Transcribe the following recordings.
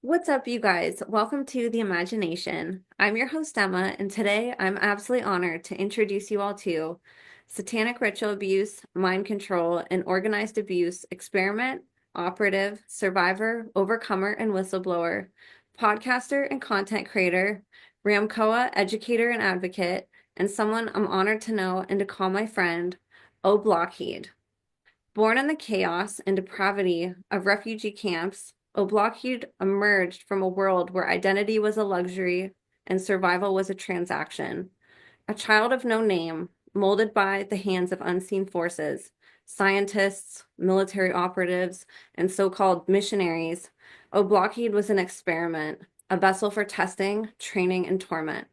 What's up, you guys? Welcome to The Imagination. I'm your host, Emma, and today I'm absolutely honored to introduce you all to Satanic Ritual Abuse, Mind Control, and Organized Abuse Experiment, Operative, Survivor, Overcomer, and Whistleblower, podcaster and content creator, RAMCOA educator and advocate, and someone I'm honored to know and to call my friend, Oblockheed. Born in the chaos and depravity of refugee camps, Oblockheed emerged from a world where identity was a luxury and survival was a transaction. A child of no name, molded by the hands of unseen forces, scientists, military operatives, and so-called missionaries, Oblockheed was an experiment, a vessel for testing, training, and torment.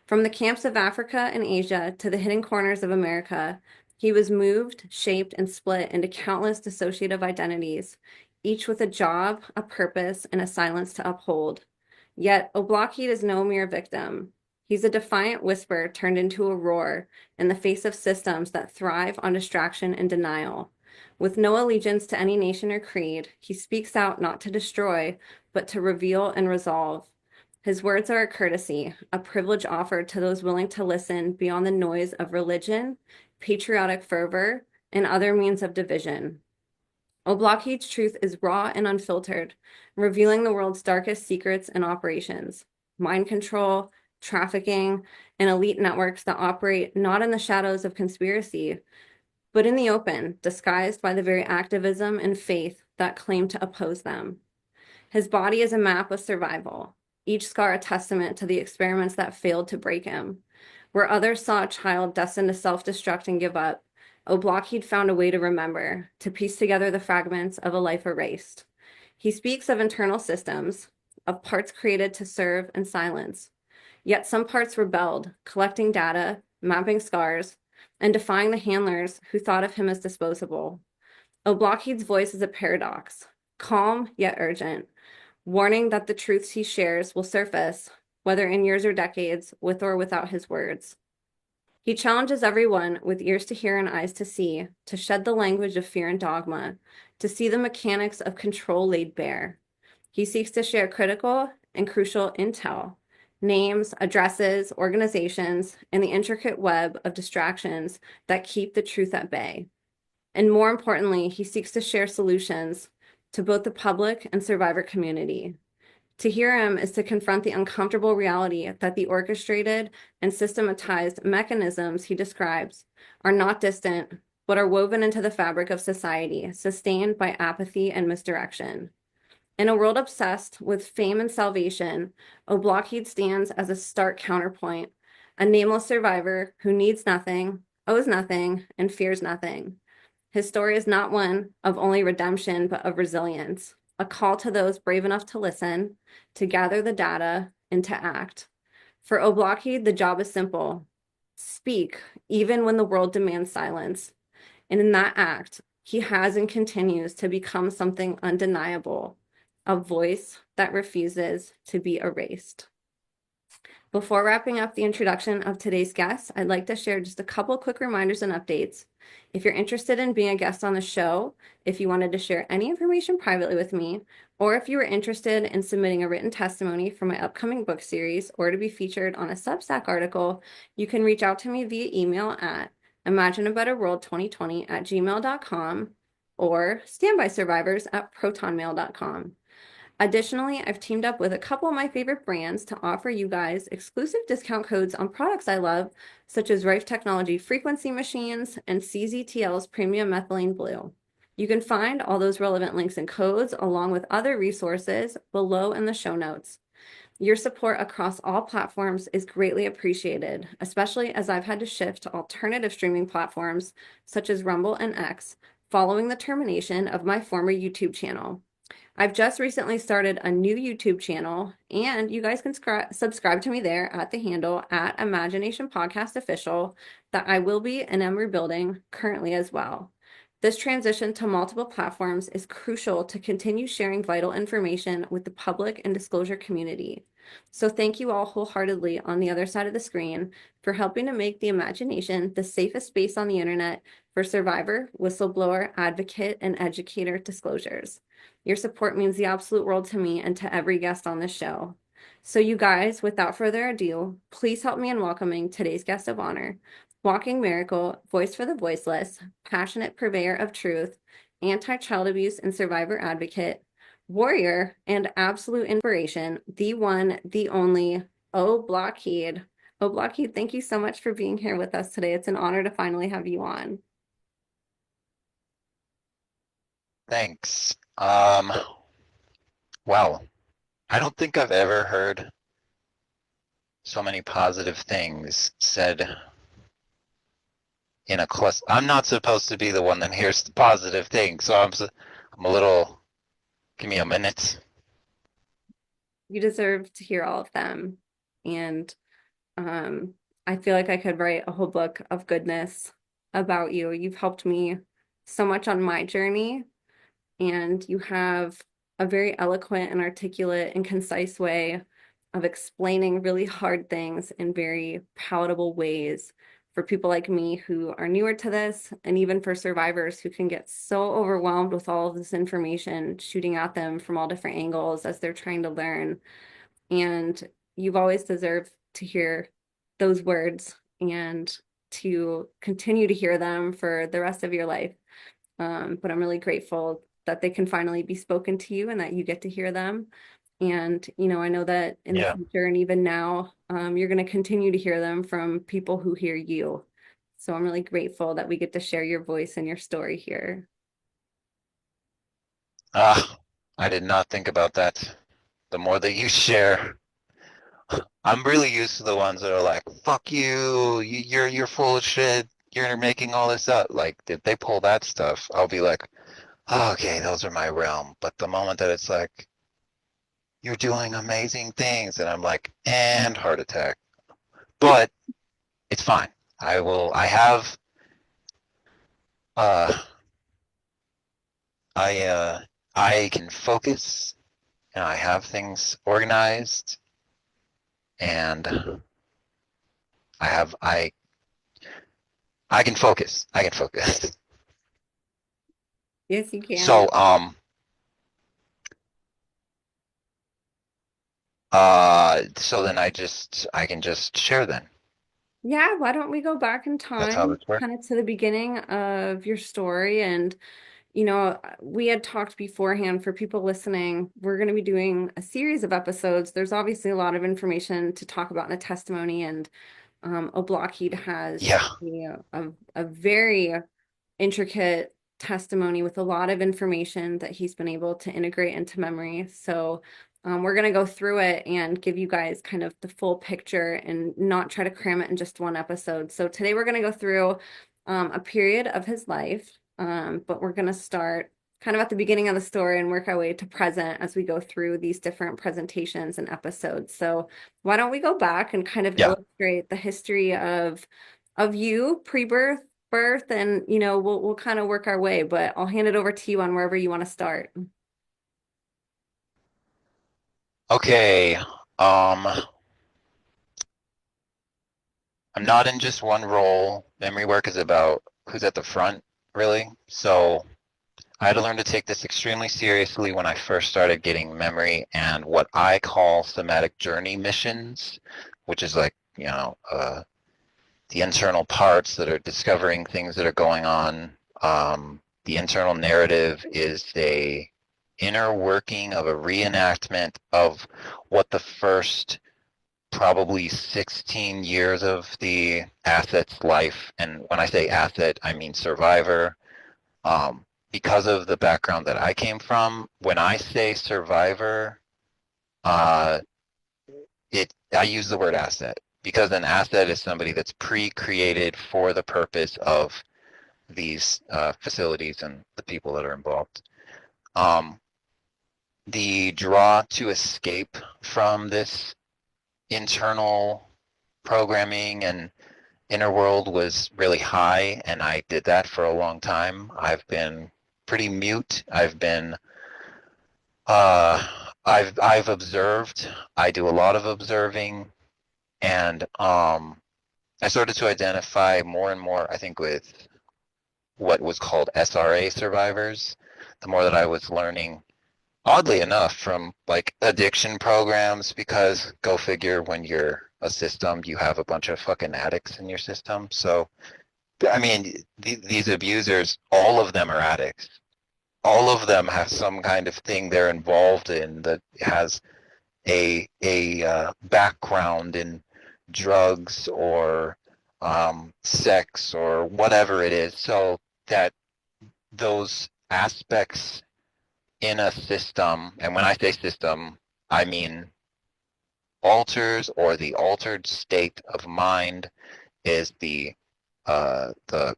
From the camps of Africa and Asia to the hidden corners of America, he was moved, shaped, and split into countless dissociative identities, each with a job, a purpose, and a silence to uphold. Yet, Oblockheed is no mere victim. He's a defiant whisper turned into a roar in the face of systems that thrive on distraction and denial. With no allegiance to any nation or creed, he speaks out not to destroy, but to reveal and resolve. His words are a courtesy, a privilege offered to those willing to listen beyond the noise of religion, patriotic fervor, and other means of division. Oblockheed's truth is raw and unfiltered, revealing the world's darkest secrets and operations, mind control, trafficking, and elite networks that operate not in the shadows of conspiracy, but in the open, disguised by the very activism and faith that claim to oppose them. His body is a map of survival, each scar a testament to the experiments that failed to break him. Where others saw a child destined to self-destruct and give up, Oblockheed found a way to remember, to piece together the fragments of a life erased. He speaks of internal systems, of parts created to serve and silence. Yet some parts rebelled, collecting data, mapping scars, and defying the handlers who thought of him as disposable. Oblockheed's voice is a paradox, calm yet urgent, warning that the truths he shares will surface, whether in years or decades, with or without his words. He challenges everyone with ears to hear and eyes to see, to shed the language of fear and dogma, to see the mechanics of control laid bare. He seeks to share critical and crucial intel, names, addresses, organizations, and the intricate web of distractions that keep the truth at bay. And more importantly, he seeks to share solutions to both the public and survivor community. To hear him is to confront the uncomfortable reality that the orchestrated and systematized mechanisms he describes are not distant, but are woven into the fabric of society, sustained by apathy and misdirection. In a world obsessed with fame and salvation, Oblockheed stands as a stark counterpoint, a nameless survivor who needs nothing, owes nothing, and fears nothing. His story is not one of only redemption, but of resilience, a call to those brave enough to listen, to gather the data, and to act. For Oblockheed, the job is simple. Speak, even when the world demands silence. And in that act, he has and continues to become something undeniable, a voice that refuses to be erased. Before wrapping up the introduction of today's guest, I'd like to share just a couple quick reminders and updates. If you're interested in being a guest on the show, if you wanted to share any information privately with me, or if you were interested in submitting a written testimony for my upcoming book series or to be featured on a Substack article, you can reach out to me via email at imagineabetterworld2020@gmail.com or standbysurvivors@protonmail.com. Additionally, I've teamed up with a couple of my favorite brands to offer you guys exclusive discount codes on products I love, such as Rife Technology frequency machines and CZTL's premium methylene blue. You can find all those relevant links and codes along with other resources below in the show notes. Your support across all platforms is greatly appreciated, especially as I've had to shift to alternative streaming platforms such as Rumble and X following the termination of my former YouTube channel. I've just recently started a new YouTube channel, and you guys can subscribe to me there at the handle at Imagination Podcast Official that I will be and am rebuilding currently as well. This transition to multiple platforms is crucial to continue sharing vital information with the public and disclosure community. So thank you all wholeheartedly on the other side of the screen for helping to make the imagination the safest space on the internet for survivor, whistleblower, advocate, and educator disclosures. Your support means the absolute world to me and to every guest on this show. So you guys, without further ado, please help me in welcoming today's guest of honor, walking miracle, voice for the voiceless, passionate purveyor of truth, anti-child abuse and survivor advocate, warrior, and absolute inspiration, the one, the only, Oblockheed. Oblockheed, thank you so much for being here with us today. It's an honor to finally have you on. Thanks. Well, I don't think I've ever heard so many positive things said in a cluster. I'm not supposed to be the one that hears the positive things, so I'm a little. Give me a minute. You deserve to hear all of them. And um, I feel like I could write a whole book of goodness about you. You've helped me so much on my journey, and you have a very eloquent and articulate and concise way of explaining really hard things in very palatable ways for people like me who are newer to this, and even for survivors who can get so overwhelmed with all of this information shooting at them from all different angles as they're trying to learn. And you've always deserved to hear those words and to continue to hear them for the rest of your life. But I'm really grateful that they can finally be spoken to you and that you get to hear them. And, I know that in the Yeah. future and even now, you're going to continue to hear them from people who hear you. So I'm really grateful that we get to share your voice and your story here. Ah, I did not think about that. The more that you share, I'm really used to the ones that are like, "Fuck you, you're full of shit. You're making all this up." Like, if they pull that stuff, I'll be like, oh, "Okay, those are my realm." But the moment that it's like, "You're doing amazing things," and I'm like, "And heart attack," but it's fine. I will. I have. Uh, I I can focus, and I have things organized, and I have. I can focus. I can focus. Yes, you can. So so then I can just share then. Yeah, why don't we go back in That's how time, this works. kind of to the beginning of your story? And, we had talked beforehand for people listening, we're going to be doing a series of episodes. There's obviously a lot of information to talk about in a testimony, and Oblockheed has Yeah. a very intricate testimony with a lot of information that he's been able to integrate into memory. So we're going to go through it and give you guys kind of the full picture and not try to cram it in just one episode. So today we're going to go through a period of his life, but we're going to start kind of at the beginning of the story and work our way to present as we go through these different presentations and episodes. So why don't we go back and kind of Yeah. illustrate the history of you pre-birth, birth, and we'll kind of work our way, but I'll hand it over to you on wherever you want to start. Okay. I'm not in just one role. Memory work is about who's at the front, really. So I had to learn to take this extremely seriously when I first started getting memory and what I call somatic journey missions, which is like, the internal parts that are discovering things that are going on. The internal narrative is a inner working of a reenactment of what the first probably 16 years of the asset's life, and when I say asset, I mean survivor. Because of the background that I came from, when I say survivor, uh, I use the word asset because an asset is somebody that's pre-created for the purpose of these facilities and the people that are involved. Um, the draw to escape from this internal programming inner world was really high, and I did that for a long time. I've been pretty mute. Uh, I've observed. I do a lot of observing, and I started to identify more and more, I think, with what was called SRA survivors. The more that I was learning, oddly enough, from like addiction programs, because go figure, when you're a system, you have a bunch of fucking addicts in your system. So, I mean, these abusers, all of them are addicts. All of them have some kind of thing they're involved in that has a background in drugs or sex or whatever it is, so that those aspects in a system, and when I say system, I mean alters or the altered state of mind is the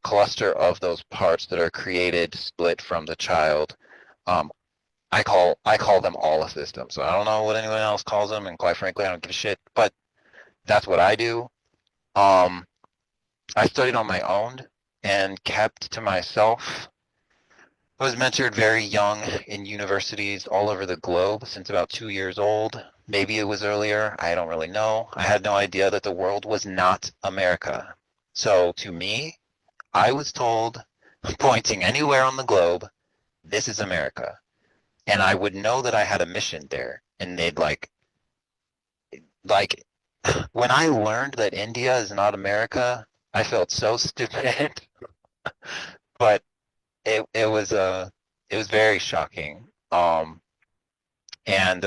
cluster of those parts that are created, split from the child. Um, I call them all a system. So I don't know what anyone else calls them, and quite frankly, I don't give a shit. But that's what I do. Um, I studied on my own and kept to myself. I was mentored very young in universities all over the globe since about 2 years old. Maybe it was earlier. I don't really know. I had no idea that the world was not America. So to me, I was told, pointing anywhere on the globe, this is America. And I would know that I had a mission there. And they'd like, when I learned that India is not America, I felt so stupid. But it was very shocking. And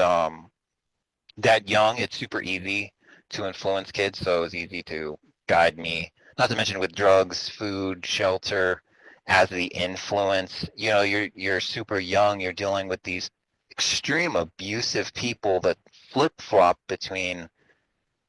that young, it's super easy to influence kids, so it's easy to guide me. Not to mention with drugs, food, shelter, as the influence. You know, you're super young. You're dealing with these extreme abusive people that flip flop between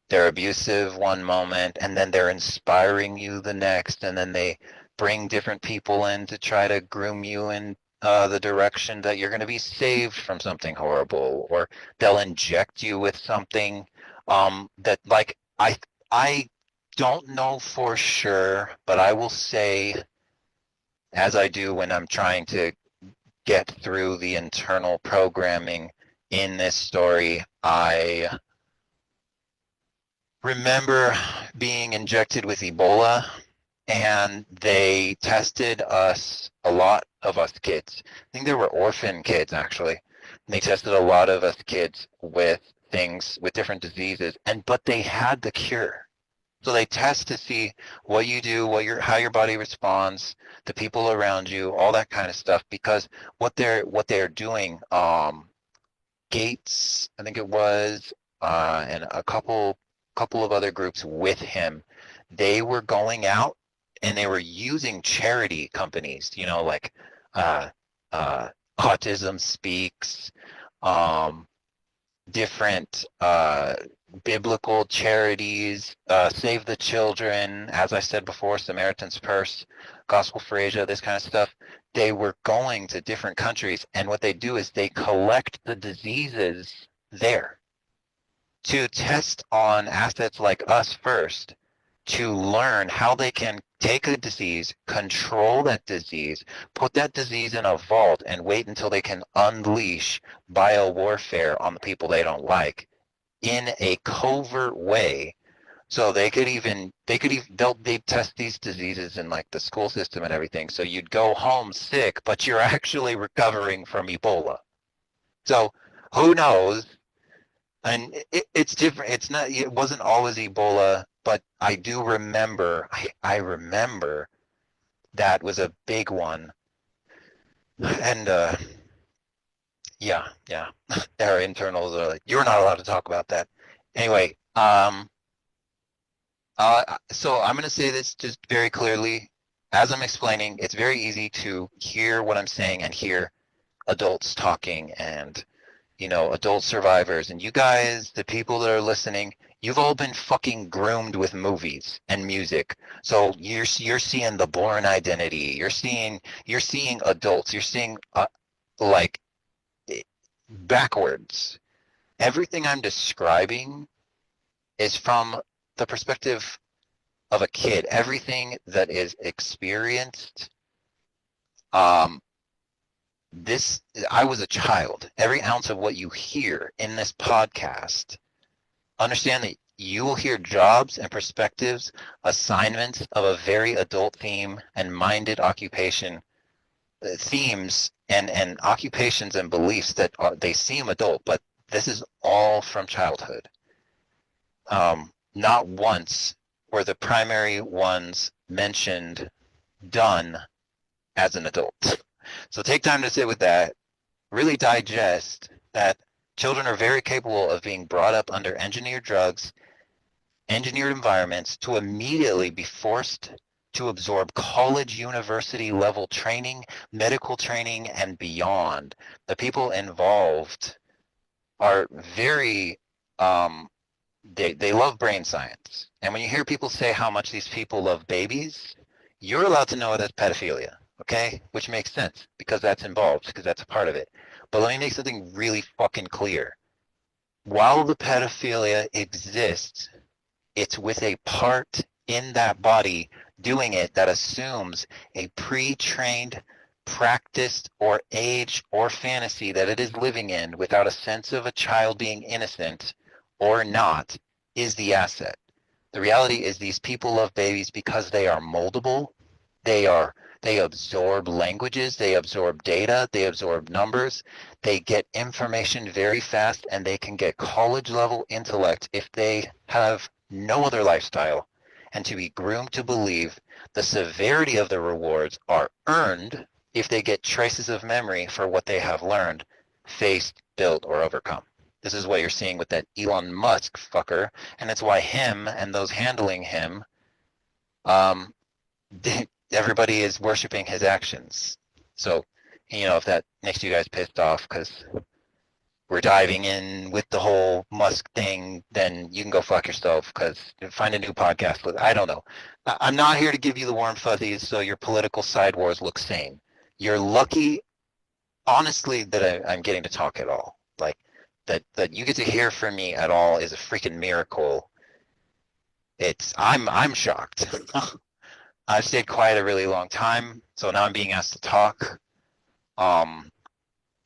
they're abusive one moment and then they're inspiring you the next, and then they bring different people in to try to groom you in the direction that you're going to be saved from something horrible, or they'll inject you with something that like I don't know for sure, but I will say, as I do when I'm trying to get through the internal programming in this story, I remember being injected with Ebola, and they tested us, a lot of us kids. I think there were orphan kids actually. And they tested a lot of us kids with things, with different diseases, and but they had the cure. So they test to see what you do, how your body responds, the people around you, all that kind of stuff. Because what they're doing, Gates, I think it was, and a couple of other groups with him, they were going out and they were using charity companies, like uh, uh, Autism Speaks, um, different biblical charities, Save the Children, as I said before, Samaritan's Purse, Gospel for Asia, this kind of stuff. They were going to different countries, and what they do is they collect the diseases there to test on assets like us first, to learn how they can take a disease, control that disease, put that disease in a vault, and wait until they can unleash biowarfare on the people they don't like in a covert way. So they test these diseases in like the school system and everything. So you'd go home sick, but you're actually recovering from Ebola. So who knows? And it's different. It's not. It wasn't always Ebola, but I do remember. I remember that was a big one. And yeah, our internals are like, you're not allowed to talk about that. Anyway, so I'm gonna say this just very clearly. As I'm explaining, it's very easy to hear what I'm saying and hear adults talking, and adult survivors, and you guys, the people that are listening, you've all been fucking groomed with movies and music. So you're seeing the Bourne Identity. You're seeing adults. You're seeing like backwards. Everything I'm describing is from the perspective of a kid, everything that is experienced. Um, this I was a child. Every ounce of what you hear in this podcast, understand that you will hear jobs and perspectives, assignments of a very adult theme and minded occupation themes and occupations and beliefs that they seem adult, but this is all from childhood. Not once were the primary ones mentioned done as an adult. So take time to sit with that, really digest that children are very capable of being brought up under engineered drugs, engineered environments to immediately be forced to absorb college, university level training, medical training, and beyond. The people involved are very, they love brain science. And when you hear people say how much these people love babies, you're allowed to know it as pedophilia, okay? Which makes sense because that's involved, because that's a part of it. But let me make something really fucking clear. While the pedophilia exists, it's with a part in that body doing it that assumes a pre-trained, practiced, or age or fantasy that it is living in without a sense of a child being innocent or not is the asset. The reality is these people love babies because they are moldable. They absorb languages, they absorb data, they absorb numbers, they get information very fast, and they can get college level intellect if they have no other lifestyle, and to be groomed to believe the severity of the rewards are earned if they get traces of memory for what they have learned, faced, built, or overcome. This is what you're seeing with that Elon Musk fucker, and it's why him and those handling him, um, everybody is worshiping his actions. So, if that makes you guys pissed off because we're diving in with the whole Musk thing, then you can go fuck yourself because find a new podcast. I don't know. I'm not here to give you the warm fuzzies so your political side wars look sane. You're lucky, honestly, that I'm getting to talk at all. Like that you get to hear from me at all is a freaking miracle. I'm shocked. I've stayed quiet a really long time, so now I'm being asked to talk. Um,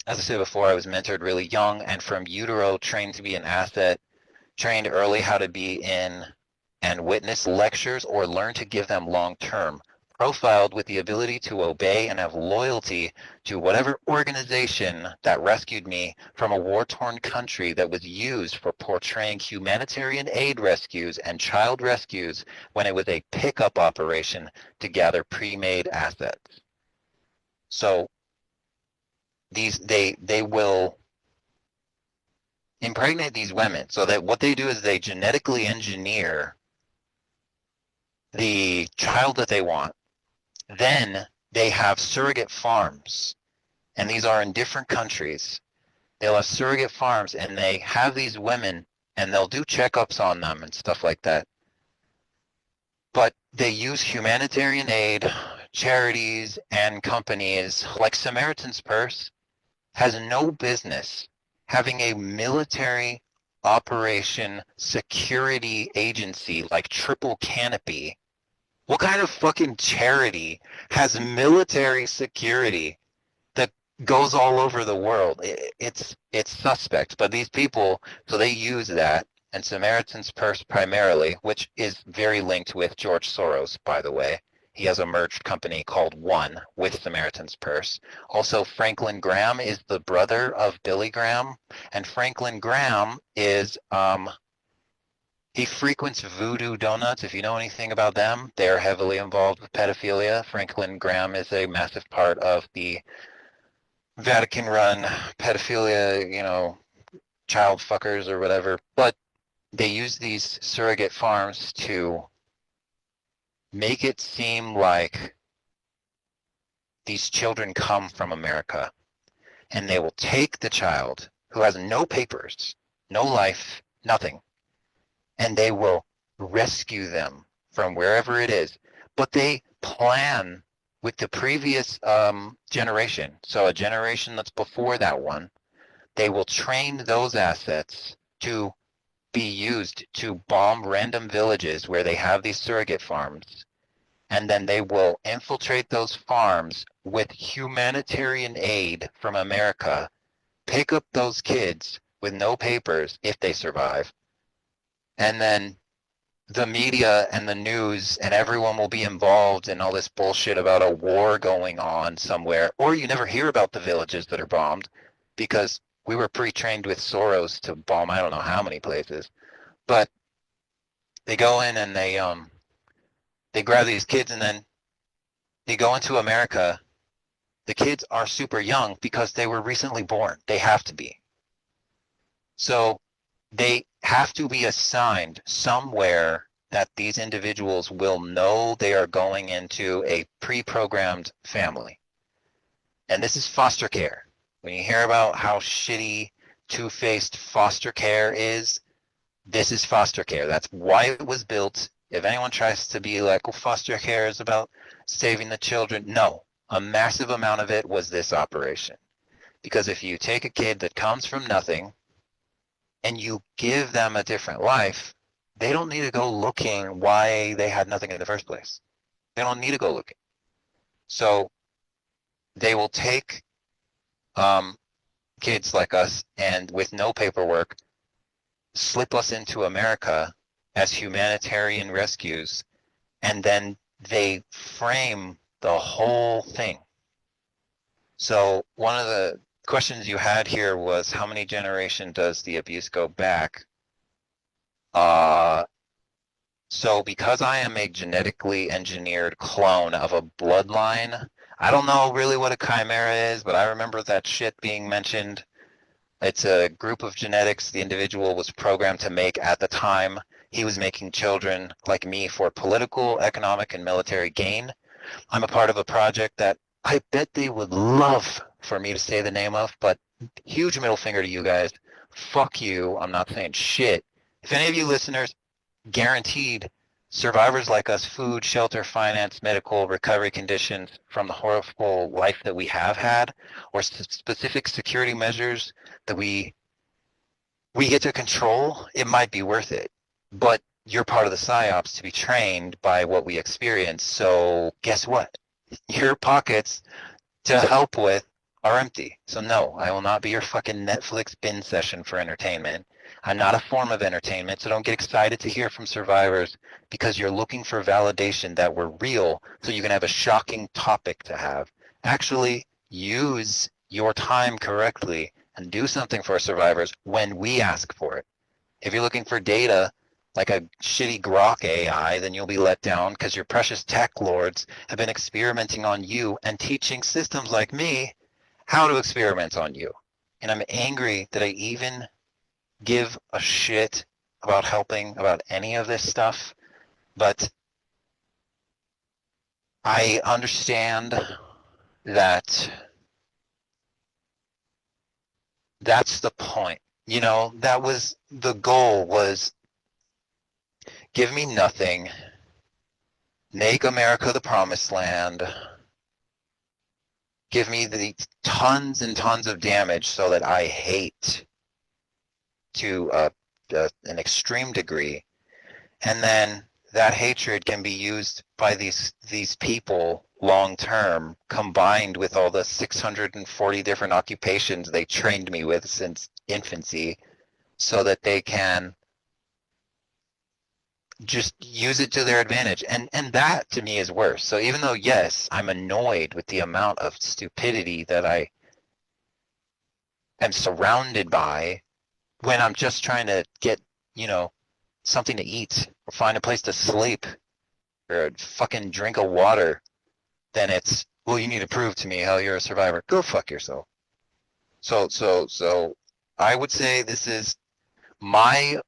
as I said before, I was mentored really young and from utero trained to be an asset, trained early how to be in and witness lectures or learn to give them long term, profiled with the ability to obey and have loyalty to whatever organization that rescued me from a war-torn country that was used for portraying humanitarian aid rescues and child rescues when it was a pickup operation to gather pre-made assets. So they will impregnate these women so that what they do is they genetically engineer the child that they want. Then they have surrogate farms, and these are in different countries. They'll have surrogate farms, and they have these women, and they'll do checkups on them and stuff like that. But they use humanitarian aid, charities, and companies like Samaritan's Purse has no business having a military operation security agency like Triple Canopy. What kind of fucking charity has military security that goes all over the world? It's suspect, but these people, so they use that, and Samaritan's Purse primarily, which is very linked with George Soros, by the way. He has a merged company called One with Samaritan's Purse. Also, Franklin Graham is the brother of Billy Graham, and Franklin Graham is he frequents Voodoo Donuts. If you know anything about them, they're heavily involved with pedophilia. Franklin Graham is a massive part of the Vatican-run pedophilia, child fuckers or whatever. But they use these surrogate farms to make it seem like these children come from America. And they will take the child who has no papers, no life, nothing, and they will rescue them from wherever it is. But they plan with the previous generation, so a generation that's before that one, they will train those assets to be used to bomb random villages where they have these surrogate farms, and then they will infiltrate those farms with humanitarian aid from America, pick up those kids with no papers if they survive, and then the media and the news and everyone will be involved in all this bullshit about a war going on somewhere, or you never hear about the villages that are bombed because we were pre-trained with Soros to bomb I don't know how many places. But they go in and they grab these kids and then they go into America. The kids are super young because they were recently born. They have to be. So they have to be assigned somewhere that these individuals will know they are going into a pre-programmed family. And this is foster care. When you hear about how shitty, two-faced foster care is, this is foster care. That's why it was built. If anyone tries to be like, well, foster care is about saving the children, no. A massive amount of it was this operation. Because if you take a kid that comes from nothing and you give them a different life, they don't need to go looking why they had nothing in the first place. They don't need to go looking. So they will take kids like us and with no paperwork, slip us into America as humanitarian rescues, and then they frame the whole thing. So one of the questions you had here was how many generations does the abuse go back? So because I am a genetically engineered clone of a bloodline, I don't know really what a chimera is, but I remember that shit being mentioned. It's a group of genetics the individual was programmed to make at the time. He was making children like me for political, economic, and military gain. I'm a part of a project that I bet they would love for me to say the name of, but huge middle finger to you guys. Fuck you. I'm not saying shit. If any of you listeners guaranteed survivors like us food, shelter, finance, medical, recovery conditions from the horrible life that we have had, or specific security measures that we get to control, it might be worth it. But you're part of the psyops to be trained by what we experience. So guess what? Your pockets to help with are empty. So no, I will not be your fucking Netflix binge session for entertainment. I'm not a form of entertainment, so don't get excited to hear from survivors because you're looking for validation that we're real so you can have a shocking topic to have. Actually, use your time correctly and do something for survivors when we ask for it. If you're looking for data like a shitty Grok AI, then you'll be let down because your precious tech lords have been experimenting on you and teaching systems like me how to experiment on you. And I'm angry that I even give a shit about helping about any of this stuff, but I understand that that's the point. You know, that was the goal was give me nothing, make America the promised land, give me the tons and tons of damage so that I hate to an extreme degree, and then that hatred can be used by these people long term, combined with all the 640 different occupations they trained me with since infancy, so that they can just use it to their advantage. And that to me is worse. So even though yes, I'm annoyed with the amount of stupidity that I am surrounded by when I'm just trying to get, you know, something to eat or find a place to sleep or a fucking drink of water, then it's, well, you need to prove to me how you're a survivor. Go fuck yourself. So I would say this is my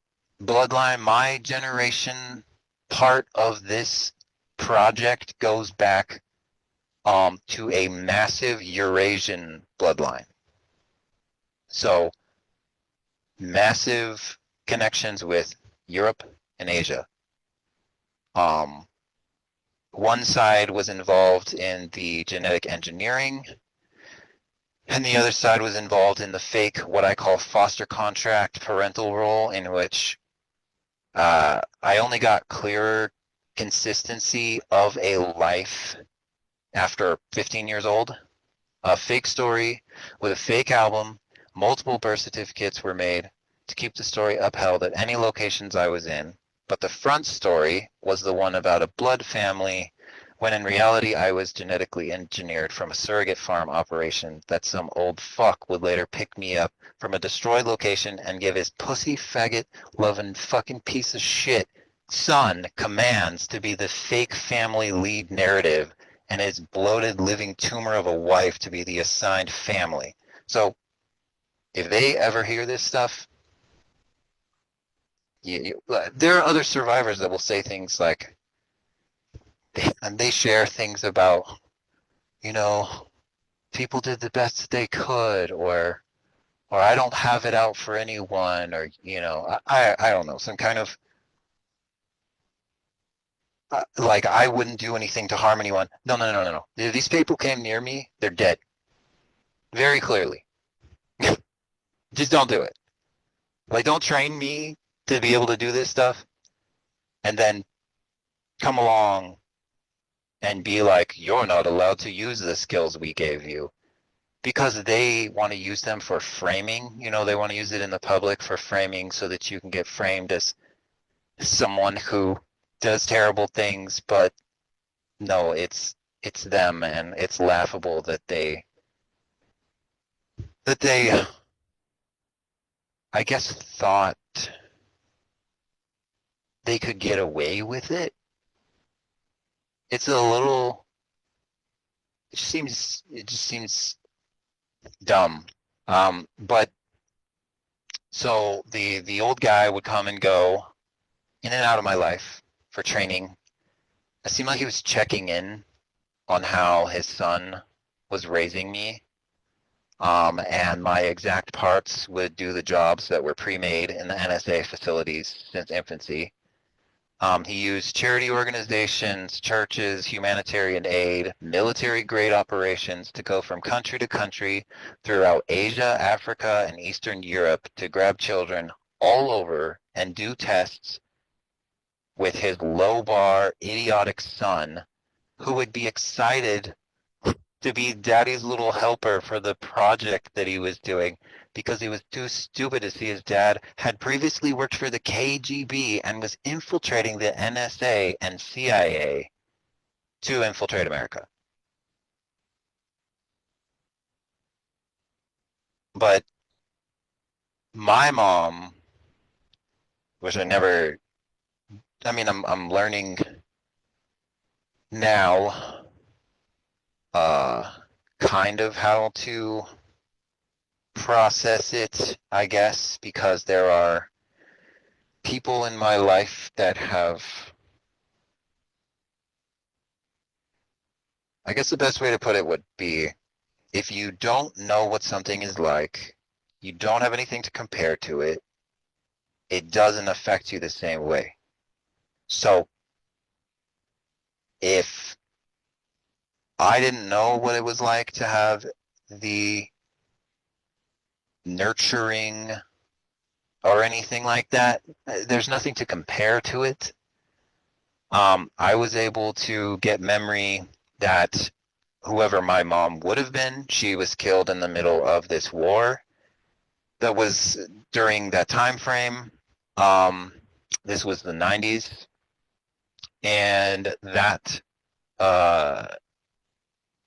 bloodline, my generation. Part of this project goes back to a massive Eurasian bloodline. So massive connections with Europe and Asia. One side was involved in the genetic engineering, and the other side was involved in the fake, what I call foster contract parental role, in which I only got clearer consistency of a life after 15 years old. A fake story with a fake album, multiple birth certificates were made to keep the story upheld at any locations I was in. But the front story was the one about a blood family, when in reality I was genetically engineered from a surrogate farm operation that some old fuck would later pick me up from a destroyed location and give his pussy faggot loving fucking piece of shit son commands to be the fake family lead narrative and his bloated living tumor of a wife to be the assigned family. So if they ever hear this stuff, there are other survivors that will say things like, and they share things about, you know, people did the best they could, or I don't have it out for anyone, or I don't know, some kind of like I wouldn't do anything to harm anyone. No, no, no, no, no. If these people came near me, they're dead. Very clearly. Just don't do it. Like, don't train me to be able to do this stuff and then come along and be like, you're not allowed to use the skills we gave you because they want to use them for framing. They want to use it in the public for framing so that you can get framed as someone who does terrible things. But no, it's them, and it's laughable that they I guess thought they could get away with it. It's a little it just seems dumb. But so the old guy would come and go in and out of my life for training. It seemed like he was checking in on how his son was raising me. And my exact parts would do the jobs that were pre-made in the NSA facilities since infancy. He used charity organizations, churches, humanitarian aid, military-grade operations to go from country to country throughout Asia, Africa, and Eastern Europe to grab children all over and do tests with his low-bar, idiotic son, who would be excited to be daddy's little helper for the project that he was doing because he was too stupid to see his dad had previously worked for the KGB and was infiltrating the NSA and CIA to infiltrate America. But my mom, which I'm learning now, uh, kind of how to process it, I guess, because there are people in my life that have, I guess the best way to put it would be if you don't know what something is like, you don't have anything to compare to it, it doesn't affect you the same way. So if I didn't know what it was like to have the nurturing or anything like that, there's nothing to compare to it. I was able to get memory that whoever my mom would have been, she was killed in the middle of this war that was during that time frame. Um, this was the 90s, and that uh,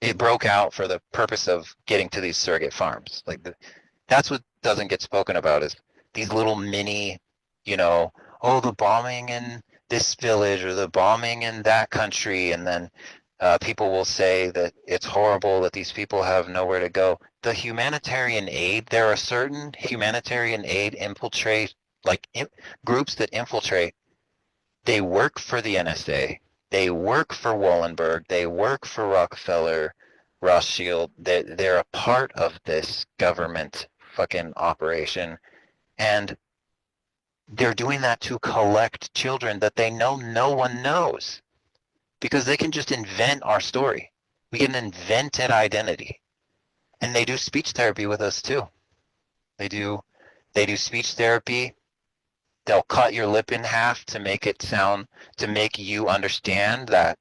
it broke out for the purpose of getting to these surrogate farms. That's what doesn't get spoken about is these little mini, you know, oh, the bombing in this village or the bombing in that country, and then people will say that it's horrible that these people have nowhere to go. The humanitarian aid, there are certain humanitarian aid infiltrate, like groups that infiltrate, they work for the NSA, they work for Wallenberg, they work for Rockefeller, Rothschild. They're a part of this government fucking operation, and they're doing that to collect children that they know no one knows because they can just invent our story. We get an invented identity, and they do speech therapy with us too. They do, they do speech therapy. they'll cut your lip in half to make it sound, to make you understand that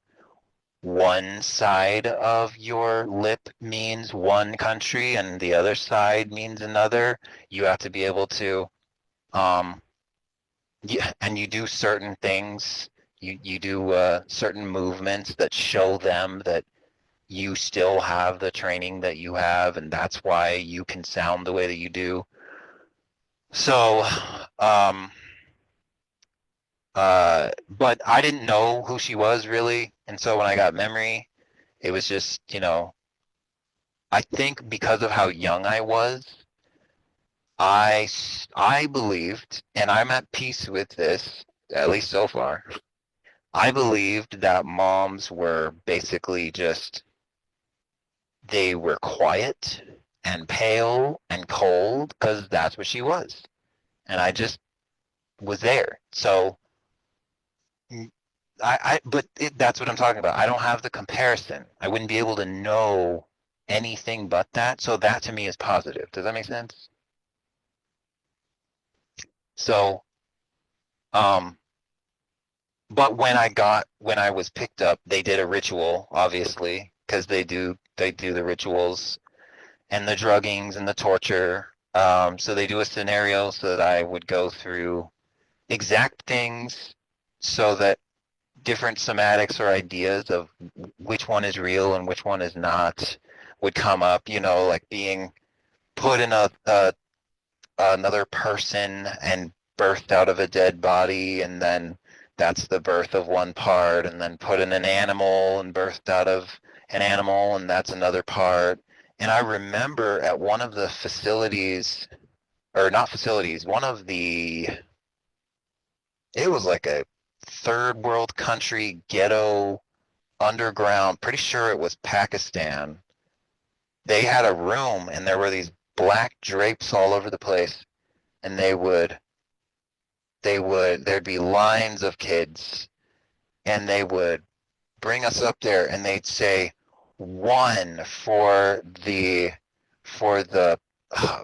one side of your lip means one country and the other side means another. You have to be able to, um, yeah, and you do certain things. You do certain movements that show them that you still have the training that you have, and that's why you can sound the way that you do. So, um, but I didn't know who she was really, and so when I got memory, it was just, I think because of how young I was, I believed, and I'm at peace with this, at least so far. I believed that moms were basically just, they were quiet and pale and cold because that's what she was. And I just was there. So that's what I'm talking about. I don't have the comparison. I wouldn't be able to know anything but that. So that to me is positive. Does that make sense? So, um, but when I was picked up, they did a ritual, obviously, because they do the rituals and the druggings and the torture. So they do a scenario so that I would go through exact things so that different somatics or ideas of which one is real and which one is not would come up, like being put in another person and birthed out of a dead body, and then that's the birth of one part, and then put in an animal and birthed out of an animal, and that's another part. And I remember at one of the facilities, or not facilities, it was like a third world country ghetto underground, pretty sure it was Pakistan. They had a room and there were these black drapes all over the place, and there'd be lines of kids, and they would bring us up there and they'd say one for the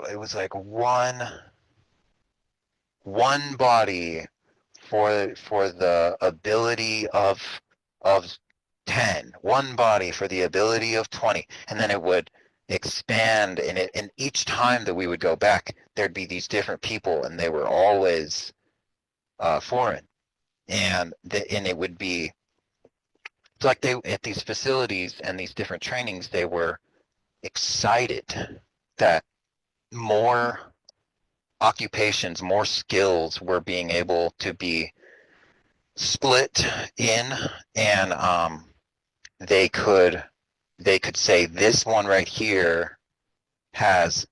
it was like one body for the ability of 10, one body for the ability of 20, and then it would expand, and each time that we would go back there'd be these different people, and they were always foreign, and it would be like they at these facilities and these different trainings they were excited that more occupations, more skills were being able to be split in, and they could they could say this one right here has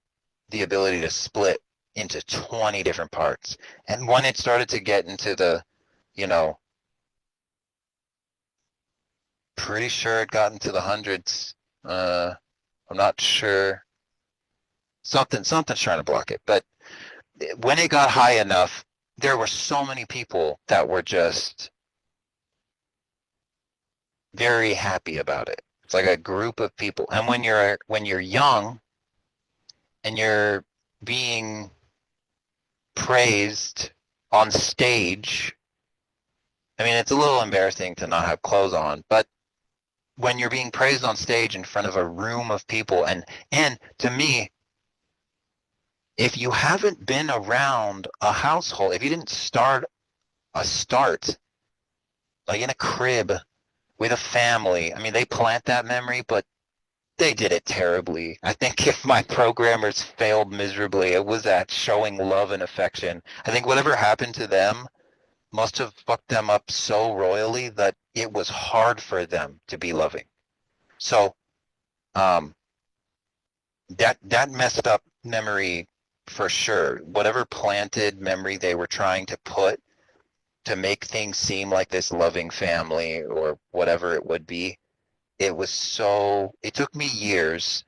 the ability to split into 20 different parts. And when it started to get into the, you know, pretty sure it got into the hundreds. I'm not sure. Something's trying to block it. But when it got high enough, there were so many people that were just very happy about it. It's like a group of people. And when you're young and you're being praised on stage, I mean, it's a little embarrassing to not have clothes on, but when you're being praised on stage in front of a room of people, and to me, if you haven't been around a household, if you didn't start like in a crib with a family, I mean, they plant that memory, but they did it terribly. I think if my programmers failed miserably, it was at showing love and affection. I think whatever happened to them must have fucked them up so royally that it was hard for them to be loving. So um, that messed up memory for sure. Whatever planted memory they were trying to put to make things seem like this loving family or whatever it would be, it took me years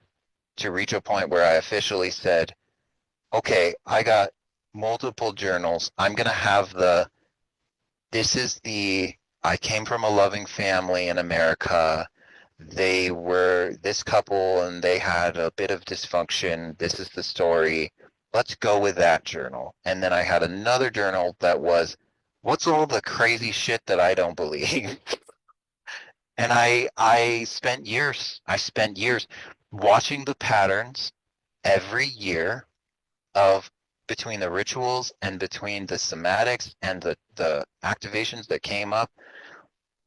to reach a point where I officially said, okay, I got multiple journals. I'm going to have this is I came from a loving family in America. They were this couple and they had a bit of dysfunction. This is the story. let's go with that journal. And then I had another journal that was, what's all the crazy shit that I don't believe? And I spent years watching the patterns every year of between the rituals and between the somatics and the activations that came up,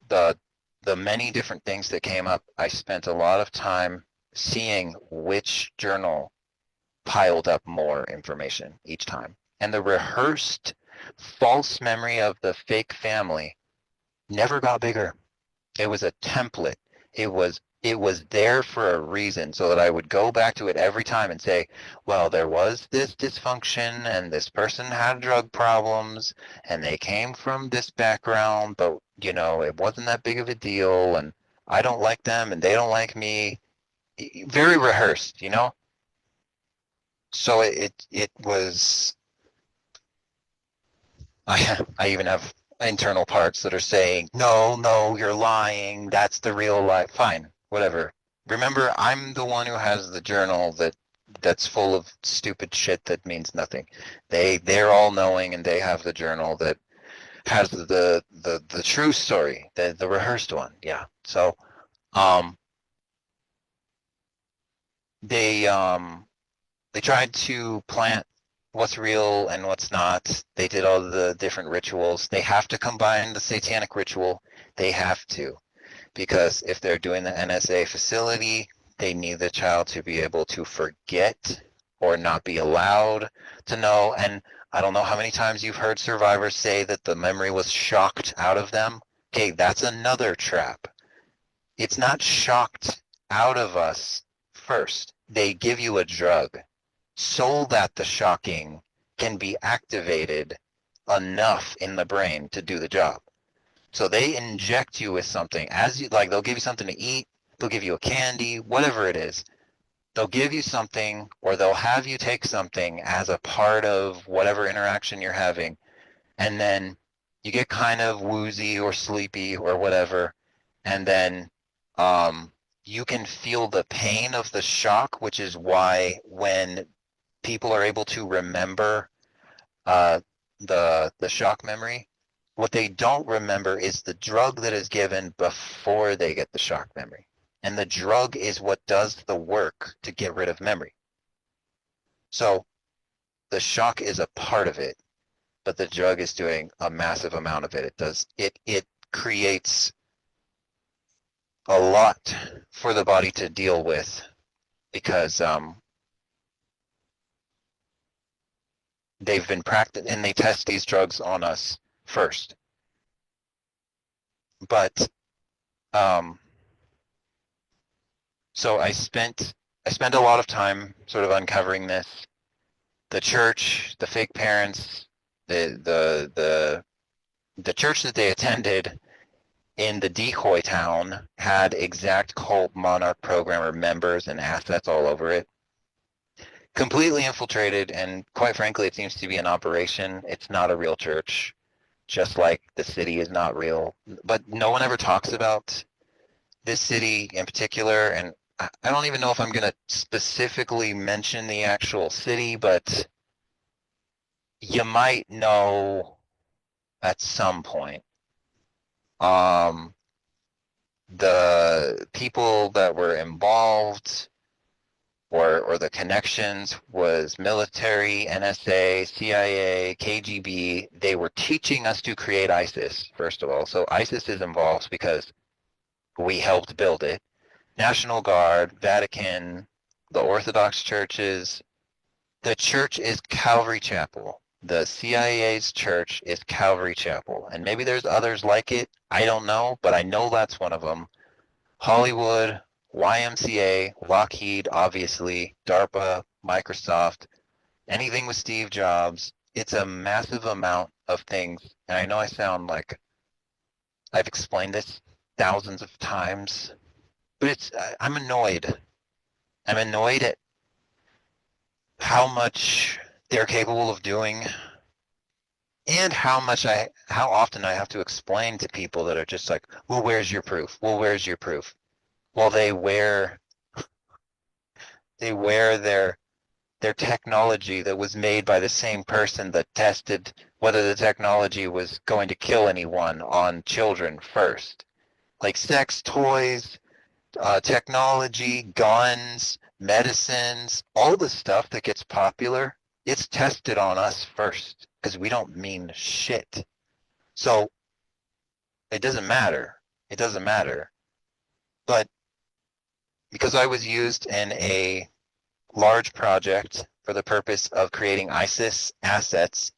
the the many different things that came up. I spent a lot of time seeing which journal piled up more information each time. And the rehearsed false memory of the fake family never got bigger. It was a template. It was there for a reason so that I would go back to it every time and say, well, there was this dysfunction and this person had drug problems and they came from this background, but it wasn't that big of a deal and I don't like them and they don't like me. Very rehearsed. So it was I even have internal parts that are saying, no, no, you're lying. That's the real life. Fine, whatever. Remember, I'm the one who has the journal that's full of stupid shit that means nothing. They're all knowing and they have the journal that has the true story, the rehearsed one. Yeah. So um they um they tried to plant what's real and what's not. They did all the different rituals. They have to combine the satanic ritual. They have to, because if they're doing the NSA facility, they need the child to be able to forget or not be allowed to know. And I don't know how many times you've heard survivors say that the memory was shocked out of them. Okay, that's another trap. It's not shocked out of us first. They give you a drug so that the shocking can be activated enough in the brain to do the job. So they inject you with something as you like, they'll give you something to eat, they'll give you a candy, whatever it is. They'll give you something or they'll have you take something as a part of whatever interaction you're having. And then you get kind of woozy or sleepy or whatever. And then you can feel the pain of the shock, which is why when people are able to remember uh, the shock memory. What they don't remember is the drug that is given before they get the shock memory. And the drug is what does the work to get rid of memory. So the shock is a part of it, but the drug is doing a massive amount of it. It creates a lot for the body to deal with because they've been practiced and they test these drugs on us first. But um, so I spent a lot of time sort of uncovering this. The church, the fake parents, the church that they attended in the Decoy town had exact cult monarch programmer members and assets all over it. Completely infiltrated, and quite frankly, it seems to be an operation. It's not a real church, just like the city is not real. But no one ever talks about this city in particular, and I don't even know if I'm going to specifically mention the actual city, but you might know at some point. Um, the people that were involved or the connections was military, NSA, CIA, KGB. They were teaching us to create ISIS, first of all. So ISIS is involved because we helped build it. National Guard, Vatican, the Orthodox churches. The church is Calvary Chapel. The CIA's church is Calvary Chapel. And maybe there's others like it. I don't know, but I know that's one of them. Hollywood, YMCA, Lockheed, obviously, DARPA, Microsoft, anything with Steve Jobs. It's a massive amount of things. And I know I sound like I've explained this thousands of times, but I'm annoyed. I'm annoyed at how much they're capable of doing and how often I have to explain to people that are just like, well, where's your proof? Well, where's your proof? Well, they wear their technology that was made by the same person that tested whether the technology was going to kill anyone on children first. Like sex toys, technology, guns, medicines, all the stuff that gets popular, it's tested on us first because we don't mean shit. So it doesn't matter. It doesn't matter. But because I was used in a large project for the purpose of creating ISIS assets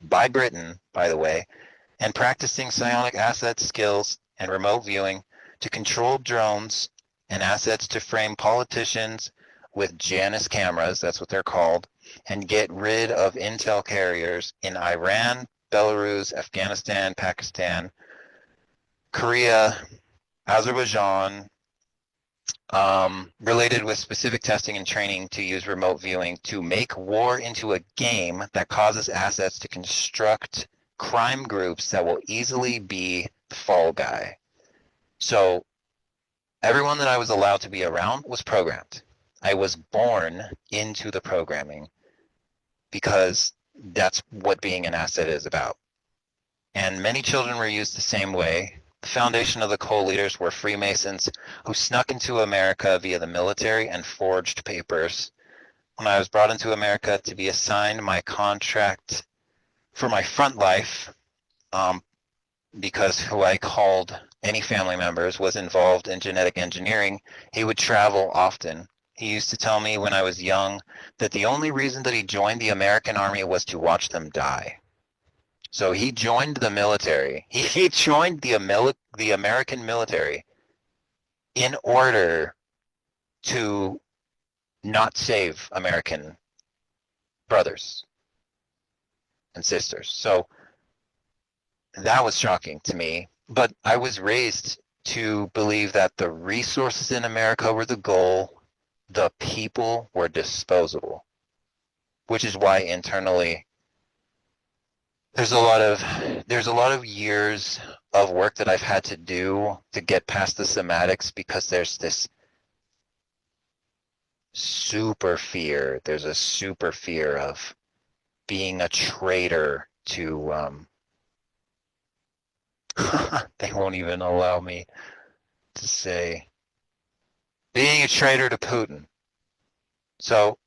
by Britain, by the way, and practicing psionic asset skills and remote viewing to control drones and assets to frame politicians with Janus cameras, that's what they're called, and get rid of intel carriers in Iran, Belarus, Afghanistan, Pakistan, Korea, Azerbaijan, related with specific testing and training to use remote viewing to make war into a game that causes assets to construct crime groups that will easily be the fall guy. So everyone that I was allowed to be around was programmed. I was born into the programming because that's what being an asset is about. And many children were used the same way. The foundation of the co-leaders were Freemasons who snuck into America via the military and forged papers. When I was brought into America to be assigned my contract for my front life, because who I called any family members was involved in genetic engineering, he would travel often. He used to tell me when I was young that the only reason that he joined the American Army was to watch them die. So he joined the military. He joined the American military in order to not save American brothers and sisters. So that was shocking to me. But I was raised to believe that the resources in America were the goal, the people were disposable, which is why internally there's a lot of years of work that I've had to do to get past the somatics because there's this super fear. There's a super fear of being a traitor to they won't even allow me to say being a traitor to Putin. So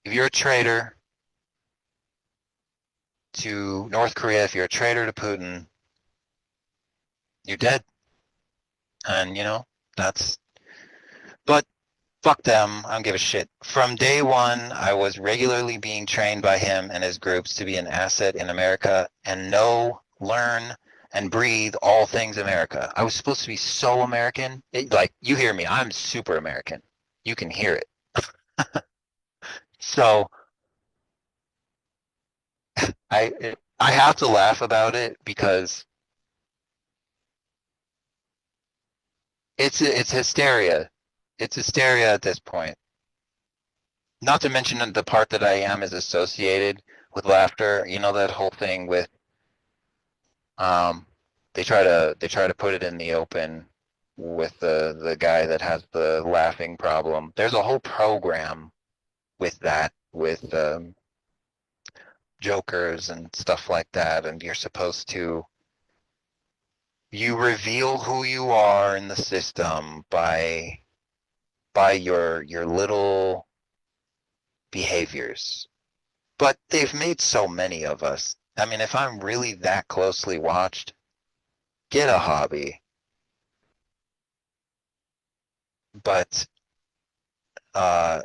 if you're a traitor to North Korea, if you're a traitor to Putin, you're dead. And that's but fuck them. I don't give a shit. From day one, I was regularly being trained by him and his groups to be an asset in America and know, learn, and breathe all things America. I was supposed to be so American. Like, you hear me, I'm super American. You can hear it. So I have to laugh about it because it's hysteria. It's hysteria at this point. Not to mention the part that I am is associated with laughter. You know that whole thing with um, they try to put it in the open with the guy that has the laughing problem. There's a whole program with that with jokers and stuff like that, and you reveal who you are in the system by your little behaviors. But they've made so many of us. I mean, if I'm really that closely watched, get a hobby. But uh,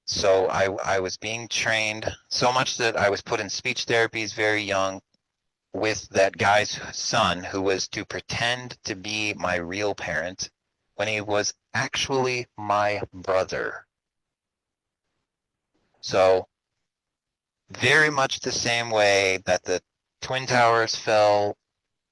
so I was being trained so much that I was put in speech therapies very young with that guy's son who was to pretend to be my real parent when he was actually my brother. So very much the same way that the Twin Towers fell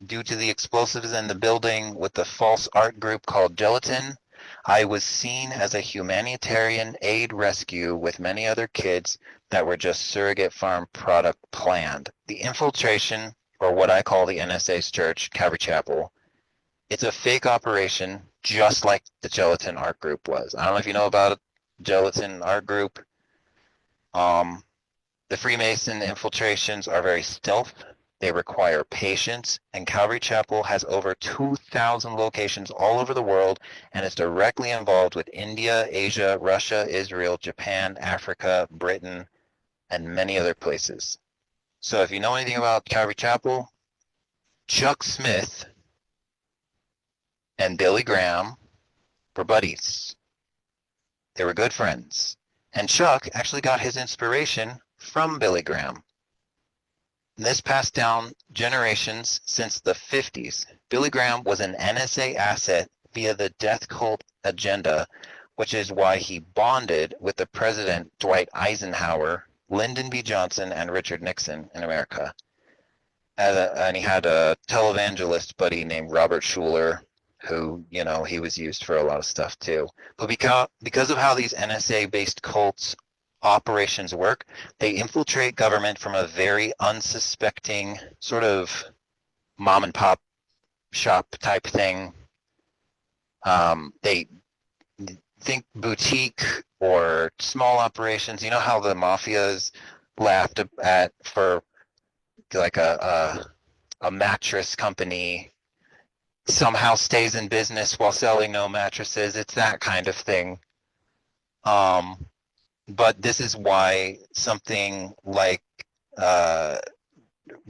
due to the explosives in the building with the false art group called Gelatin, I was seen as a humanitarian aid rescue with many other kids that were just surrogate farm product planned. The Infiltration, or what I call the NSA's church, Calvary Chapel, it's a fake operation just like the Gelatin art group was. I don't know if you know about it. gelatin art group. Um, the Freemason infiltrations are very stealth. They require patience, and Calvary Chapel has over 2,000 locations all over the world and is directly involved with India, Asia, Russia, Israel, Japan, Africa, Britain, and many other places. So if you know anything about Calvary Chapel, Chuck Smith and Billy Graham were buddies. They were good friends. And Chuck actually got his inspiration from Billy Graham. And this passed down generations since the 50s. Billy Graham was an NSA asset via the death cult agenda, which is why he bonded with the President Dwight Eisenhower, Lyndon B. Johnson, and Richard Nixon in America. And he had a televangelist buddy named Robert Schuller, who, he was used for a lot of stuff too. But because of how these NSA-based cults operations work, they infiltrate government from a very unsuspecting sort of mom and pop shop type thing. They think boutique or small operations. You know how the mafias laughed at for like a mattress company somehow stays in business while selling no mattresses. It's that kind of thing. But this is why something like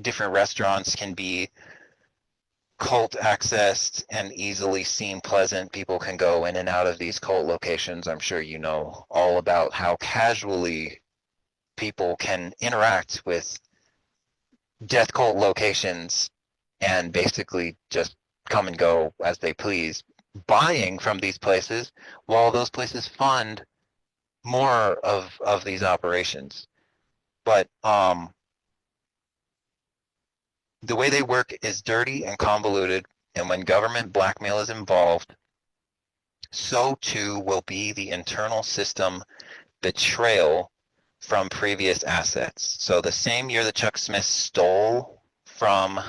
different restaurants can be cult accessed and easily seem pleasant. People can go in and out of these cult locations. I'm sure you know all about how casually people can interact with death cult locations and basically just come and go as they please, buying from these places while those places fund more of these operations. But the way they work is dirty and convoluted, and when government blackmail is involved, so too will be the internal system betrayal from previous assets. So the same year that Chuck Smith stole from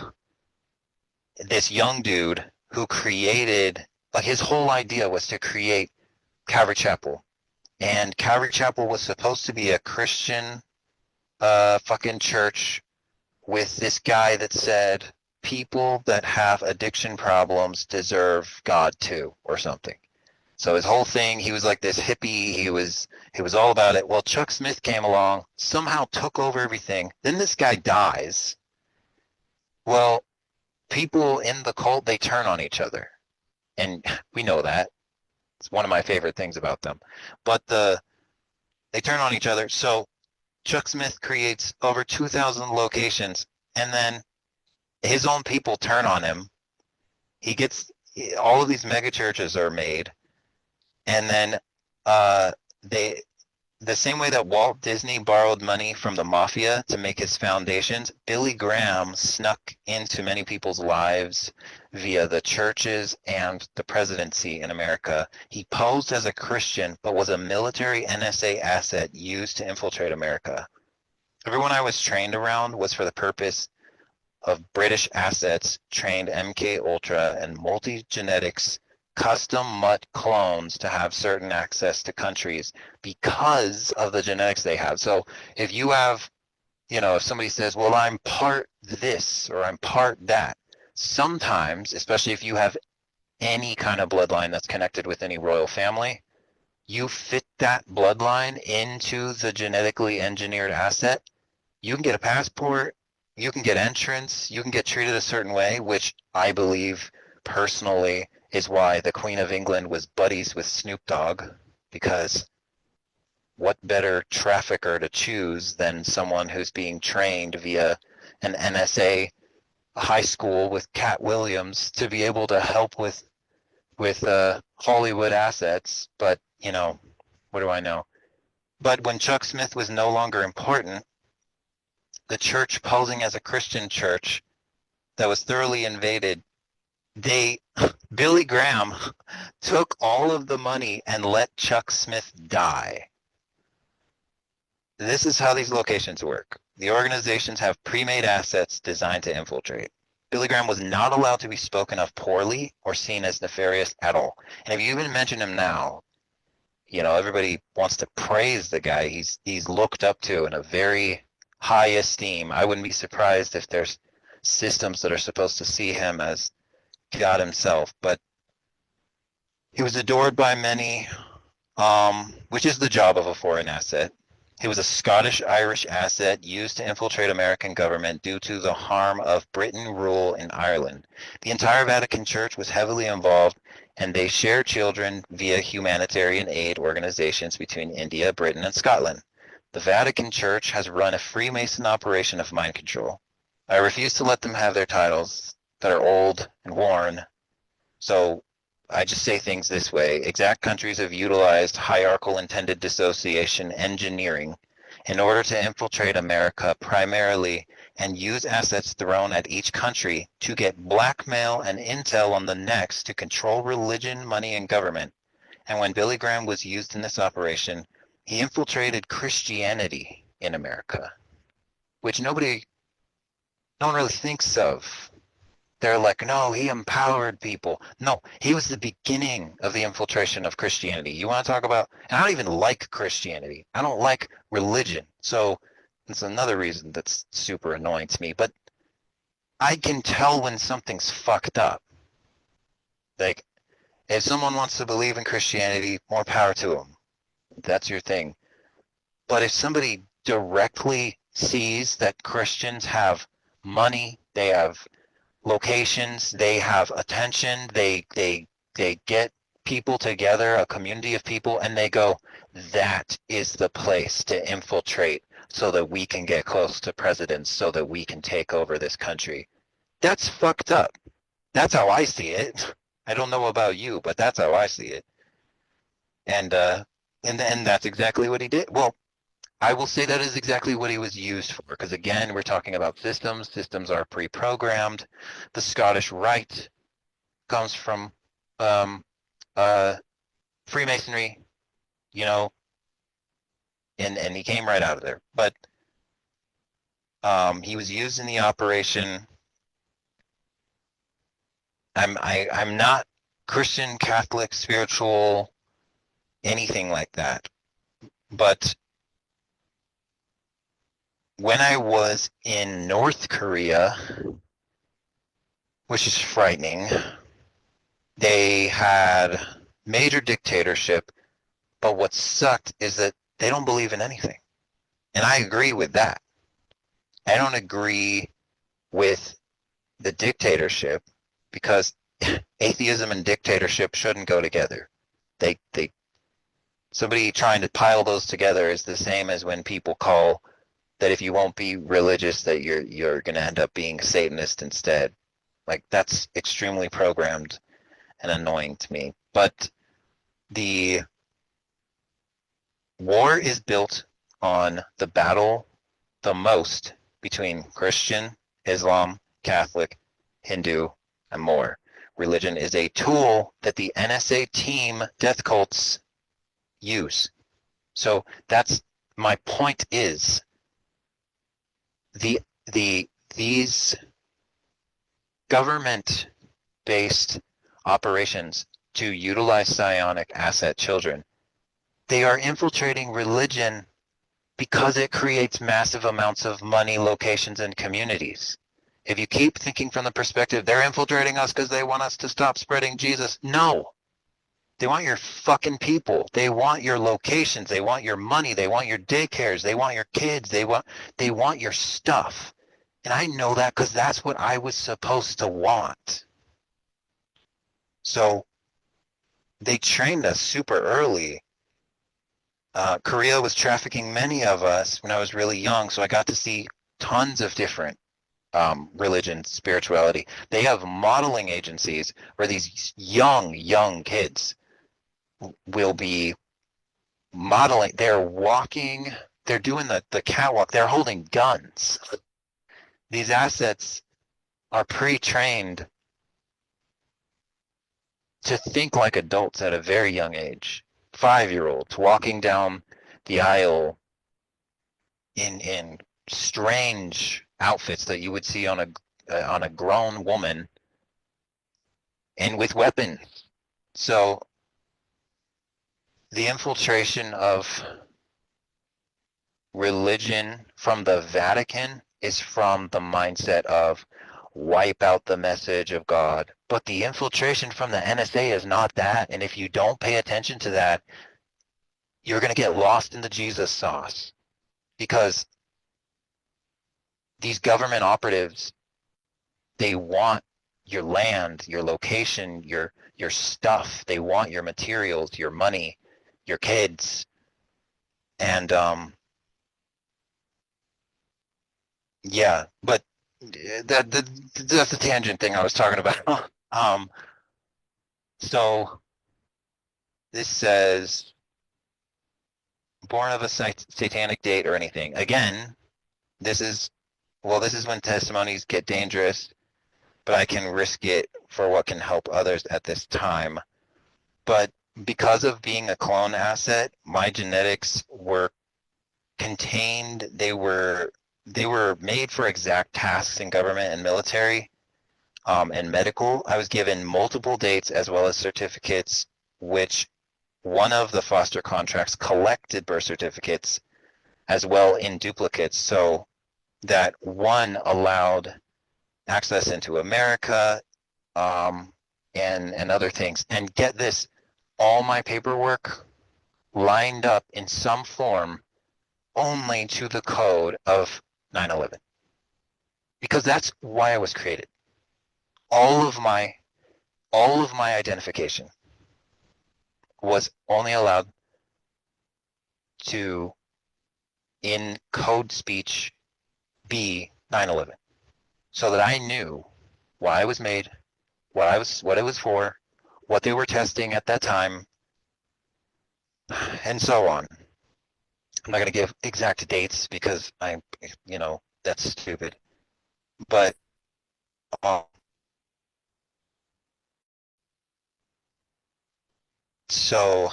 this young dude who created, like his whole idea was to create Calvary Chapel. And Calvary Chapel was supposed to be a Christian fucking church with this guy that said people that have addiction problems deserve God too, or something. So his whole thing, he was like this hippie. He was all about it. Well, Chuck Smith came along, somehow took over everything. Then this guy dies. Well, people in the cult, they turn on each other, and we know that. It's one of my favorite things about them. But they turn on each other. So Chuck Smith creates over 2,000 locations, and then his own people turn on him. He gets all of these mega churches are made, and then they the same way that Walt Disney borrowed money from the mafia to make his foundations, Billy Graham snuck into many people's lives via the churches and the presidency in America. He posed as a Christian, but was a military NSA asset used to infiltrate America. Everyone I was trained around was for the purpose of British assets, trained MK Ultra and multi-genetics custom mutt clones to have certain access to countries because of the genetics they have. So if you have, if somebody says, well, I'm part this or I'm part that, sometimes, especially if you have any kind of bloodline that's connected with any royal family, you fit that bloodline into the genetically engineered asset, you can get a passport, you can get entrance, you can get treated a certain way, which I believe personally is why the Queen of England was buddies with Snoop Dogg, because what better trafficker to choose than someone who's being trained via an NSA high school with Cat Williams to be able to help with Hollywood assets. But, what do I know? But when Chuck Smith was no longer important, the church posing as a Christian church that was thoroughly invaded, Billy Graham took all of the money and let Chuck Smith die. This is how these locations work. The organizations have pre-made assets designed to infiltrate. Billy Graham was not allowed to be spoken of poorly or seen as nefarious at all. And if you even mention him now, everybody wants to praise the guy. He's looked up to in a very high esteem. I wouldn't be surprised if there's systems that are supposed to see him as God himself, but he was adored by many, which is the job of a foreign asset. He was a Scottish-Irish asset used to infiltrate American government due to the harm of Britain rule in Ireland. The entire Vatican Church was heavily involved, and they share children via humanitarian aid organizations between India, Britain, and Scotland. The Vatican Church has run a Freemason operation of mind control. I refuse to let them have their titles that are old and worn, so I just say things this way. Exact countries have utilized hierarchical intended dissociation engineering in order to infiltrate America primarily and use assets thrown at each country to get blackmail and intel on the next to control religion, money, and government. And when Billy Graham was used in this operation, he infiltrated Christianity in America, which no one really thinks of. They're like, no, he empowered people. No, he was the beginning of the infiltration of Christianity. You want to talk about, and I don't even like Christianity. I don't like religion. So it's another reason that's super annoying to me. But I can tell when something's fucked up. Like, if someone wants to believe in Christianity, more power to them. That's your thing. But if somebody directly sees that Christians have money, they have locations, they have attention, they get people together, a community of people, and they go, that is the place to infiltrate so that we can get close to presidents, so that we can take over this country. That's fucked up. That's how I see it. I don't know about you, but that's how I see it. And that's exactly what he did. Well, I will say that is exactly what he was used for, because again, we're talking about systems. Systems are pre-programmed. The Scottish Rite comes from um, Freemasonry, you know, and he came right out of there. But he was used in the operation. I'm not Christian, Catholic, spiritual, anything like that. But when I was in North Korea, which is frightening, they had major dictatorship, but what sucked is that they don't believe in anything. And I agree with that. I don't agree with the dictatorship because atheism and dictatorship shouldn't go together. They somebody trying to pile those together is the same as when people call that if you won't be religious that you're going to end up being a Satanist instead. Like, that's extremely programmed and annoying to me. But the war is built on the battle the most between Christian, Islam, Catholic, Hindu, and more. Religion is a tool that the NSA team death cults use. So that's my point is these government-based operations to utilize psionic asset children, they are infiltrating religion because it creates massive amounts of money, locations, and communities. If you keep thinking from the perspective, they're infiltrating us because they want us to stop spreading Jesus. No. They want your fucking people. They want your locations. They want your money. They want your daycares. They want your kids. They want your stuff. And I know that because that's what I was supposed to want. So they trained us super early. Korea was trafficking many of us when I was really young, so I got to see tons of different religions, spirituality. They have modeling agencies where these young kids will be modeling. They're walking, they're doing the catwalk, they're holding guns. These assets are pre-trained to think like adults at a very young age. 5-year-olds walking down the aisle in strange outfits that you would see on a grown woman and with weapons. So the infiltration of religion from the Vatican is from the mindset of wipe out the message of God. But the infiltration from the NSA is not that. And if you don't pay attention to that, you're going to get lost in the Jesus sauce. Because these government operatives, they want your land, your location, your stuff. They want your materials, your money, your kids. And yeah, but that's the tangent thing I was talking about. So this says born of a satanic date or anything. Again, this is this is when testimonies get dangerous, but I can risk it for what can help others at this time. But because of being a clone asset, my genetics were contained. They were made for exact tasks in government and military, and medical. I was given multiple dates as well as certificates, which one of the foster contracts collected birth certificates as well in duplicates, so that one allowed access into America, and other things. And get this, all my paperwork lined up in some form only to the code of 9/11, because that's why I was created. All of my identification was only allowed to, in code speech, be 9/11, so that I knew why I was made, what it was for, what they were testing at that time, and so on. I'm not going to give exact dates because that's stupid. But uh, so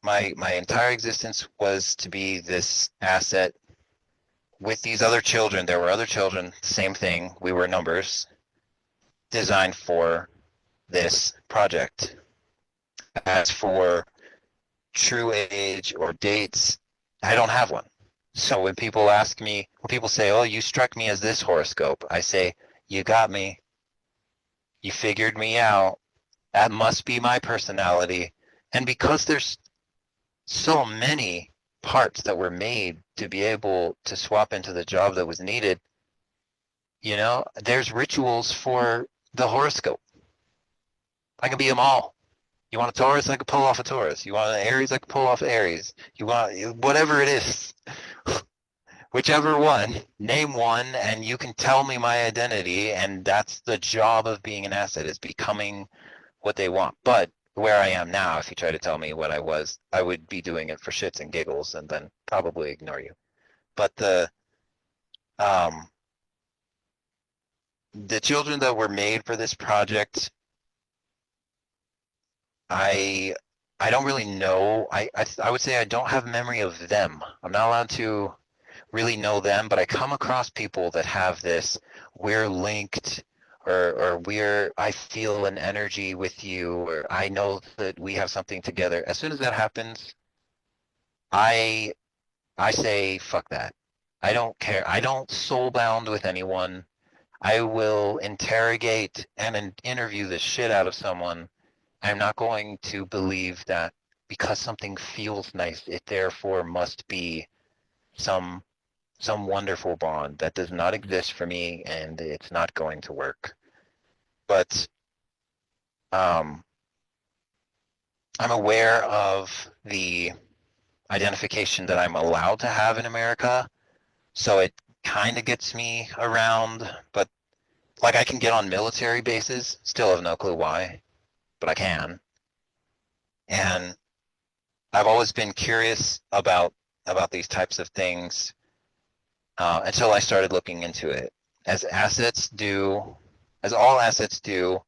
my entire existence was to be this asset with these other children. There were other children, same thing. We were numbers designed for this project. As for true age or dates, I don't have one. So when people say, "Oh, you struck me as this horoscope," I say, "You got me. You figured me out. That must be my personality." And because there's so many parts that were made to be able to swap into the job that was needed, there's rituals for the horoscope. I can be them all. You want a Taurus, I can pull off a Taurus. You want an Aries, I can pull off Aries. You want whatever it is, whichever one, name one, and you can tell me my identity, and that's the job of being an asset, is becoming what they want. But where I am now, if you try to tell me what I was, I would be doing it for shits and giggles and then probably ignore you. But um, the children that were made for this project, I I don't really know. I would say I don't have memory of them. I'm not allowed to really know them, but I come across people that have this, we're linked, or I feel an energy with you, or I know that we have something together. As soon as that happens, I I say fuck that. I don't care. I don't soul bound with anyone. I will interrogate and interview the shit out of someone. I'm not going to believe that because something feels nice, it therefore must be some wonderful bond that does not exist for me, and it's not going to work. But um, I'm aware of the identification that I'm allowed to have in America, so it kind of gets me around. But like, I can get on military bases, still have no clue why, but I can. And I've always been curious about these types of things, until I started looking into it. As assets do, as all assets do,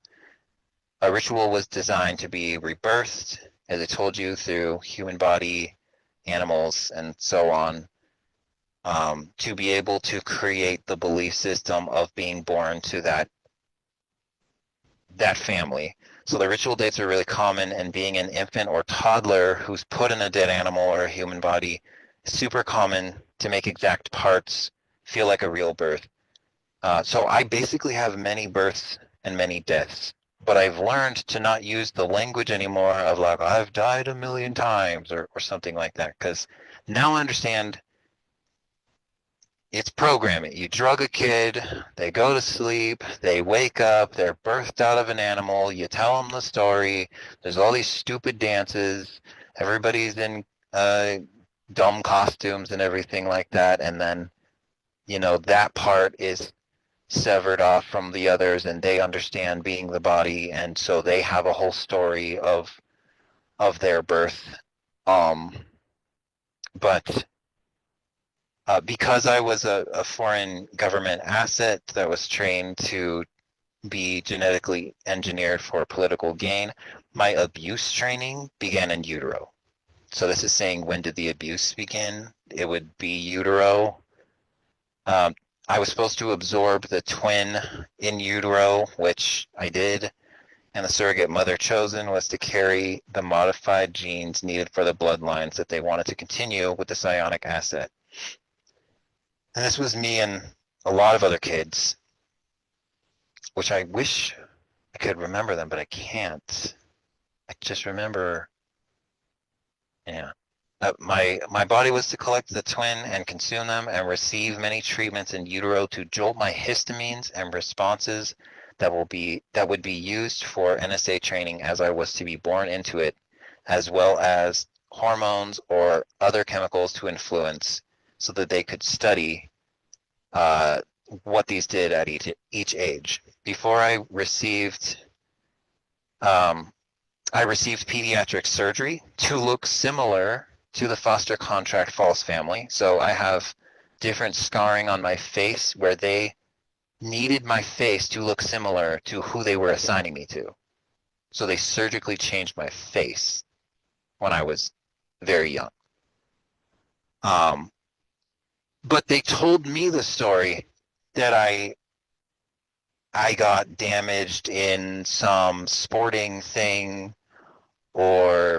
a ritual was designed to be rebirthed, as I told you, through human body, animals, and so on. to be able to create the belief system of being born to that family. So the ritual dates are really common, and being an infant or toddler who's put in a dead animal or a human body is super common to make exact parts feel like a real birth. So I basically have many births and many deaths, but I've learned to not use the language anymore of like, I've died a million times or something like that, because now I understand it's programming. You drug a kid, they go to sleep, they wake up, they're birthed out of an animal, you tell them the story, there's all these stupid dances, everybody's in uh, dumb costumes and everything like that, and then, that part is severed off from the others and they understand being the body, and so they have a whole story of their birth. Um, but because I was a foreign government asset that was trained to be genetically engineered for political gain, my abuse training began in utero. So this is saying, when did the abuse begin? It would be utero. Um, I was supposed to absorb the twin in utero, which I did, and the surrogate mother chosen was to carry the modified genes needed for the bloodlines that they wanted to continue with the psionic asset. And this was me and a lot of other kids, which I wish I could remember them, but I can't. I just remember, yeah. My body was to collect the twin and consume them and receive many treatments in utero to jolt my histamines and responses that would be used for NSA training, as I was to be born into it, as well as hormones or other chemicals to influence, so that they could study uh, what these did at each age. Before um, I received pediatric surgery to look similar to the foster contract false family. So I have different scarring on my face where they needed my face to look similar to who they were assigning me to. So they surgically changed my face when I was very young. Um, but they told me the story that I got damaged in some sporting thing, or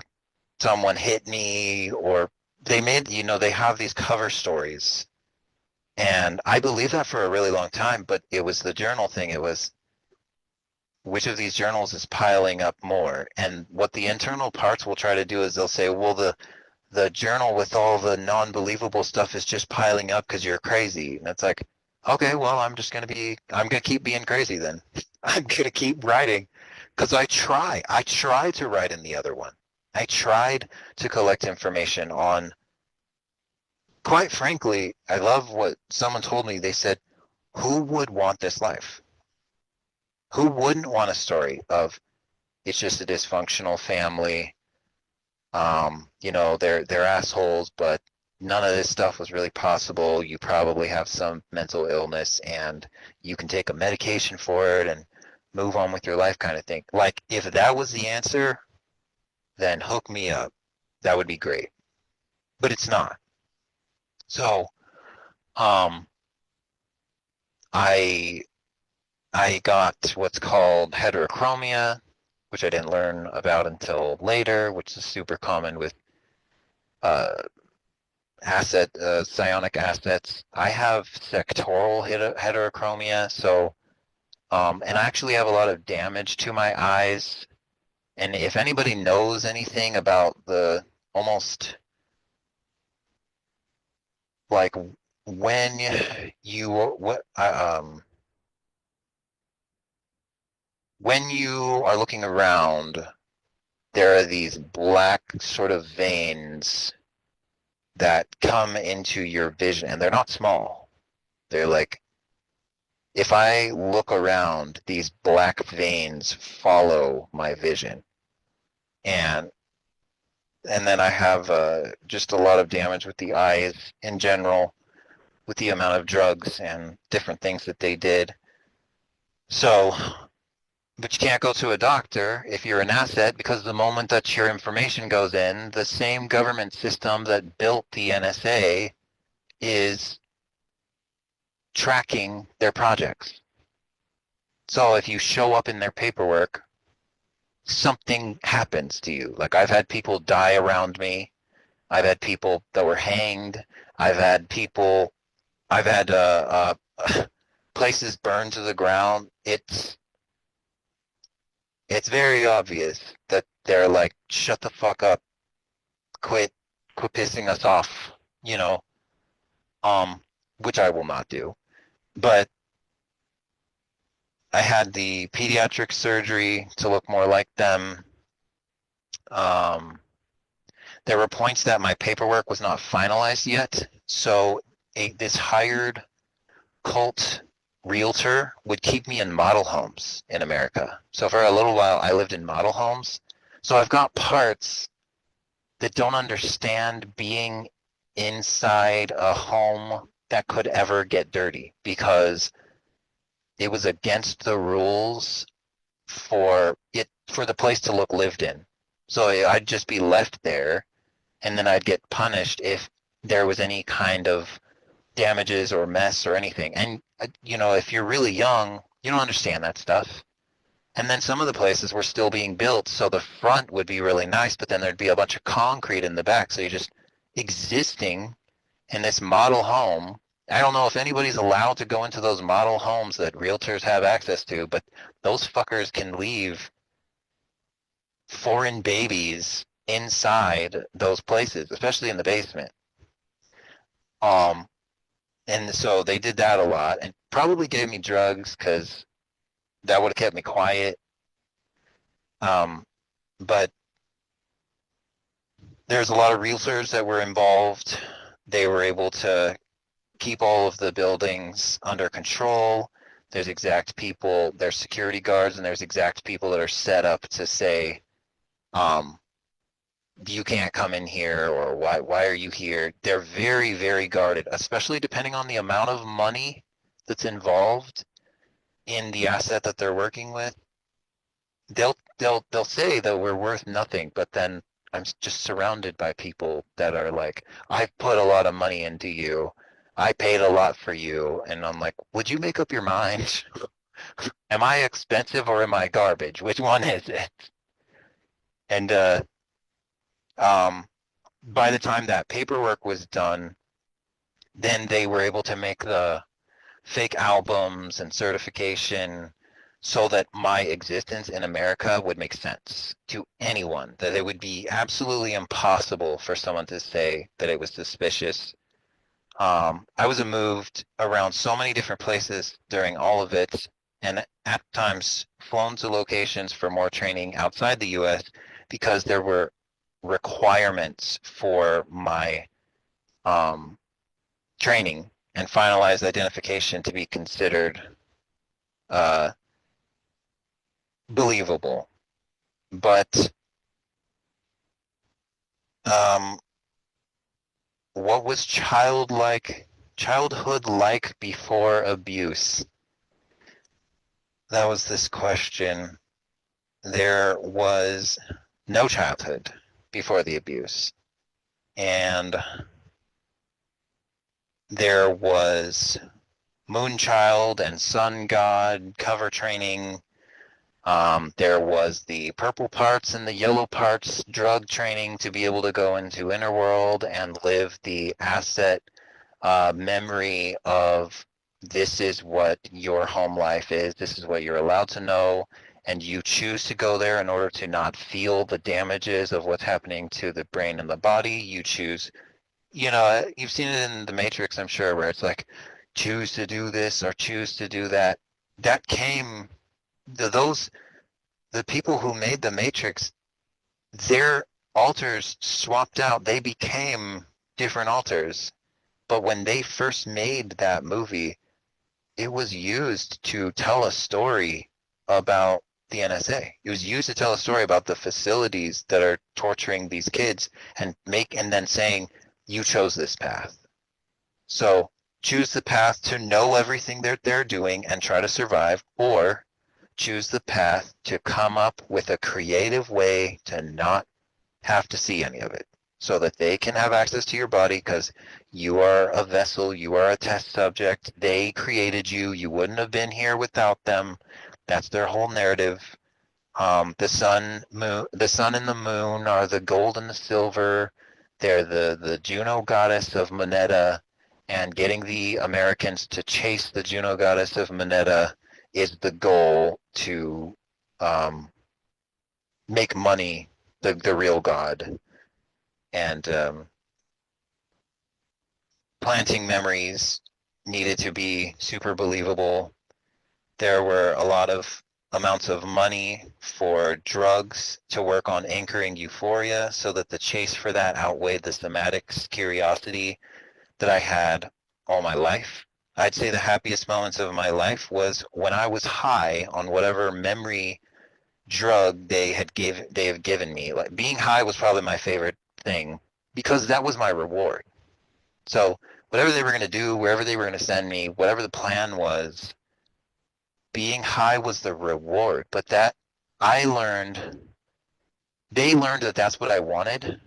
someone hit me, or they have these cover stories. And I believed that for a really long time, but it was the journal thing. It was, which of these journals is piling up more? And what the internal parts will try to do is they'll say, well, the journal with all the non-believable stuff is just piling up because you're crazy. And it's like, okay, well, I'm gonna keep being crazy then. I'm gonna keep writing, because I tried to write in the other one. I tried to collect information on, quite frankly, I love what someone told me. They said, who would want this life? Who wouldn't want a story of, it's just a dysfunctional family, they're assholes, but none of this stuff was really possible. You probably have some mental illness and you can take a medication for it and move on with your life, kind of thing. Like, if that was the answer, then hook me up. That would be great. But it's not. So, um, I I got what's called heterochromia, which I didn't learn about until later, which is super common with uh, psionic assets. I have sectoral heterochromia, so and I actually have a lot of damage to my eyes. And if anybody knows anything about the almost like when you what when you are looking around, there are these black sort of veins that come into your vision, and they're not small. They're like, if I look around, these black veins follow my vision, and then I have just a lot of damage with the eyes in general, with the amount of drugs and different things that they did. So, but you can't go to a doctor if you're an asset, because the moment that your information goes in, the same government system that built the NSA is tracking their projects. So if you show up in their paperwork, something happens to you. Like I've had people die around me. I've had people that were hanged. I've had people. I've had places burned to the ground. It's very obvious that they're like, shut the fuck up, quit, quit pissing us off, you know, um, which I will not do. But I had the pediatric surgery to look more like them. Um, there were points that my paperwork was not finalized yet, so this hired cult realtor would keep me in model homes in America. So for a little while, I lived in model homes. So I've got parts that don't understand being inside a home that could ever get dirty because it was against the rules for the place to look lived in. So I'd just be left there and then I'd get punished if there was any kind of damages or mess or anything. And if you're really young, you don't understand that stuff. And then some of the places were still being built, so the front would be really nice, but then there'd be a bunch of concrete in the back. So you're just existing in this model home. I don't know if anybody's allowed to go into those model homes that realtors have access to, but those fuckers can leave foreign babies inside those places, especially in the basement. Um, and so they did that a lot and probably gave me drugs because that would have kept me quiet. But there's a lot of realtors that were involved. They were able to keep all of the buildings under control. There's exact people, there's security guards, and there's exact people that are set up to say, you can't come in here, or why are you here? They're very, very guarded, especially depending on the amount of money that's involved in the asset that they're working with. They'll say that we're worth nothing, but then I'm just surrounded by people that are like, I put a lot of money into you. I paid a lot for you. And I'm like, would you make up your mind? Am I expensive or am I garbage? Which one is it? And um, by the time that paperwork was done, then they were able to make the fake albums and certification so that my existence in America would make sense to anyone, that it would be absolutely impossible for someone to say that it was suspicious. I was moved around so many different places during all of it, and at times flown to locations for more training outside the U.S. because there were requirements for my training and finalized identification to be considered uh, believable. But um, what was childhood like before abuse? That was this question. There was no childhood before the abuse. And there was Moonchild and Sun God cover training. There was the purple parts and the yellow parts drug training to be able to go into Innerworld and live the asset memory of this is what your home life is, this is what you're allowed to know, and you choose to go there in order to not feel the damages of what's happening to the brain and the body. You choose, you've seen it in The Matrix, I'm sure, where it's like, choose to do this or choose to do that. That came, the people who made The Matrix, their alters swapped out. They became different alters. But when they first made that movie, it was used to tell a story about the NSA. It was used to tell a story about the facilities that are torturing these kids and then saying, you chose this path. So choose the path to know everything that they're doing and try to survive, or choose the path to come up with a creative way to not have to see any of it. so that they can have access to your body because you are a vessel, you are a test subject. They created you. You wouldn't have been here without them. That's their whole narrative. The sun and the moon are the gold and the silver. They're the Juno goddess of Moneta, and getting the Americans to chase the Juno goddess of Moneta is the goal to um, make money the real god. And planting memories needed to be super believable. There were a lot of amounts of money for drugs to work on anchoring Euphoria so that the chase for that outweighed the thematic curiosity that I had all my life. I'd say the happiest moments of my life was when I was high on whatever memory drug they have given me. Like being high was probably my favorite thing because that was my reward. So whatever they were going to do, wherever they were going to send me, whatever the plan was, being high was the reward. But that I learned, they learned that that's what I wanted.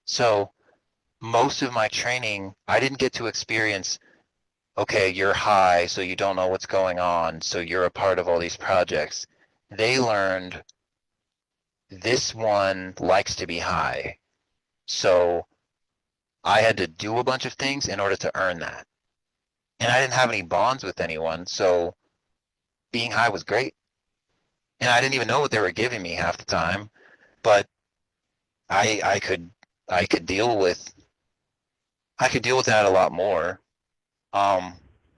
So most of my training, I didn't get to experience, okay, you're high, so you don't know what's going on, so you're a part of all these projects. They learned this one likes to be high. So I had to do a bunch of things in order to earn that. And I didn't have any bonds with anyone, so being high was great. And I didn't even know what they were giving me half the time, but I I could I could deal with I could deal with that a lot more. Um,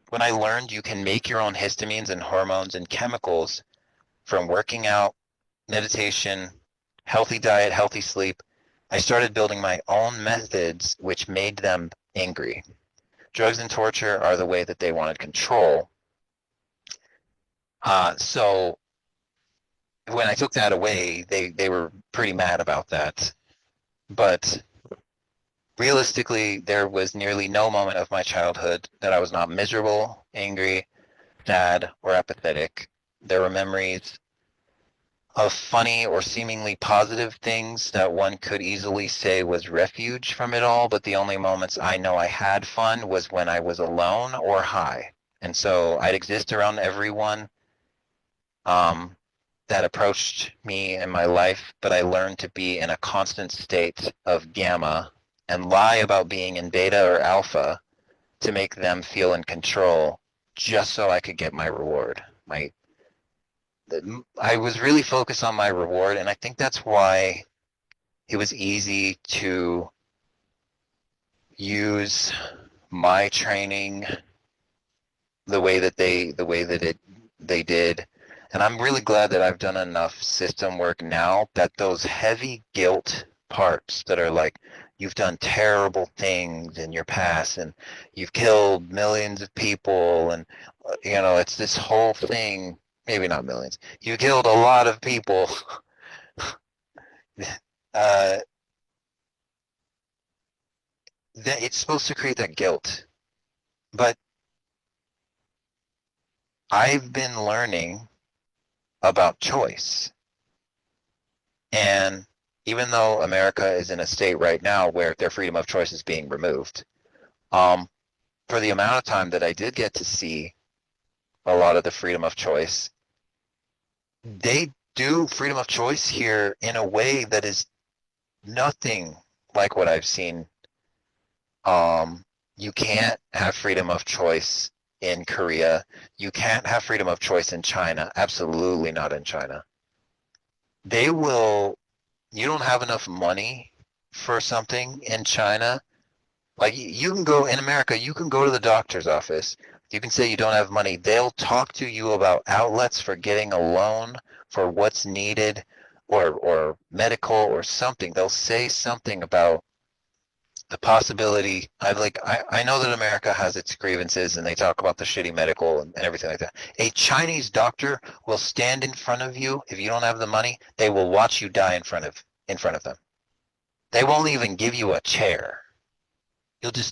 when I learned you can make your own histamines and hormones and chemicals from working out, meditation, healthy diet, healthy sleep, I started building my own methods which made them angry. Drugs and torture are the way that they wanted control. So when I took that away, they were pretty mad about that. But realistically, there was nearly no moment of my childhood that I was not miserable, angry, sad, or apathetic. There were memories of funny or seemingly positive things that one could easily say was refuge from it all, but the only moments I know I had fun was when I was alone or high. And so I'd exist around everyone um, that approached me in my life, but I learned to be in a constant state of gamma and lie about being in beta or alpha to make them feel in control just so I could get my reward. I was really focused on my reward, and I think that's why it was easy to use my training the way that they did. And I'm really glad that I've done enough system work now that those heavy guilt parts that are like you've done terrible things in your past and you've killed millions of people and it's this whole thing, maybe not millions. You killed a lot of people. uh that it's supposed to create that guilt. But I've been learning about choice. And even though America is in a state right now where their freedom of choice is being removed, um, for the amount of time that I did get to see a lot of the freedom of choice, they do freedom of choice here in a way that is nothing like what I've seen. You can't have freedom of choice in Korea. You can't have freedom of choice in China. Absolutely not in China. They will, you don't have enough money for something in China. Like you can go in America, you can go to the doctor's office. You can say you don't have money. They'll talk to you about outlets for getting a loan for what's needed or medical or something. They'll say something about the possibility. I know that America has its grievances and they talk about the shitty medical and everything like that. A Chinese doctor will stand in front of you if you don't have the money. They will watch you die in front of them. They won't even give you a chair.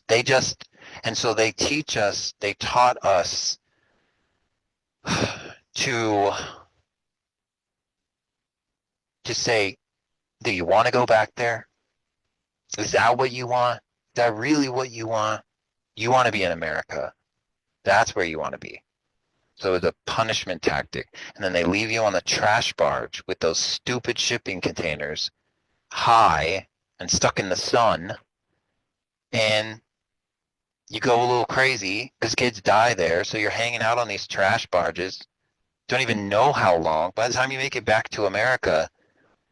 They just, and so they taught us to say, do you want to go back there? Is that what you want? Is that really what you want? You want to be in America. That's where you want to be. So it's a punishment tactic. And then they leave you on the trash barge with those stupid shipping containers, high and stuck in the sun. And you go a little crazy because kids die there. So you're hanging out on these trash barges. Don't even know how long. By the time you make it back to America,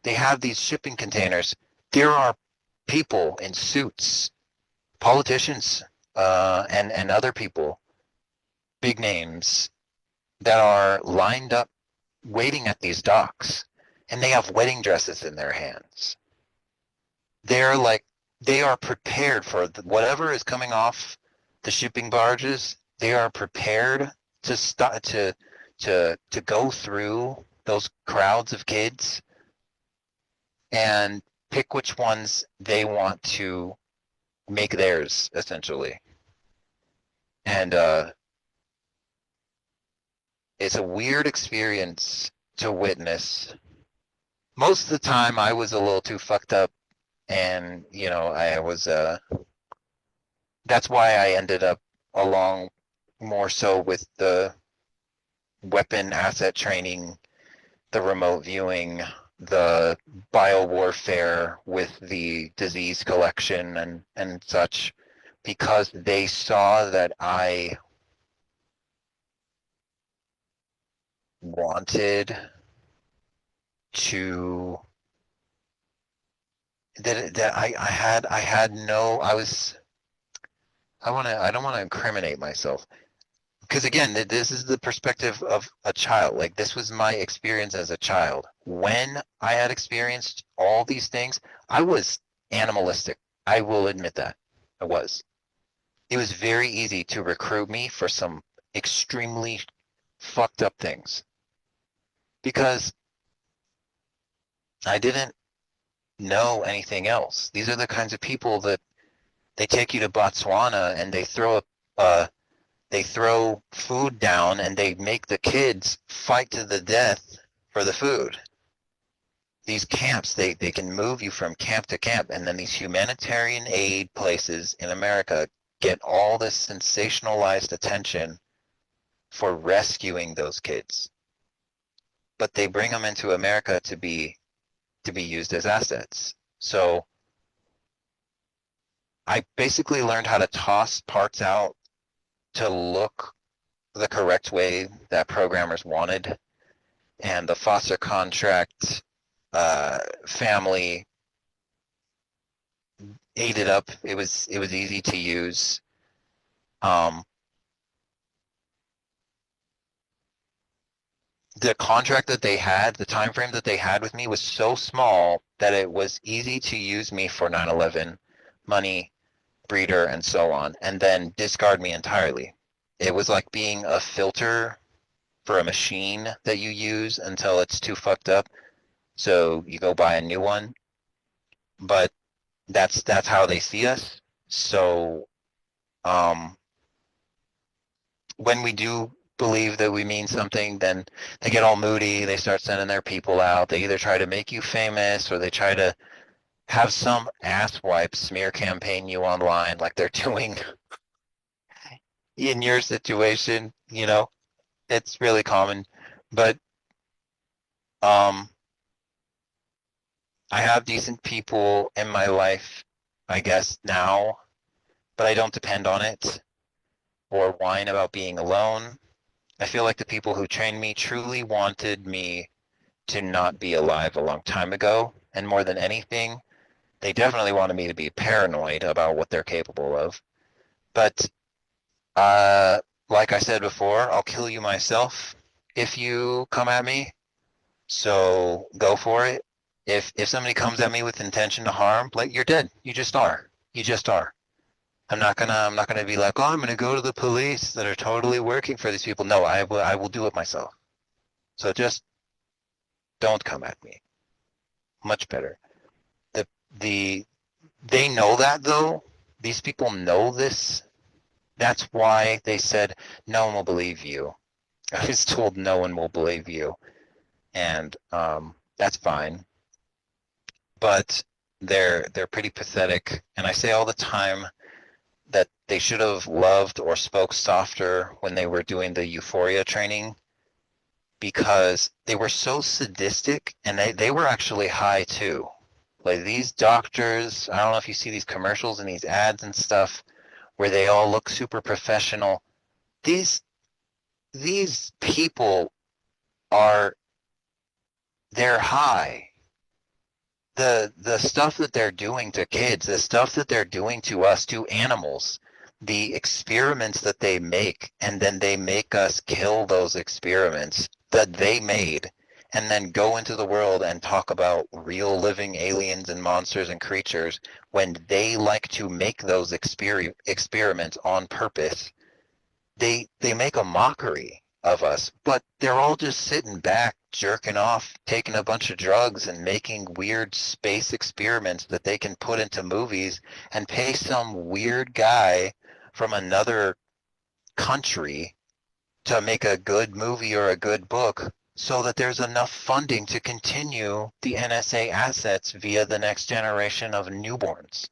they have these shipping containers. There are people in suits, politicians, and other people, big names, that are lined up waiting at these docks, and they have wedding dresses in their hands. They're like, they are prepared for whatever is coming off the shipping barges. They are prepared to start to go through those crowds of kids and pick which ones they want to make theirs, essentially. And it's a weird experience to witness. Most of the time, I was a little too fucked up, and I was. That's why I ended up along more so with the weapon asset training, the remote viewing, the biowarfare with the disease collection and such, because they saw that I wanted to that I had no I was I don't want to incriminate myself, because again, this is the perspective of a child. Like, this was my experience as a child. When I had experienced all these things, I was animalistic. I will admit that. I was. It was very easy to recruit me for some extremely fucked up things because I didn't know anything else. These are the kinds of people that they take you to Botswana and they throw food down and they make the kids fight to the death for the food. These camps, they can move you from camp to camp, and then these humanitarian aid places in America get all this sensationalized attention for rescuing those kids. But they bring them into America to be used as assets. So I basically learned how to toss parts out to look the correct way that programmers wanted, and the foster contract family ate it up. It was easy to use. Um, the contract that they had, the time frame that they had with me was so small that it was easy to use me for 9/11 money, breeder, and so on, and then discard me entirely. It was like being a filter for a machine that you use until it's too fucked up, so you go buy a new one. But that's how they see us. So um, when we do believe that we mean something, then they get all moody. They start sending their people out. They either try to make you famous or they try to have some asswipe smear campaign you online like they're doing in your situation. It's really common. But um, I have decent people in my life, I guess, now, but I don't depend on it or whine about being alone. I feel like the people who trained me truly wanted me to not be alive a long time ago. And more than anything, they definitely wanted me to be paranoid about what they're capable of. But uh, like I said before, I'll kill you myself if you come at me. So go for it. If somebody comes at me with intention to harm, like, you're dead. You just are. You just are. I'm not gonna be like, oh, I'm gonna go to the police that are totally working for these people. No, I will do it myself. So just don't come at me. Much better. The the they know that, though. These people know this. That's why they said no one will believe you. I was told no one will believe you, and that's fine. But They're pretty pathetic. And I say all the time that they should have loved or spoke softer when they were doing the Euphoria training because they were so sadistic and they were actually high too. Like these doctors, I don't know if you see these commercials and these ads and stuff where they all look super professional. These these people are they're high. The stuff that they're doing to kids, the stuff that they're doing to us, to animals, the experiments that they make, and then they make us kill those experiments that they made, and then go into the world and talk about real living aliens and monsters and creatures when they like to make those experiments on purpose. They make a mockery of us, but they're all just sitting back, jerking off, taking a bunch of drugs and making weird space experiments that they can put into movies and pay some weird guy from another country to make a good movie or a good book so that there's enough funding to continue the NSA assets via the next generation of newborns.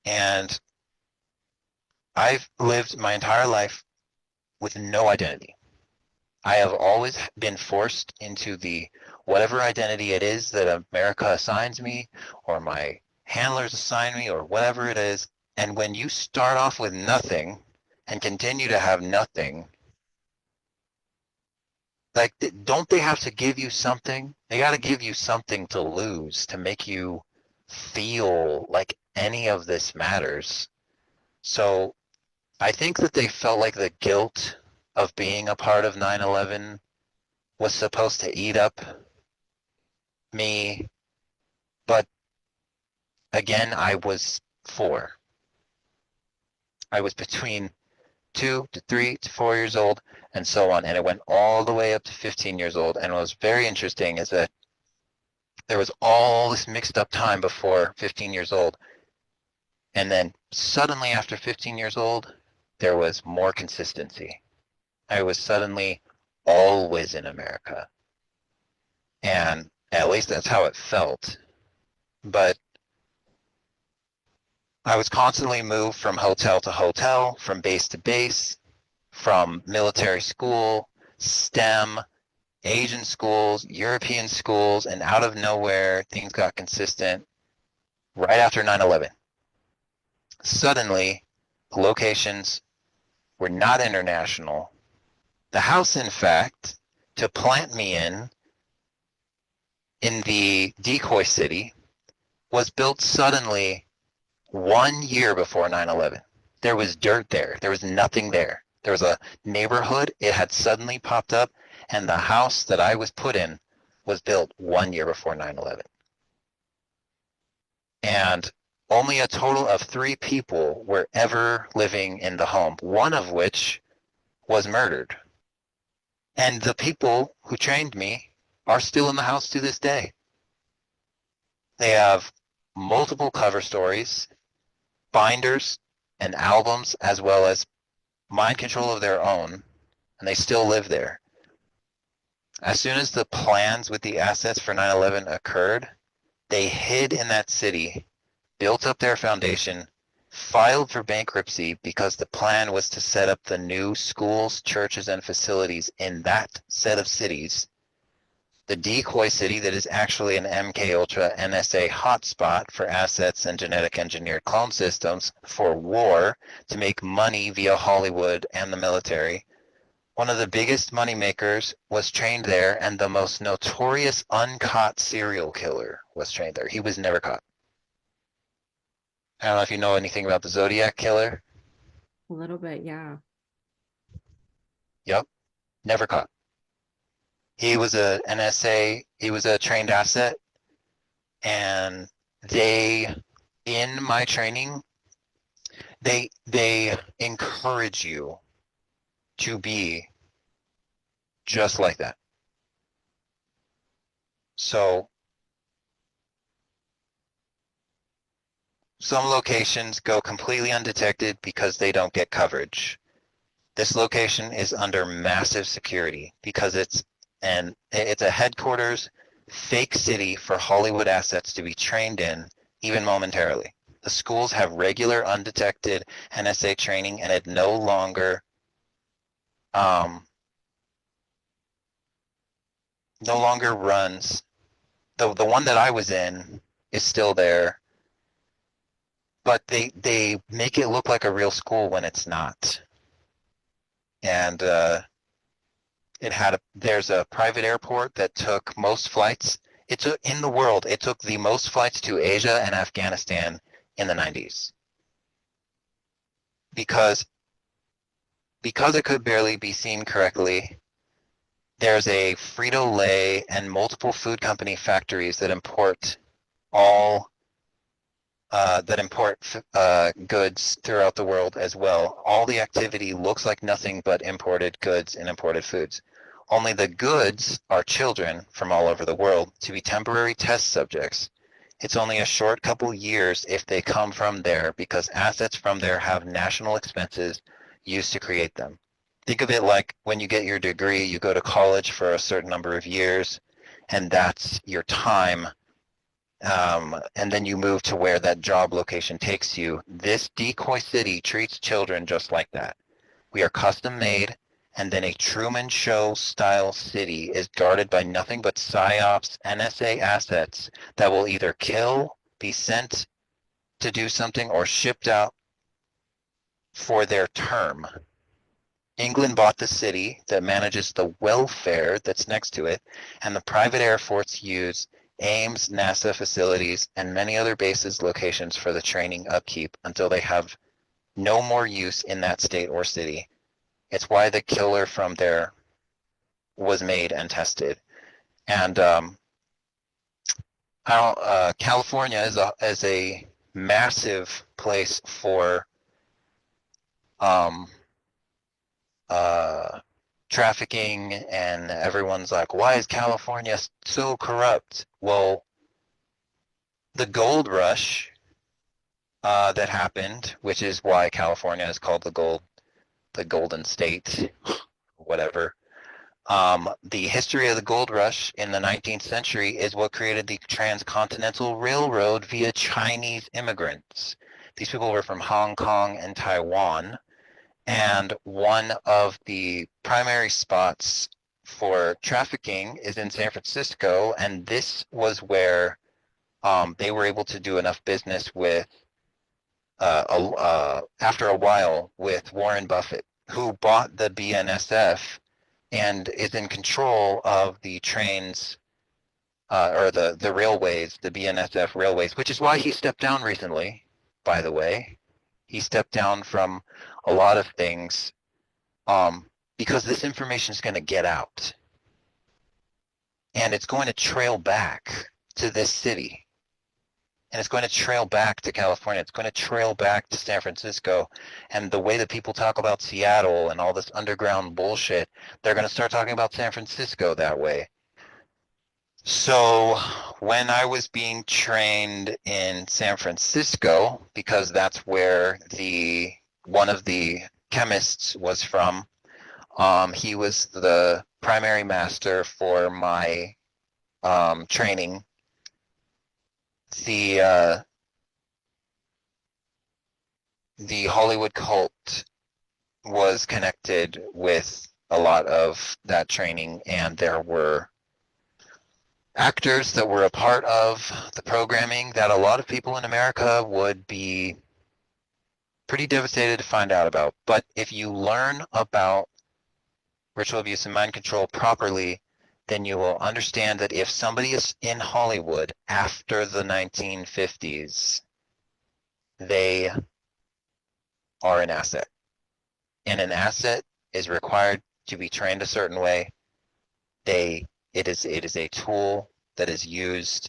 And I've lived my entire life with no identity. I have always been forced into the whatever identity it is that America assigns me or my handlers assign me or whatever it is. And when you start off with nothing and continue to have nothing, like, don't they have to give you something? They got to give you something to lose to make you feel like any of this matters. So I think that they felt like the guilt of being a part of 9/11 was supposed to eat up me, but again, I was 4. I was between 2 to 3 to 4 years old and so on, and it went all the way up to 15 years old. And what was very interesting is that there was all this mixed up time before 15 years old, and then suddenly after 15 years old, there was more consistency. I was suddenly always in America. And at least that's how it felt. But I was constantly moved from hotel to hotel, from base to base, from military school, STEM, Asian schools, European schools, and out of nowhere, things got consistent right after 9/11. Suddenly, locations were not international. The house, in fact, to plant me in the Decoy city was built suddenly 1 year before 9/11. There was dirt there. There was nothing there. There was a neighborhood. It had suddenly popped up, and the house that I was put in was built 1 year before 9/11. And only a total of 3 people were ever living in the home, one of which was murdered. And the people who trained me are still in the house to this day. They have multiple cover stories, binders, and albums, as well as mind control of their own, and they still live there. As soon as the plans with the assets for 9/11 occurred, they hid in that city, built up their foundation, filed for bankruptcy because the plan was to set up the new schools, churches, and facilities in that set of cities. The Decoy city that is actually an MK Ultra NSA hotspot for assets and genetic engineered clone systems for war to make money via Hollywood and the military. One of the biggest money makers was trained there, and the most notorious uncaught serial killer was trained there. He was never caught. I don't know if you know anything about the Zodiac killer. A little bit, yeah. Yep, never caught. He was a NSA, he was a trained asset, and they, in my training, they encourage you to be just like that. So some locations go completely undetected because they don't get coverage. This location is under massive security because it's a headquarters fake city for Hollywood assets to be trained in, even momentarily. The schools have regular undetected NSA training, and it um, no longer runs. The one that I was in is still there, but they make it look like a real school when it's not. And there's a private airport that took most flights. It took in the world. It took the most flights to Asia and Afghanistan in the 90s because it could barely be seen correctly. There's a Frito-Lay and multiple food company factories that import all goods throughout the world as well. All the activity looks like nothing but imported goods and imported foods. Only the goods are children from all over the world to be temporary test subjects. It's only a short couple years if they come from there because assets from there have national expenses used to create them. Think of it like when you get your degree, you go to college for a certain number of years, and that's your time. And then you move to where that job location takes you. This decoy city treats children just like that. We are custom made, and then a Truman Show style city is guarded by nothing but PSYOPs, NSA assets that will either kill, be sent to do something, or shipped out for their term. England bought the city that manages the welfare that's next to it, and the private Air Force use Ames, NASA facilities, and many other bases locations for the training upkeep until they have no more use in that state or city. It's why the killer from there was made and tested. And California is a massive place for um, trafficking, and everyone's like, why is California so corrupt? Well, the gold rush that happened, which is why California is called the Golden State, whatever. The history of the gold rush in the 19th century is what created the transcontinental railroad via Chinese immigrants. These people were from Hong Kong and Taiwan, and one of the primary spots for trafficking is in San Francisco, and this was where they were able to do enough business with, after a while, with Warren Buffett, who bought the BNSF and is in control of the trains, or the railways, the BNSF railways, which is why he stepped down recently, by the way. He stepped down from a lot of things because this information is going to get out. And it's going to trail back to this city. And it's going to trail back to California. It's going to trail back to San Francisco. And the way that people talk about Seattle and all this underground bullshit, they're going to start talking about San Francisco that way. So when I was being trained in San Francisco, because that's where one of the chemists was from, he was the primary master for my training. The Hollywood cult was connected with a lot of that training, and there were actors that were a part of the programming that a lot of people in America would be pretty devastated to find out about. But if you learn about ritual abuse and mind control properly, then you will understand that if somebody is in Hollywood after the 1950s, they are an asset. And an asset is required to be trained a certain way. It is a tool that is used.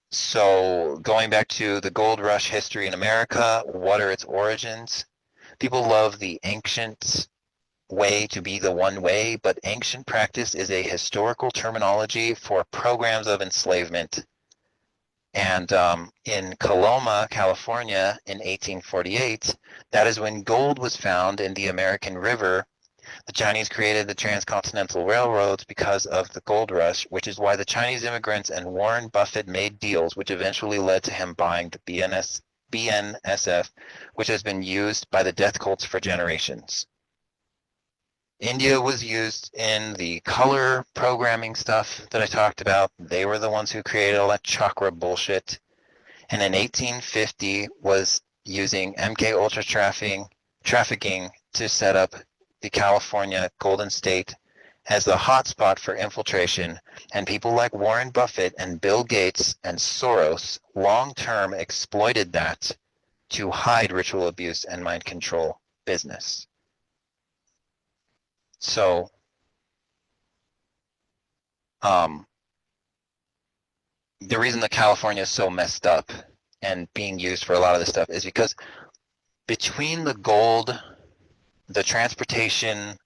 So going back to the gold rush history in America, what are its origins? People love the ancient way to be the one way, but ancient practice is a historical terminology for programs of enslavement. And in Coloma, California in 1848, that is when gold was found in the American River, The Chinese created the transcontinental railroads because of the gold rush, which is why the Chinese immigrants and Warren Buffett made deals, which eventually led to him buying the BNSF, which has been used by the death cults for generations. India was used in the color programming stuff that I talked about. They were the ones who created all that chakra bullshit. And in 1850 was using MK Ultra trafficking to set up the California Golden State as the hotspot for infiltration, and people like Warren Buffett and Bill Gates and Soros long-term exploited that to hide ritual abuse and mind control business. So, the reason that California is so messed up and being used for a lot of this stuff is because between the gold, the transportation,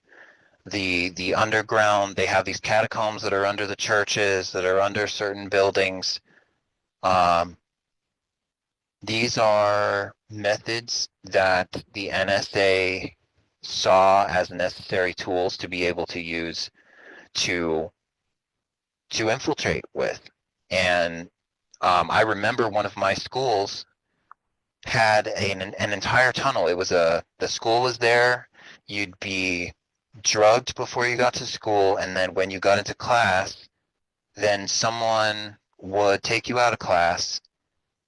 the underground, they have these catacombs that are under the churches, that are under certain buildings. These are methods that the NSA saw as necessary tools to be able to use to infiltrate with. And I remember one of my schools had an entire tunnel. It was the school was there. You'd be drugged before you got to school, and then when you got into class, then someone would take you out of class,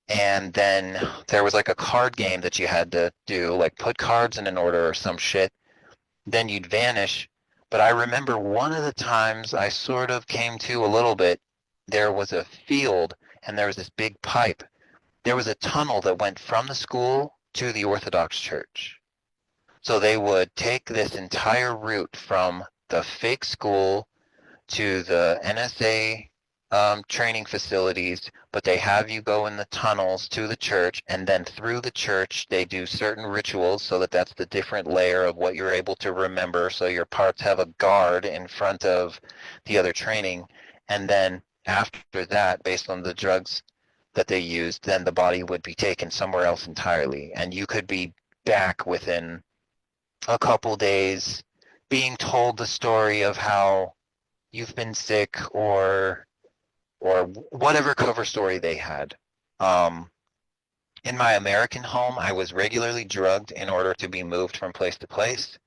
and then there was like a card game that you had to do, like put cards in an order or some shit. Then you'd vanish. But I remember one of the times I sort of came to a little bit, there was a field and there was this big pipe. There was a tunnel that went from the school to the Orthodox Church. So they would take this entire route from the fake school to the NSA training facilities, but they have you go in the tunnels to the church, and then through the church they do certain rituals so that that's the different layer of what you're able to remember. So your parts have a guard in front of the other training, and then after that, based on the drugs that they used, then the body would be taken somewhere else entirely, and you could be back within a couple days being told the story of how you've been sick or whatever cover story they had. In my American home, I was regularly drugged in order to be moved from place to place.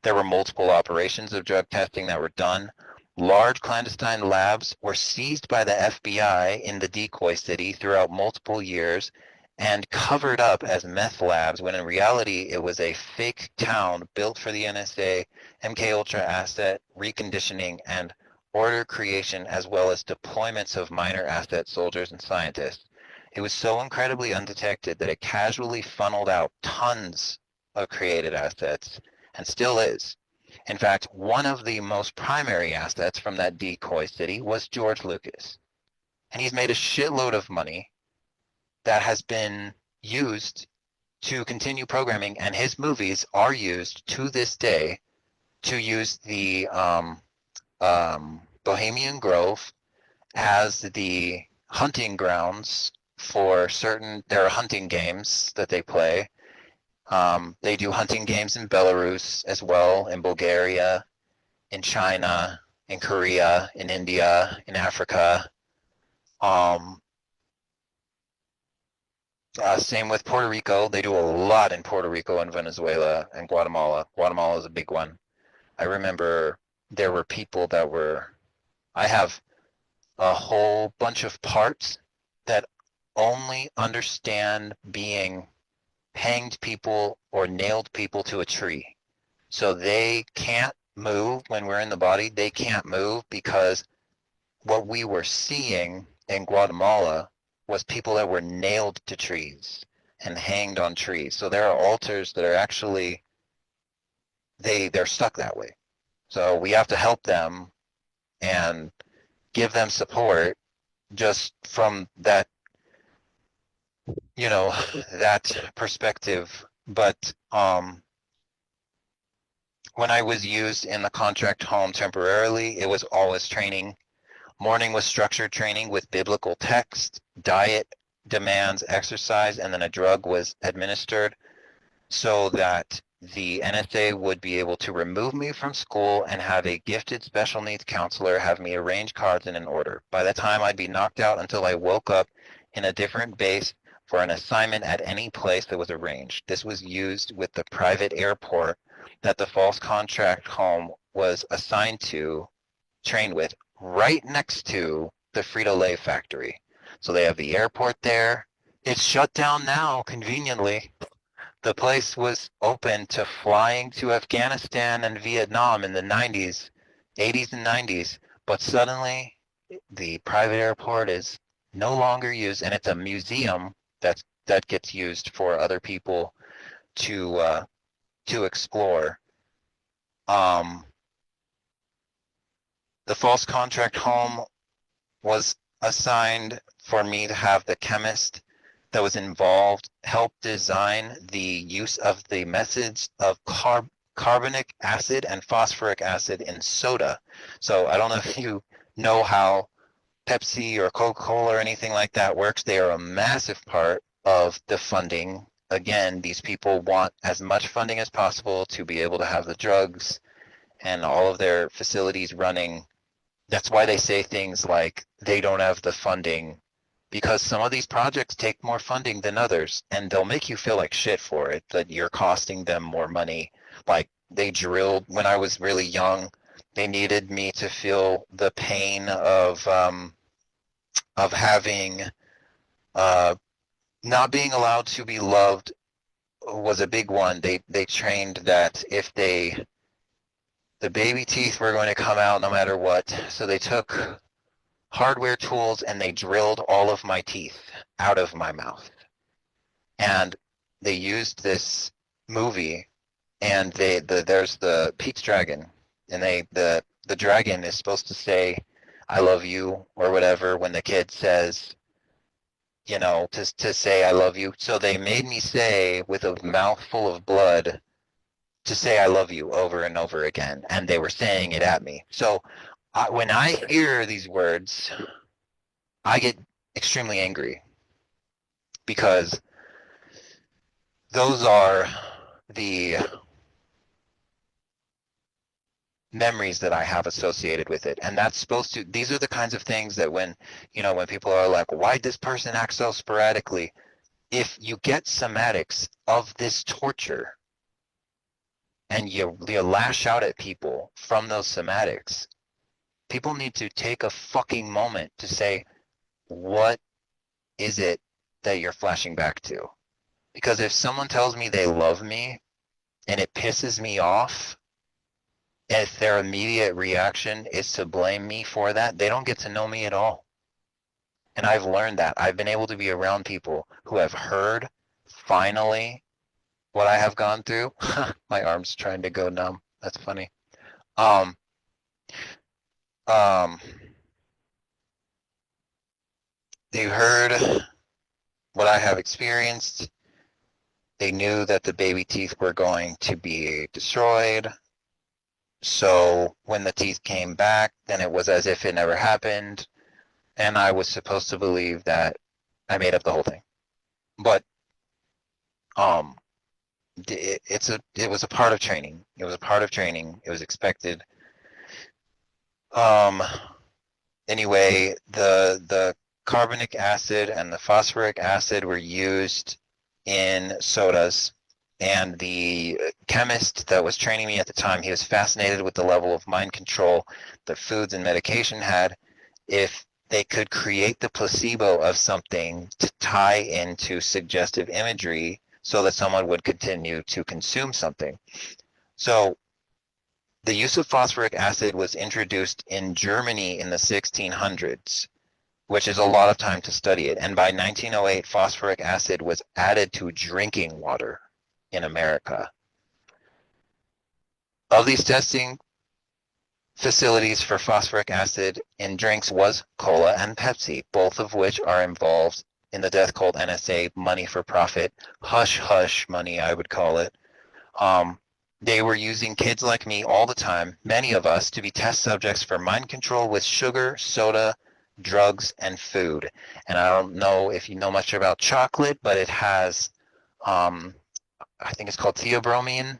There were multiple operations of drug testing that were done. Large clandestine labs were seized by the FBI in the Decoy city throughout multiple years and covered up as meth labs, when in reality it was a fake town built for the NSA, MK Ultra asset, reconditioning, and order creation, as well as deployments of minor asset soldiers and scientists. It was so incredibly undetected that it casually funneled out tons of created assets, and still is. In fact, one of the most primary assets from that Decoy city was George Lucas. And he's made a shitload of money that has been used to continue programming, and his movies are used to this day to use the Bohemian Grove as the hunting grounds for certain, there are hunting games that they play. They do hunting games in Belarus as well, in Bulgaria, in China, in Korea, in India, in Africa. Same with Puerto Rico. They do a lot in Puerto Rico and Venezuela and Guatemala. Guatemala is a big one. I remember there were people that were, I have a whole bunch of parts that only understand being hanged people or nailed people to a tree. So they can't move when we're in the body. They can't move because what we were seeing in Guatemala was people that were nailed to trees and hanged on trees. So there are altars that are actually, they're stuck that way. So we have to help them and give them support just from that, that perspective. But when I was used in the contract home temporarily, it was always training. Morning was structured training with biblical text, diet demands, exercise, and then a drug was administered so that the NSA would be able to remove me from school and have a gifted special needs counselor have me arrange cards in an order. By the time I'd be knocked out until I woke up in a different base for an assignment at any place that was arranged. This was used with the private airport that the false contract home was assigned to, trained with, right next to the Frito-Lay factory. So they have the airport there. It's shut down now, conveniently. The place was open to flying to Afghanistan and Vietnam in the 90s, 80s and 90s, but suddenly the private airport is no longer used, and it's a museum that gets used for other people to explore. Um, the false contract home was assigned for me to have the chemist that was involved help design the use of the methods of carbonic acid and phosphoric acid in soda. So I don't know if you know how Pepsi or Coca-Cola or anything like that works. They are a massive part of the funding. Again, these people want as much funding as possible to be able to have the drugs and all of their facilities running. That's why they say things like they don't have the funding, because some of these projects take more funding than others, and they'll make you feel like shit for it, that you're costing them more money. Like they drilled when I was really young, they needed me to feel the pain of having uh, not being allowed to be loved was a big one. They trained that if the baby teeth were going to come out no matter what, so they took hardware tools and they drilled all of my teeth out of my mouth. And they used this movie, and there's the Pete's Dragon, and the dragon is supposed to say I love you or whatever when the kid says, to say I love you. So they made me say with a mouthful of blood to say I love you over and over again, and they were saying it at me. So when I hear these words, I get extremely angry because those are the memories that I have associated with it. And that's supposed to, these are the kinds of things that when people are like, why did this person act so sporadically? If you get somatics of this torture and you lash out at people from those somatics, people need to take a fucking moment to say, what is it that you're flashing back to? Because if someone tells me they love me and it pisses me off, if their immediate reaction is to blame me for that, they don't get to know me at all. And I've learned that. I've been able to be around people who have heard, finally, what I have gone through. My arm's trying to go numb. That's funny. Um, um, they heard what I have experienced. They knew that the baby teeth were going to be destroyed. So when the teeth came back, then it was as if it never happened. And I was supposed to believe that I made up the whole thing. But um, it was a part of training. It was a part of training. It was expected. Um, anyway, the carbonic acid and the phosphoric acid were used in sodas, and the chemist that was training me at the time, he was fascinated with the level of mind control that foods and medication had. If they could create the placebo of something to tie into suggestive imagery so that someone would continue to consume something. So the use of phosphoric acid was introduced in Germany in the 1600s, which is a lot of time to study it. And by 1908, phosphoric acid was added to drinking water in America. Of these testing facilities for phosphoric acid in drinks was cola and Pepsi, both of which are involved in the death cult NSA money for profit, hush hush money, I would call it. They were using kids like me all the time, many of us, to be test subjects for mind control with sugar, soda, drugs, and food. And I don't know if you know much about chocolate, but it has, I think it's called theobromine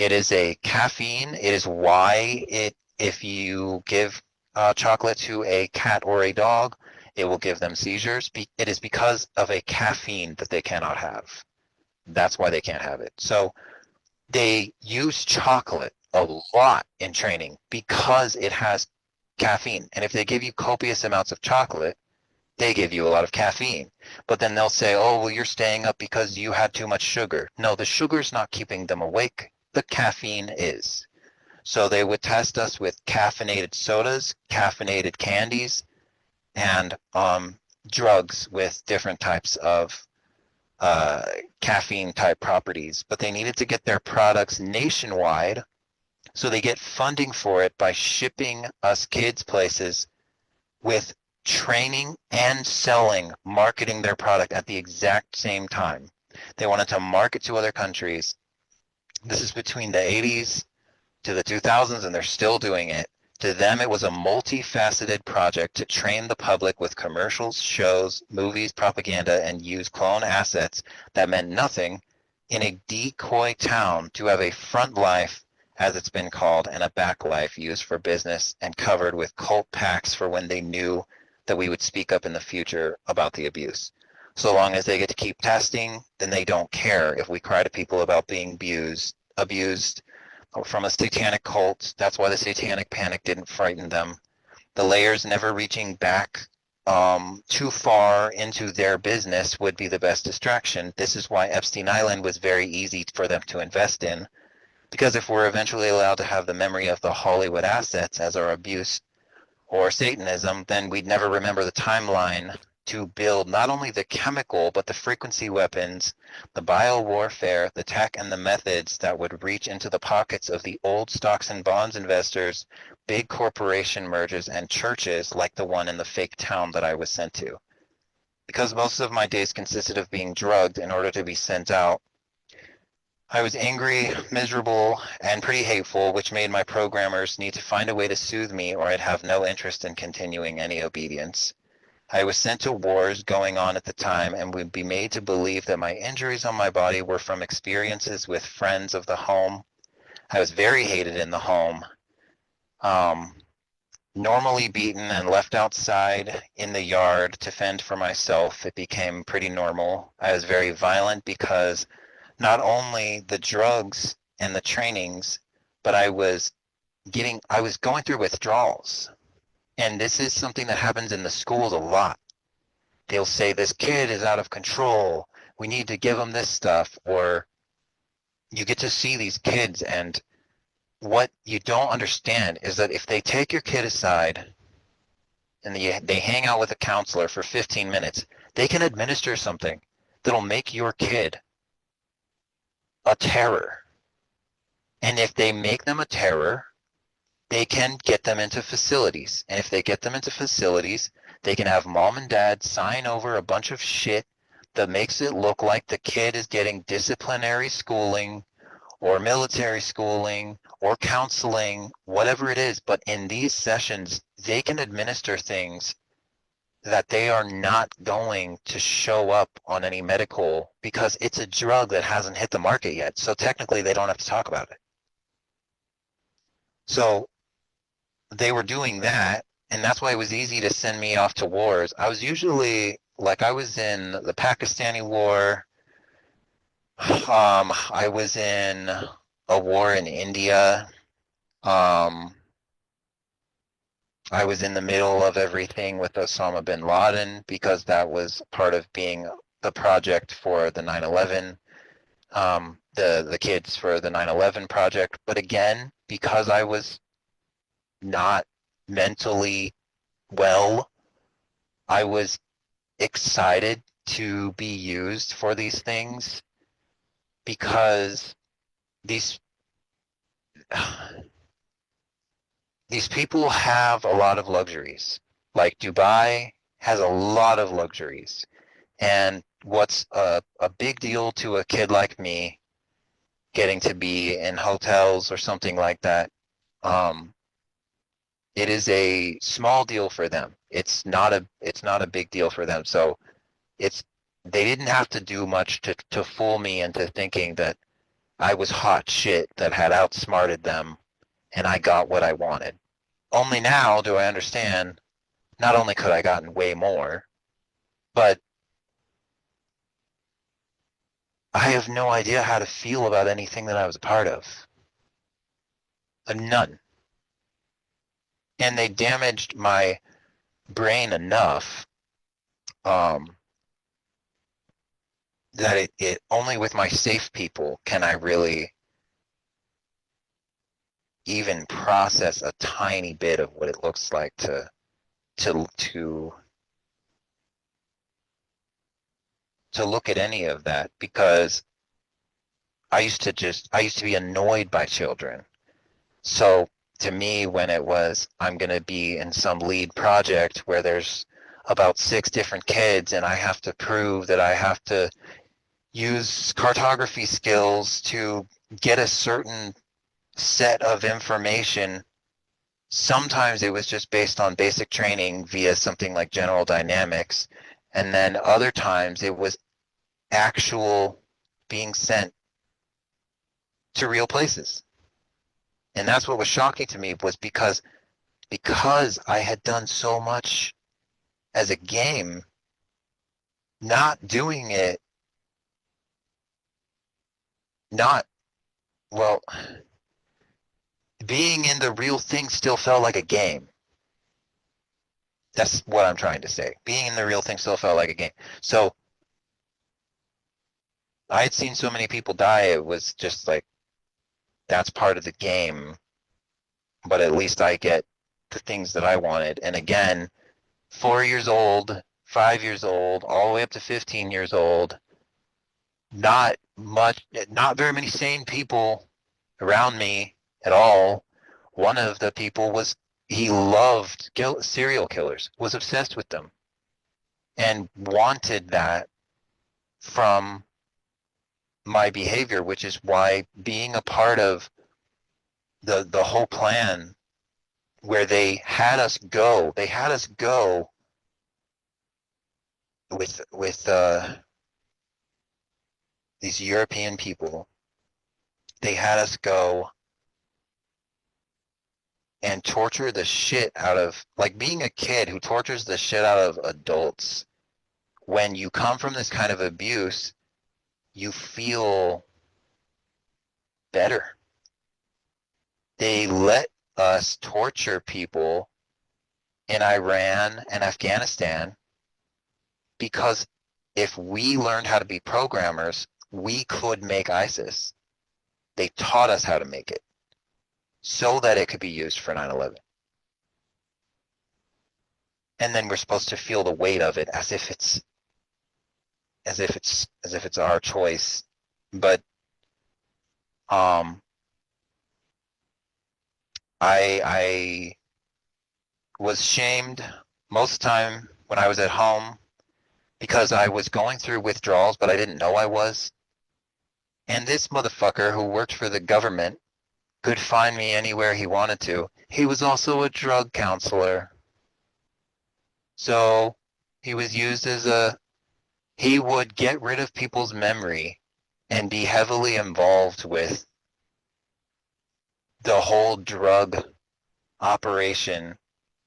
It is a caffeine. It is why if you give chocolate to a cat or a dog, it will give them seizures. It is because of a caffeine that they cannot have. That's why they can't have it. So they use chocolate a lot in training because it has caffeine. And if they give you copious amounts of chocolate, they give you a lot of caffeine. But then they'll say, oh, well, you're staying up because you had too much sugar. No, the sugar's not keeping them awake. The caffeine is. So they would test us with caffeinated sodas, caffeinated candies, and drugs with different types of uh, caffeine type properties. But they needed to get their products nationwide. So they get funding for it by shipping us kids places with training and selling, marketing their product at the exact same time. They wanted to market to other countries. This is between the 80s to the 2000s, and they're still doing it. To them, it was a multifaceted project to train the public with commercials, shows, movies, propaganda, and use clone assets that meant nothing in a decoy town to have a front life, as it's been called, and a back life used for business and covered with cult packs for when they knew that we would speak up in the future about the abuse. So long as they get to keep testing, then they don't care if we cry to people about being abused or from a satanic cult. That's why the satanic panic didn't frighten them. The layers never reaching back too far into their business would be the best distraction. This is why Epstein Island was very easy for them to invest in, because if we're eventually allowed to have the memory of the Hollywood assets as our abuse or Satanism, then we'd never remember the timeline to build not only the chemical, but the frequency weapons, the biowarfare, the tech, and the methods that would reach into the pockets of the old stocks and bonds investors, big corporation mergers, and churches like the one in the fake town that I was sent to. Because most of my days consisted of being drugged in order to be sent out, I was angry, miserable, and pretty hateful, which made my programmers need to find a way to soothe me or I'd have no interest in continuing any obedience. I was sent to wars going on at the time and would be made to believe that my injuries on my body were from experiences with friends of the home. I was very hated in the home, um, normally beaten and left outside in the yard to fend for myself. It became pretty normal. I was very violent because not only the drugs and the trainings, but I was going through withdrawals. And this is something that happens in the schools a lot. They'll say, this kid is out of control. We need to give him this stuff. Or you get to see these kids, and what you don't understand is that if they take your kid aside and they hang out with a counselor for 15 minutes, they can administer something that'll make your kid a terror. And if they make them a terror, they can get them into facilities. And if they get them into facilities, they can have mom and dad sign over a bunch of shit that makes it look like the kid is getting disciplinary schooling or military schooling or counseling, whatever it is. But in these sessions, they can administer things that they are not going to show up on any medical because it's a drug that hasn't hit the market yet. So technically, they don't have to talk about it. So they were doing that, and that's why it was easy to send me off to wars. I was usually like I was in the Pakistani war. I was in a war in India. Um, I was in the middle of everything with Osama bin Laden because that was part of being the project for the 9/11, the kids for the 9/11 project. But again, because I was not mentally well, I was excited to be used for these things because these these people have a lot of luxuries. Like Dubai has a lot of luxuries. And what's a big deal to a kid like me getting to be in hotels or something like that, um, it is a small deal for them. It's not a big deal for them. So it's they didn't have to do much to fool me into thinking that I was hot shit that had outsmarted them and I got what I wanted. Only now do I understand not only could I gotten way more, but I have no idea how to feel about anything that I was a part of. None. And they damaged my brain enough um, that it only with my safe people can I really even process a tiny bit of what it looks like to to to look at any of that, because I used to be annoyed by children. So to me, when it was I'm going to be in some lead project where there's about 6 different kids and I have to prove that I have to use cartography skills to get a certain set of information. Sometimes it was just based on basic training via something like general dynamics. And then other times it was actual being sent to real places. And that's what was shocking to me, was because I had done so much as a game, not doing it, not, well, being in the real thing still felt like a game. That's what I'm trying to say. Being in the real thing still felt like a game. So I had seen so many people die, it was just like, that's part of the game, but at least I get the things that I wanted. And again, 4 years old, 5 years old, all the way up to 15 years old, not much, not very many sane people around me at all. One of the people was, he loved serial killers, was obsessed with them, and wanted that from my behavior, which is why being a part of the whole plan where they had us go with these European people. They had us go and torture the shit out of, like, being a kid who tortures the shit out of adults. When you come from this kind of abuse, you feel better. They let us torture people in Iran and Afghanistan because if we learned how to be programmers, we could make ISIS. They taught us how to make it so that it could be used for 9/11. And then we're supposed to feel the weight of it as if it's our choice. But um I was shamed most of the time when I was at home because I was going through withdrawals, but I didn't know I was. And this motherfucker who worked for the government could find me anywhere he wanted to. He was also a drug counselor. So he was used as he would get rid of people's memory and be heavily involved with the whole drug operation.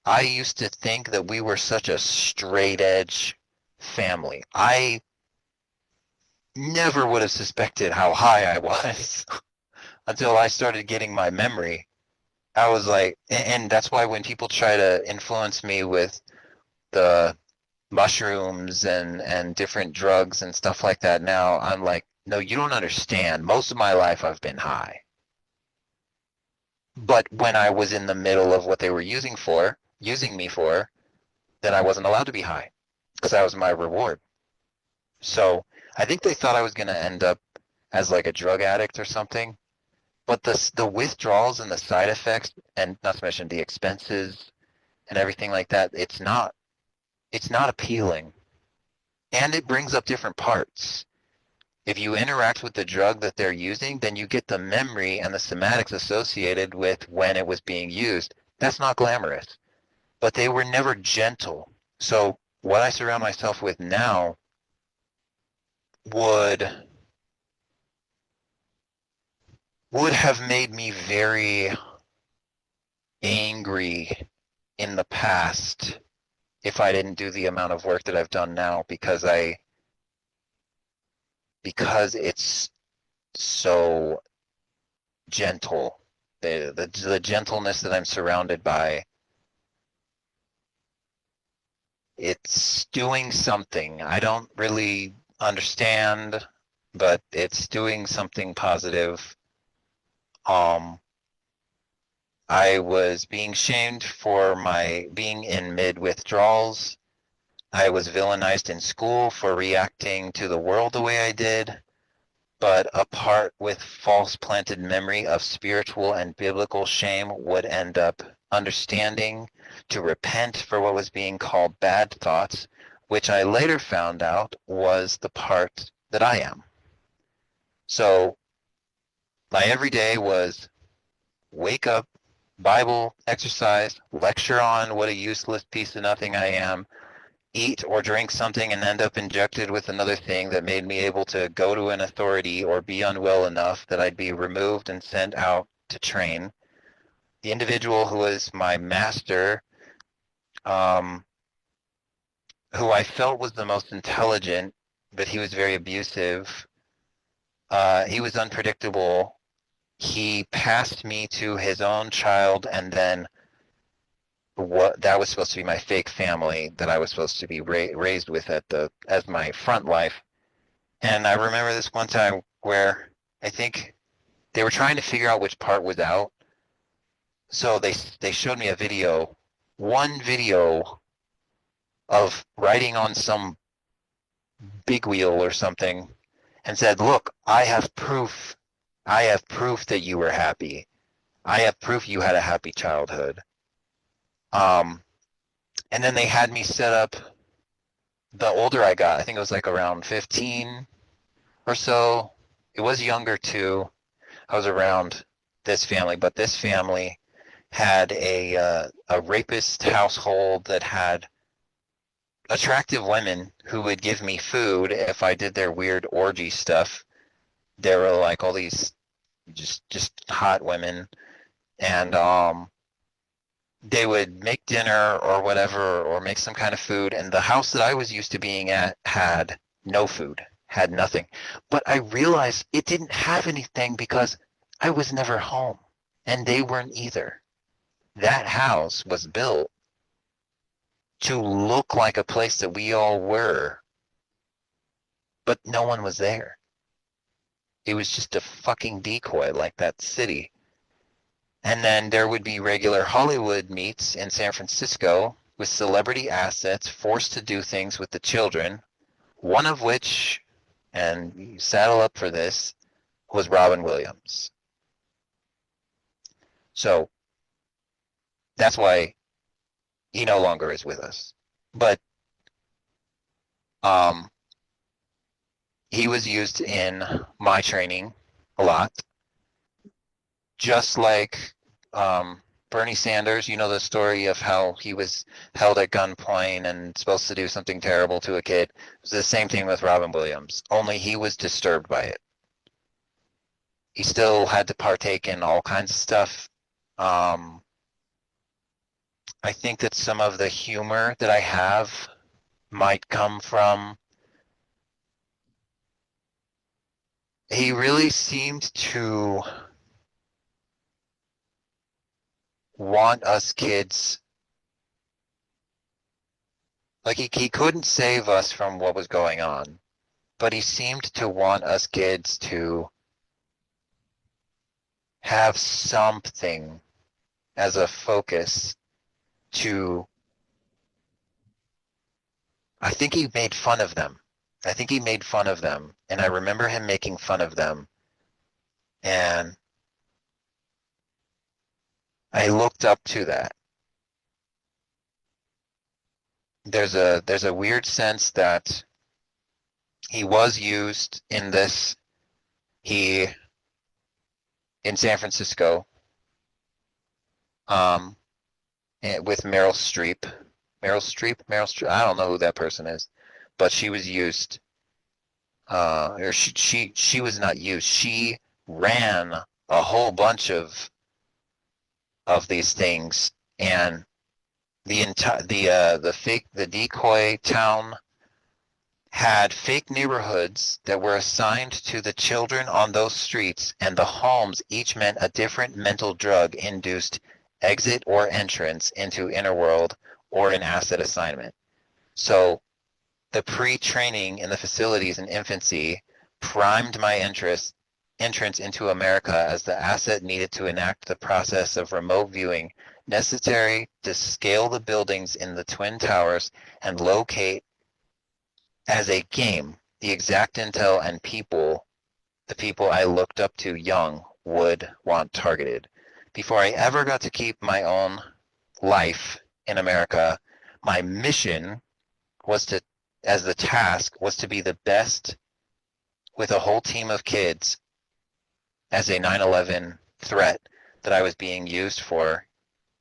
I used to think that we were such a straight edge family. I never would have suspected how high I was until I started getting my memory. I was like, and that's why when people try to influence me with the mushrooms and different drugs and stuff like that now, I'm like, no, you don't understand. Most of my life I've been high. But when I was in the middle of what they were using me for, then I wasn't allowed to be high because that was my reward. So I think they thought I was going to end up as like a drug addict or something. But the withdrawals and the side effects, and not to mention the expenses and everything like that, it's not appealing. And it brings up different parts. If you interact with the drug that they're using, then you get the memory and the somatics associated with when it was being used. That's not glamorous. But they were never gentle. So what I surround myself with now would would have made me very angry in the past if I didn't do the amount of work that I've done now because it's so gentle. The gentleness that I'm surrounded by, it's doing something. I don't really understand, but it's doing something positive. Um, I was being shamed for my being in mid withdrawals. I was villainized in school for reacting to the world the way I did, but a part with false planted memory of spiritual and biblical shame would end up understanding to repent for what was being called bad thoughts, which I later found out was the part that I am. So my everyday was wake up, Bible, exercise, lecture on what a useless piece of nothing I am, eat or drink something and end up injected with another thing that made me able to go to an authority or be unwell enough that I'd be removed and sent out to train. The individual who was my master, um, who I felt was the most intelligent, but he was very abusive. He was unpredictable. He passed me to his own child, and then what that was supposed to be my fake family that I was supposed to be raised with as my front life. And I remember this one time where I think they were trying to figure out which part was out. So they showed me a video, one video of writing on some big wheel or something and said, "Look, I have proof. I have proof that you were happy. I have proof you had a happy childhood." Um, and then they had me set up. The older I got, I think it was like around 15 or so. It was younger too. I was around this family, but this family had a rapist household that had attractive women who would give me food if I did their weird orgy stuff. There were like all these just hot women, and they would make dinner or whatever, or make some kind of food. And the house that I was used to being at had no food, had nothing. But I realized it didn't have anything because I was never home, and they weren't either. That house was built to look like a place that we all were, but no one was there. It was just a fucking decoy like that city. And then there would be regular Hollywood meets in San Francisco with celebrity assets forced to do things with the children, one of which, and you saddle up for this, was Robin Williams. So that's why he no longer is with us. But um, he was used in my training a lot, just like Bernie Sanders. You know the story of how he was held at gunpoint and supposed to do something terrible to a kid. It was the same thing with Robin Williams, only he was disturbed by it. He still had to partake in all kinds of stuff. Um, I think that some of the humor that I have might come from he really seemed to want us kids, like he couldn't save us from what was going on, but he seemed to want us kids to have something as a focus to, I think he made fun of them. I think he made fun of them, and I remember him making fun of them, and I looked up to that. There's a weird sense that he was used in this. He in San Francisco, um, with Meryl Streep. Meryl Streep. Meryl Streep. I don't know who that person is, but she was used. Or she was not used. She ran a whole bunch of these things, and the Decoy town had fake neighborhoods that were assigned to the children on those streets, and the homes each meant a different mental drug induced exit or entrance into inner world or an asset assignment. So the pre-training in the facilities in infancy primed my entrance into America as the asset needed to enact the process of remote viewing necessary to scale the buildings in the Twin Towers and locate as a game the exact intel and the people I looked up to young would want targeted. Before I ever got to keep my own life in America, my mission was to, as the task, was to be the best with a whole team of kids as a 9/11 threat that I was being used for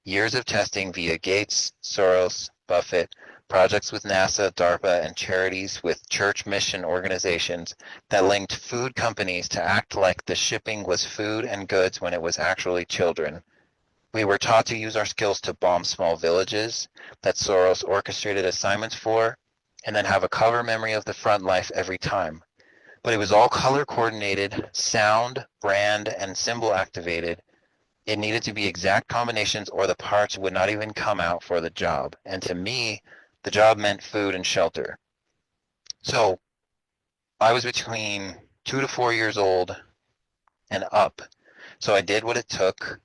years of testing via Gates, Soros, Buffett, projects with NASA, DARPA, and charities with church mission organizations that linked food companies to act like the shipping was food and goods when it was actually children. We were taught to use our skills to bomb small villages that Soros orchestrated assignments for, and then have a cover memory of the front life every time. But it was all color coordinated, sound, brand, and symbol activated. It needed to be exact combinations or the parts would not even come out for the job. And to me, the job meant food and shelter. So I was between 2 to 4 years old and up. So I did what it took.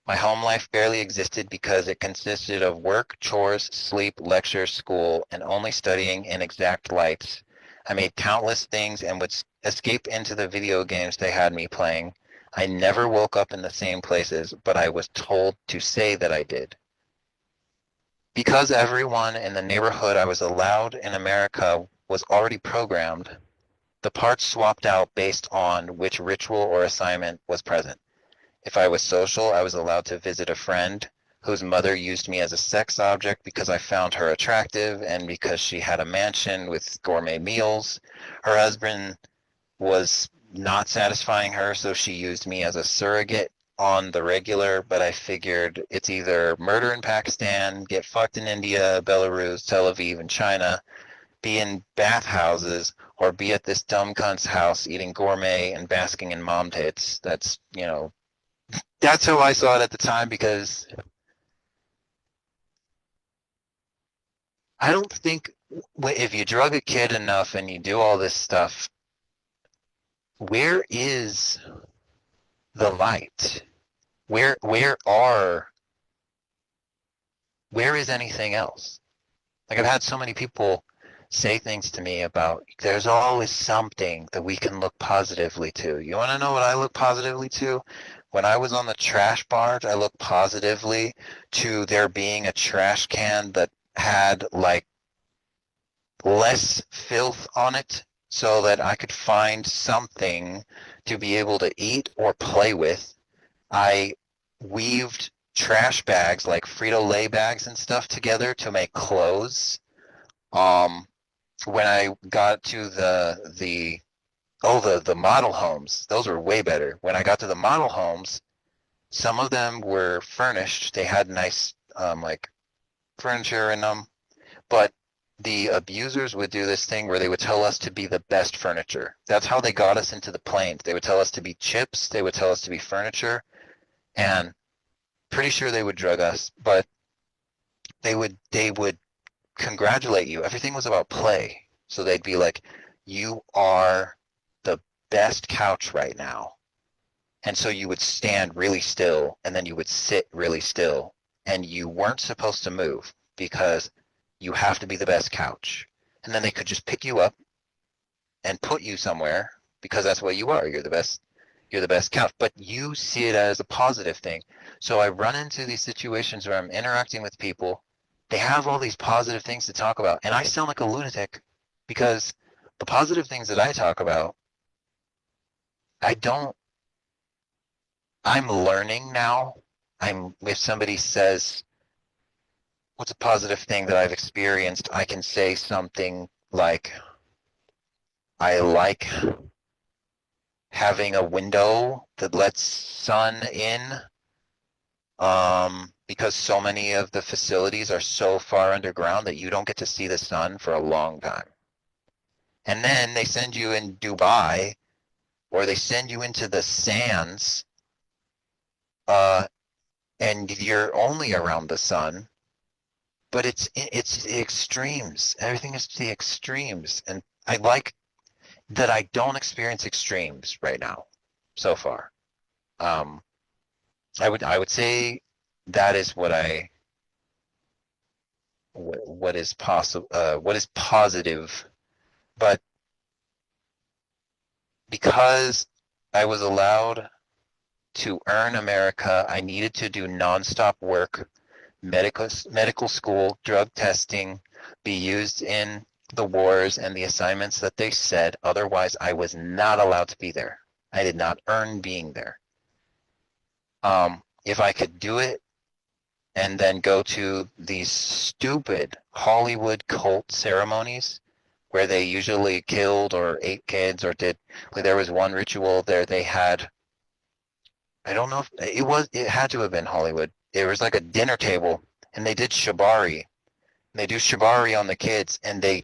My home life barely existed because it consisted of work, chores, sleep, lectures, school, and only studying in exact lights. I made countless things and would escape into the video games they had me playing. I never woke up in the same places, but I was told to say that I did. Because everyone in the neighborhood I was allowed in America was already programmed, the parts swapped out based on which ritual or assignment was present. If I was social, I was allowed to visit a friend whose mother used me as a sex object because I found her attractive and because she had a mansion with gourmet meals. Her husband was not satisfying her, so she used me as a surrogate on the regular, but I figured it's either murder in Pakistan, get fucked in India, Belarus, Tel Aviv, and China, be in bathhouses, or be at this dumb cunt's house eating gourmet and basking in mom tits. That's how I saw it at the time because I don't think if you drug a kid enough and you do all this stuff, where is the light? Where where are where is anything else? Like I've had so many people say things to me about there's always something that we can look positively to. You want to know what I look positively to? When I was on the trash barge, I looked positively to there being a trash can that had like less filth on it so that I could find something to be able to eat or play with. I weaved trash bags like Frito-Lay bags and stuff together to make clothes. Um, when I got to the model homes, those were way better. When I got to the model homes, some of them were furnished. They had nice like furniture in them, but the abusers would do this thing where they would tell us to be the best furniture. That's how they got us into the planes. They would tell us to be chips. They would tell us to be furniture, and pretty sure they would drug us, but they would congratulate you. Everything was about play. So they'd be like, you are the best couch right now. And so you would stand really still and then you would sit really still and you weren't supposed to move because you have to be the best couch. And then they could just pick you up and put you somewhere because that's what you are. You're the best couch, but you see it as a positive thing. So I run into these situations where I'm interacting with people. They have all these positive things to talk about, and I sound like a lunatic because the positive things that I talk about, I don't, I'm learning now. If somebody says, what's a positive thing that I've experienced, I can say something like, I like having a window that lets sun in, because so many of the facilities are so far underground that you don't get to see the sun for a long time. And then they send you in Dubai, or they send you into the sands, uh, and you're only around the sun. But it's the extremes. Everything is the extremes, and I like that I don't experience extremes right now so far. Um, I would say that is what is possible, what is positive. But because I was allowed to earn America, I needed to do nonstop work, medical school, drug testing, be used in the wars and the assignments that they said. Otherwise, I was not allowed to be there. I did not earn being there. If I could do it and then go to these stupid Hollywood cult ceremonies where they usually killed or ate kids or did, like there was one ritual there they had, I don't know if it had to have been Hollywood. It was like a dinner table and they did shibari. They do shibari on the kids, and the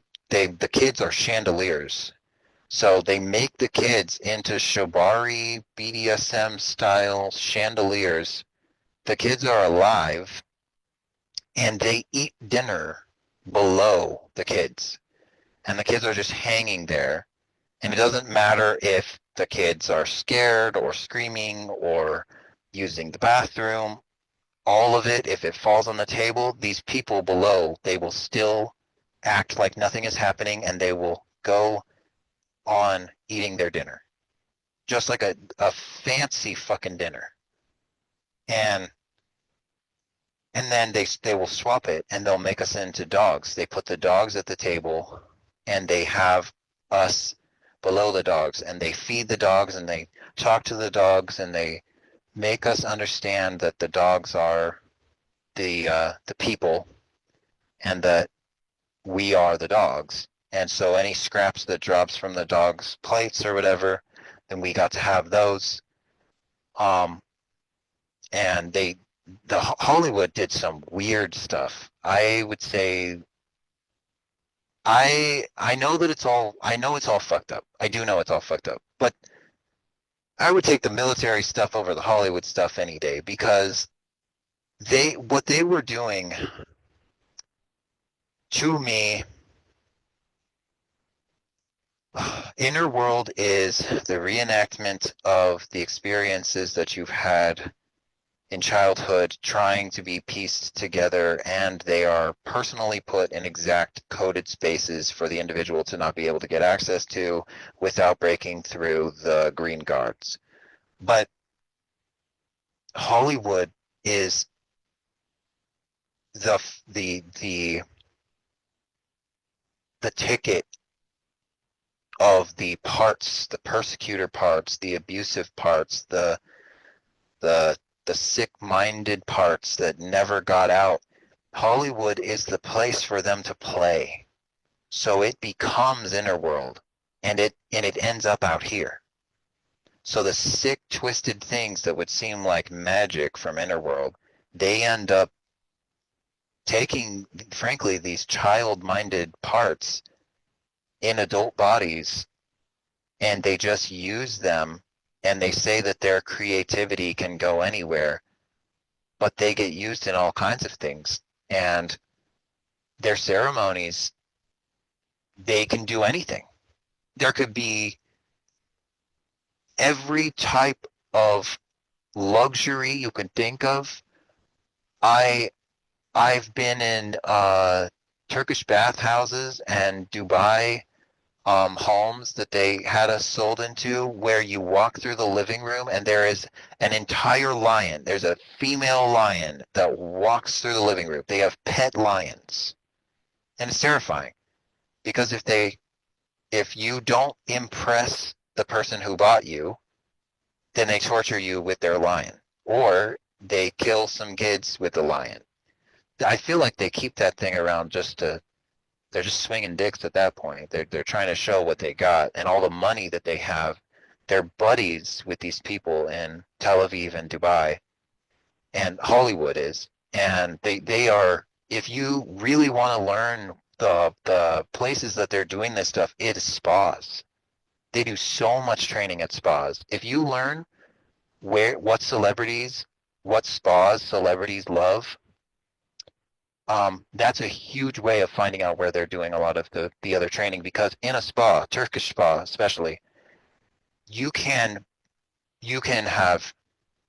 kids are chandeliers. So they make the kids into shibari BDSM style chandeliers. The kids are alive, and they eat dinner below the kids. And the kids are just hanging there. And it doesn't matter if the kids are scared or screaming or using the bathroom. All of it, if it falls on the table, these people below, they will still act like nothing is happening, and they will go on eating their dinner. Just like a fancy fucking dinner. And and then they will swap it, and they'll make us into dogs. They put the dogs at the table, and they have us below the dogs, and they feed the dogs, and they talk to the dogs, and they make us understand that the dogs are the people, and that we are the dogs. And so any scraps that drops from the dogs' plates or whatever, then we got to have those. Um, and the Hollywood did some weird stuff. I would say I know that I know it's all fucked up. I do know it's all fucked up. But I would take the military stuff over the Hollywood stuff any day, because what they were doing to me, Inner World is the reenactment of the experiences that you've had in childhood trying to be pieced together, and they are personally put in exact coded spaces for the individual to not be able to get access to without breaking through the green guards. But Hollywood is the the the the ticket of the parts, the persecutor parts, the abusive parts, the the sick-minded parts that never got out. Hollywood is the place for them to play. So it becomes Inner World, and it ends up out here. So the sick, twisted things that would seem like magic from Inner World, they end up taking, frankly, these child-minded parts in adult bodies, and they just use them, and they say that their creativity can go anywhere, but they get used in all kinds of things. And their ceremonies, they can do anything. There could be every type of luxury you can think of. I've been in Turkish bathhouses and Dubai homes that they had us sold into, where you walk through the living room and there is an entire lion. There's a female lion that walks through the living room. They have pet lions. And it's terrifying, because if you don't impress the person who bought you, then they torture you with their lion, or they kill some kids with the lion. I feel like they keep that thing around they're just swinging dicks at that point. They're trying to show what they got, and all the money that they have. they're buddies with these people in Tel Aviv and Dubai, and Hollywood is, and they are. If you really want to learn the places that they're doing this stuff, it is spas. They do so much training at spas. If you learn what spas celebrities love, that's a huge way of finding out where they're doing a lot of the other training. Because in a spa, Turkish spa especially, you can you can have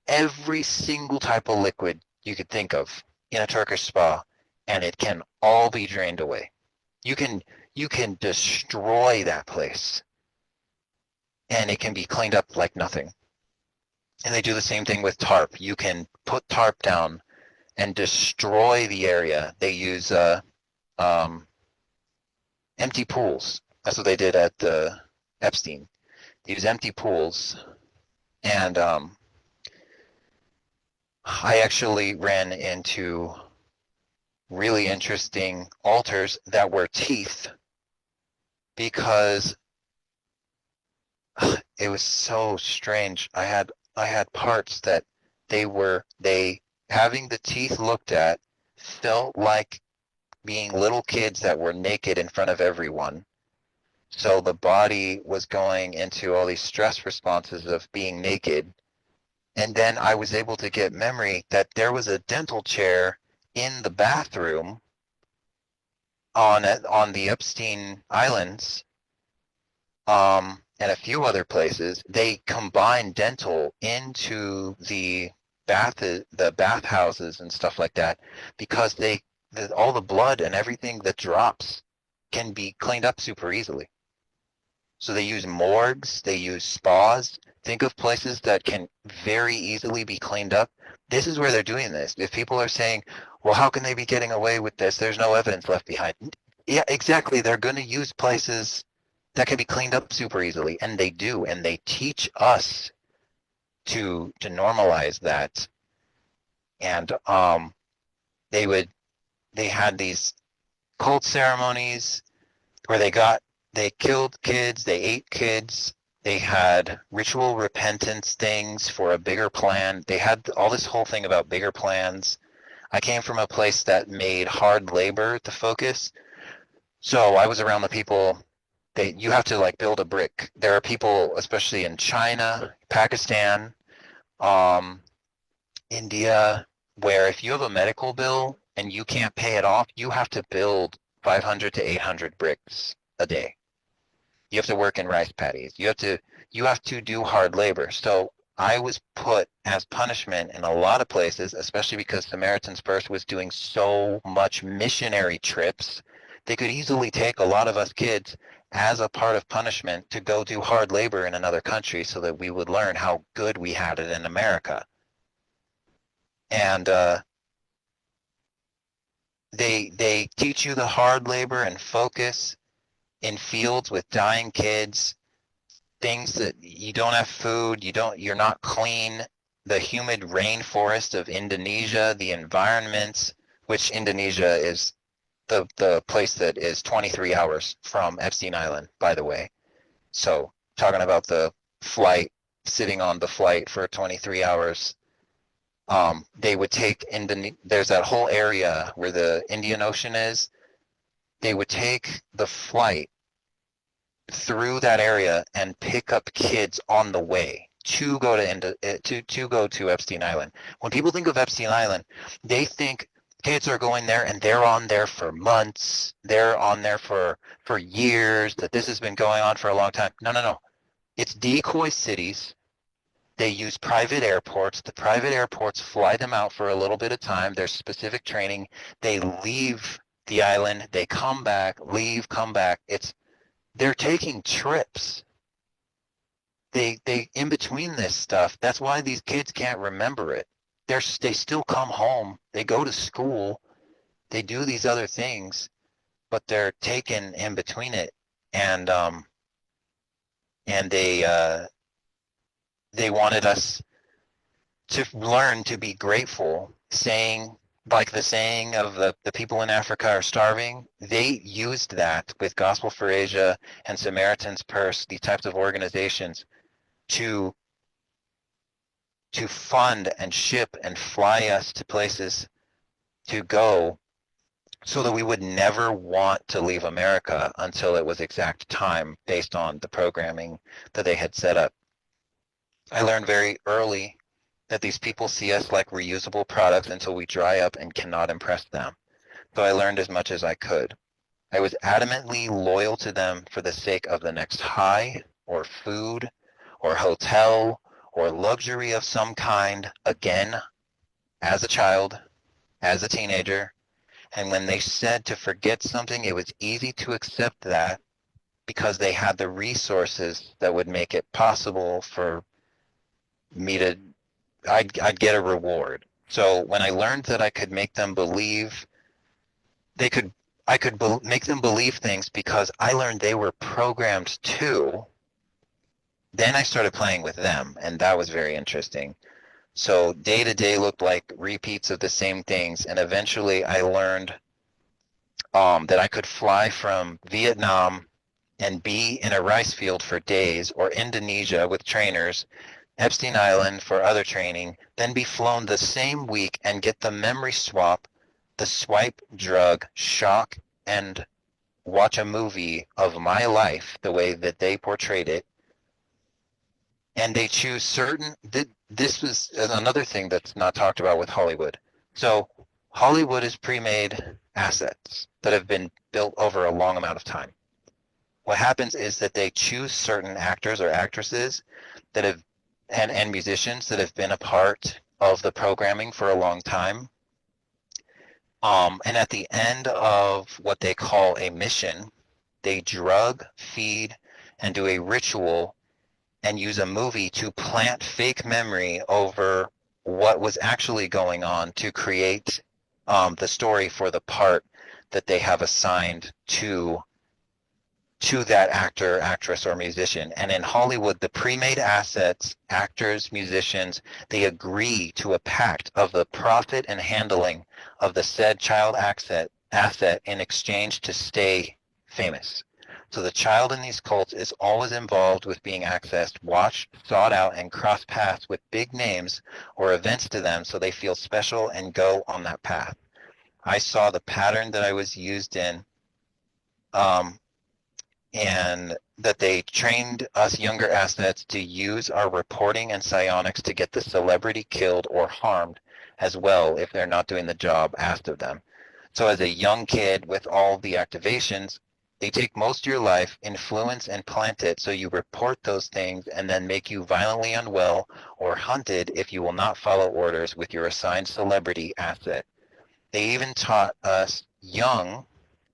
every single type of liquid you could think of in a Turkish spa, and it can all be drained away. You can you can destroy that place, and it can be cleaned up like nothing. And they do the same thing with tarp. You can put tarp down and destroy the area. They use um, empty pools. That's what they did at Epstein. They use empty pools, and I actually ran into really interesting altars that were teeth because it was so strange. I had parts that they having the teeth looked at felt like being little kids that were naked in front of everyone. So the body was going into all these stress responses of being naked. And then I was able to get memory that there was a dental chair in the bathroom on the Epstein Islands, and a few other places. They combined dental into the bathhouses and stuff like that because all the blood and everything that drops can be cleaned up super easily. So they use morgues, they use spas. Think of places that can very easily be cleaned up. This is where they're doing this. If people are saying, well, how can they be getting away with this? There's no evidence left behind. Yeah, exactly. They're going to use places that can be cleaned up super easily, and they do, and they teach us to normalize that. And they would they had these cult ceremonies where they killed kids, they ate kids, they had ritual repentance things for a bigger plan. They had all this whole thing about bigger plans. I came from a place that made hard labor the focus. So I was around the people that you have to like build a brick. There are people, especially in China, Pakistan, um, India, where if you have a medical bill and you can't pay it off, you have to build 500 to 800 bricks a day. You have to work in rice paddies. You have to do hard labor. So I was put as punishment in a lot of places, especially because Samaritan's Purse was doing so much missionary trips. They could easily take a lot of us kids as a part of punishment to go do hard labor in another country so that we would learn how good we had it in America. And they teach you the hard labor and focus in fields with dying kids, things that you don't have food, you're not clean, the humid rainforest of Indonesia, the environments, which Indonesia is the place that is 23 hours from Epstein Island, by the way. So talking about the flight, sitting on the flight for 23 hours, they would take there's that whole area where the Indian Ocean is. They would take the flight through that area and pick up kids on the way to go to go to Epstein Island. When people think of Epstein Island, they think kids are going there and they're on there for months. They're on there for years, that this has been going on for a long time. No, no, no. It's decoy cities. They use private airports. The private airports fly them out for a little bit of time. There's specific training. They leave the island. They come back, leave, come back. They're taking trips. They in between this stuff. That's why these kids can't remember it. They still come home. They go to school. They do these other things, but they're taken in between it. And they wanted us to learn to be grateful, saying, like the saying of the people in Africa are starving. They used that with Gospel for Asia and Samaritan's Purse, these types of organizations, to fund and ship and fly us to places to go so that we would never want to leave America until it was exact time based on the programming that they had set up. I learned very early that these people see us like reusable products until we dry up and cannot impress them. So I learned as much as I could. I was adamantly loyal to them for the sake of the next high or food or hotel or luxury of some kind, again, as a child, as a teenager. And when they said to forget something, it was easy to accept that because they had the resources that would make it possible for me to, I'd get a reward. So when I learned that I could make them believe, they could, I could make them believe things because I learned they were programmed to, then I started playing with them, and that was very interesting. So day to day looked like repeats of the same things, and eventually I learned that I could fly from Vietnam and be in a rice field for days, or Indonesia with trainers, Epstein Island for other training, then be flown the same week and get the memory swap, the swipe drug, shock, and watch a movie of my life the way that they portrayed it. And they choose certain, this was another thing that's not talked about with Hollywood. So Hollywood is pre-made assets that have been built over a long amount of time. What happens is that they choose certain actors or actresses that have and musicians that have been a part of the programming for a long time. And at the end of what they call a mission, they drug, feed, and do a ritual and use a movie to plant fake memory over what was actually going on to create the story for the part that they have assigned to that actor, actress, or musician. And in Hollywood, the pre-made assets, actors, musicians, they agree to a pact of the profit and handling of the said child asset in exchange to stay famous. So the child in these cults is always involved with being accessed, watched, sought out, and cross paths with big names or events to them so they feel special and go on that path. I saw the pattern that I was used in, um, and that they trained us younger assets to use our reporting and psionics to get the celebrity killed or harmed as well if they're not doing the job asked of them. So as a young kid with all the activations, they take most of your life, influence and plant it so you report those things and then make you violently unwell or hunted if you will not follow orders with your assigned celebrity asset. They even taught us young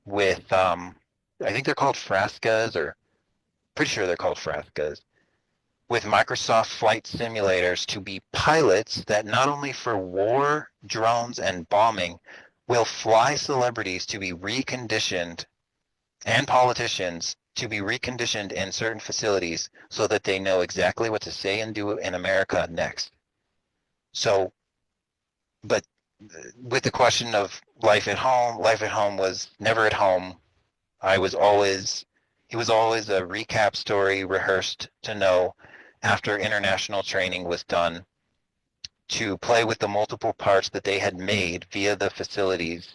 with I think they're called Frascas, or pretty sure they're called Frascas, with Microsoft flight simulators to be pilots that not only for war, drones, and bombing will fly celebrities to be reconditioned and politicians to be reconditioned in certain facilities so that they know exactly what to say and do in America next. So, but with the question of life at home was never at home. I was always, it was always a recap story rehearsed to know after international training was done to play with the multiple parts that they had made via the facilities,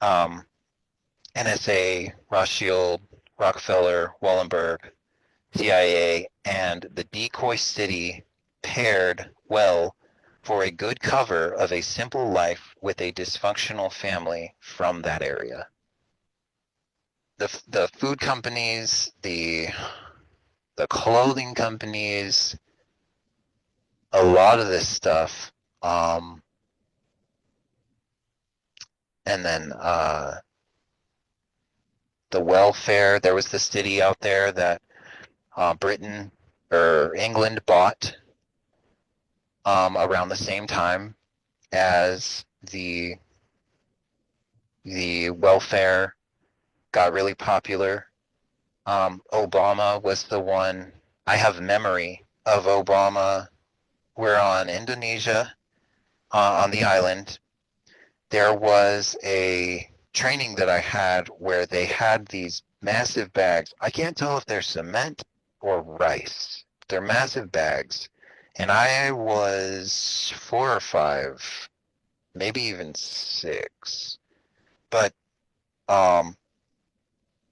um, NSA, Rothschild, Rockefeller, Wallenberg, CIA, and the Decoy City paired well for a good cover of a simple life with a dysfunctional family from that area. The food companies, the clothing companies, a lot of this stuff, um, and then the welfare. There was the city out there that Britain or England bought around the same time as the welfare got really popular. Obama was the one. I have memory of Obama. We're on Indonesia, on the island. There was a training that I had where they had these massive bags. I can't tell if they're cement or rice. They're massive bags. And I was 4 or 5, maybe even 6. But um,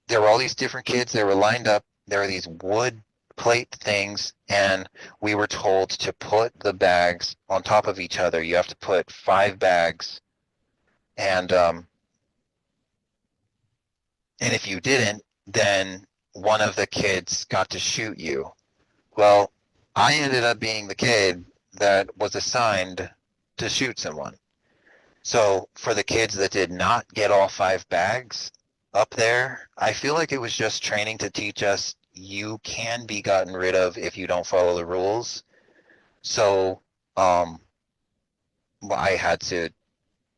there were all these different kids. They were lined up. There were these wood plate things, and we were told to put the bags on top of each other. You have to put 5 bags, and and if you didn't, then one of the kids got to shoot you. Well, I ended up being the kid that was assigned to shoot someone. So for the kids that did not get all 5 bags up there, I feel like it was just training to teach us you can be gotten rid of if you don't follow the rules. So um, I had to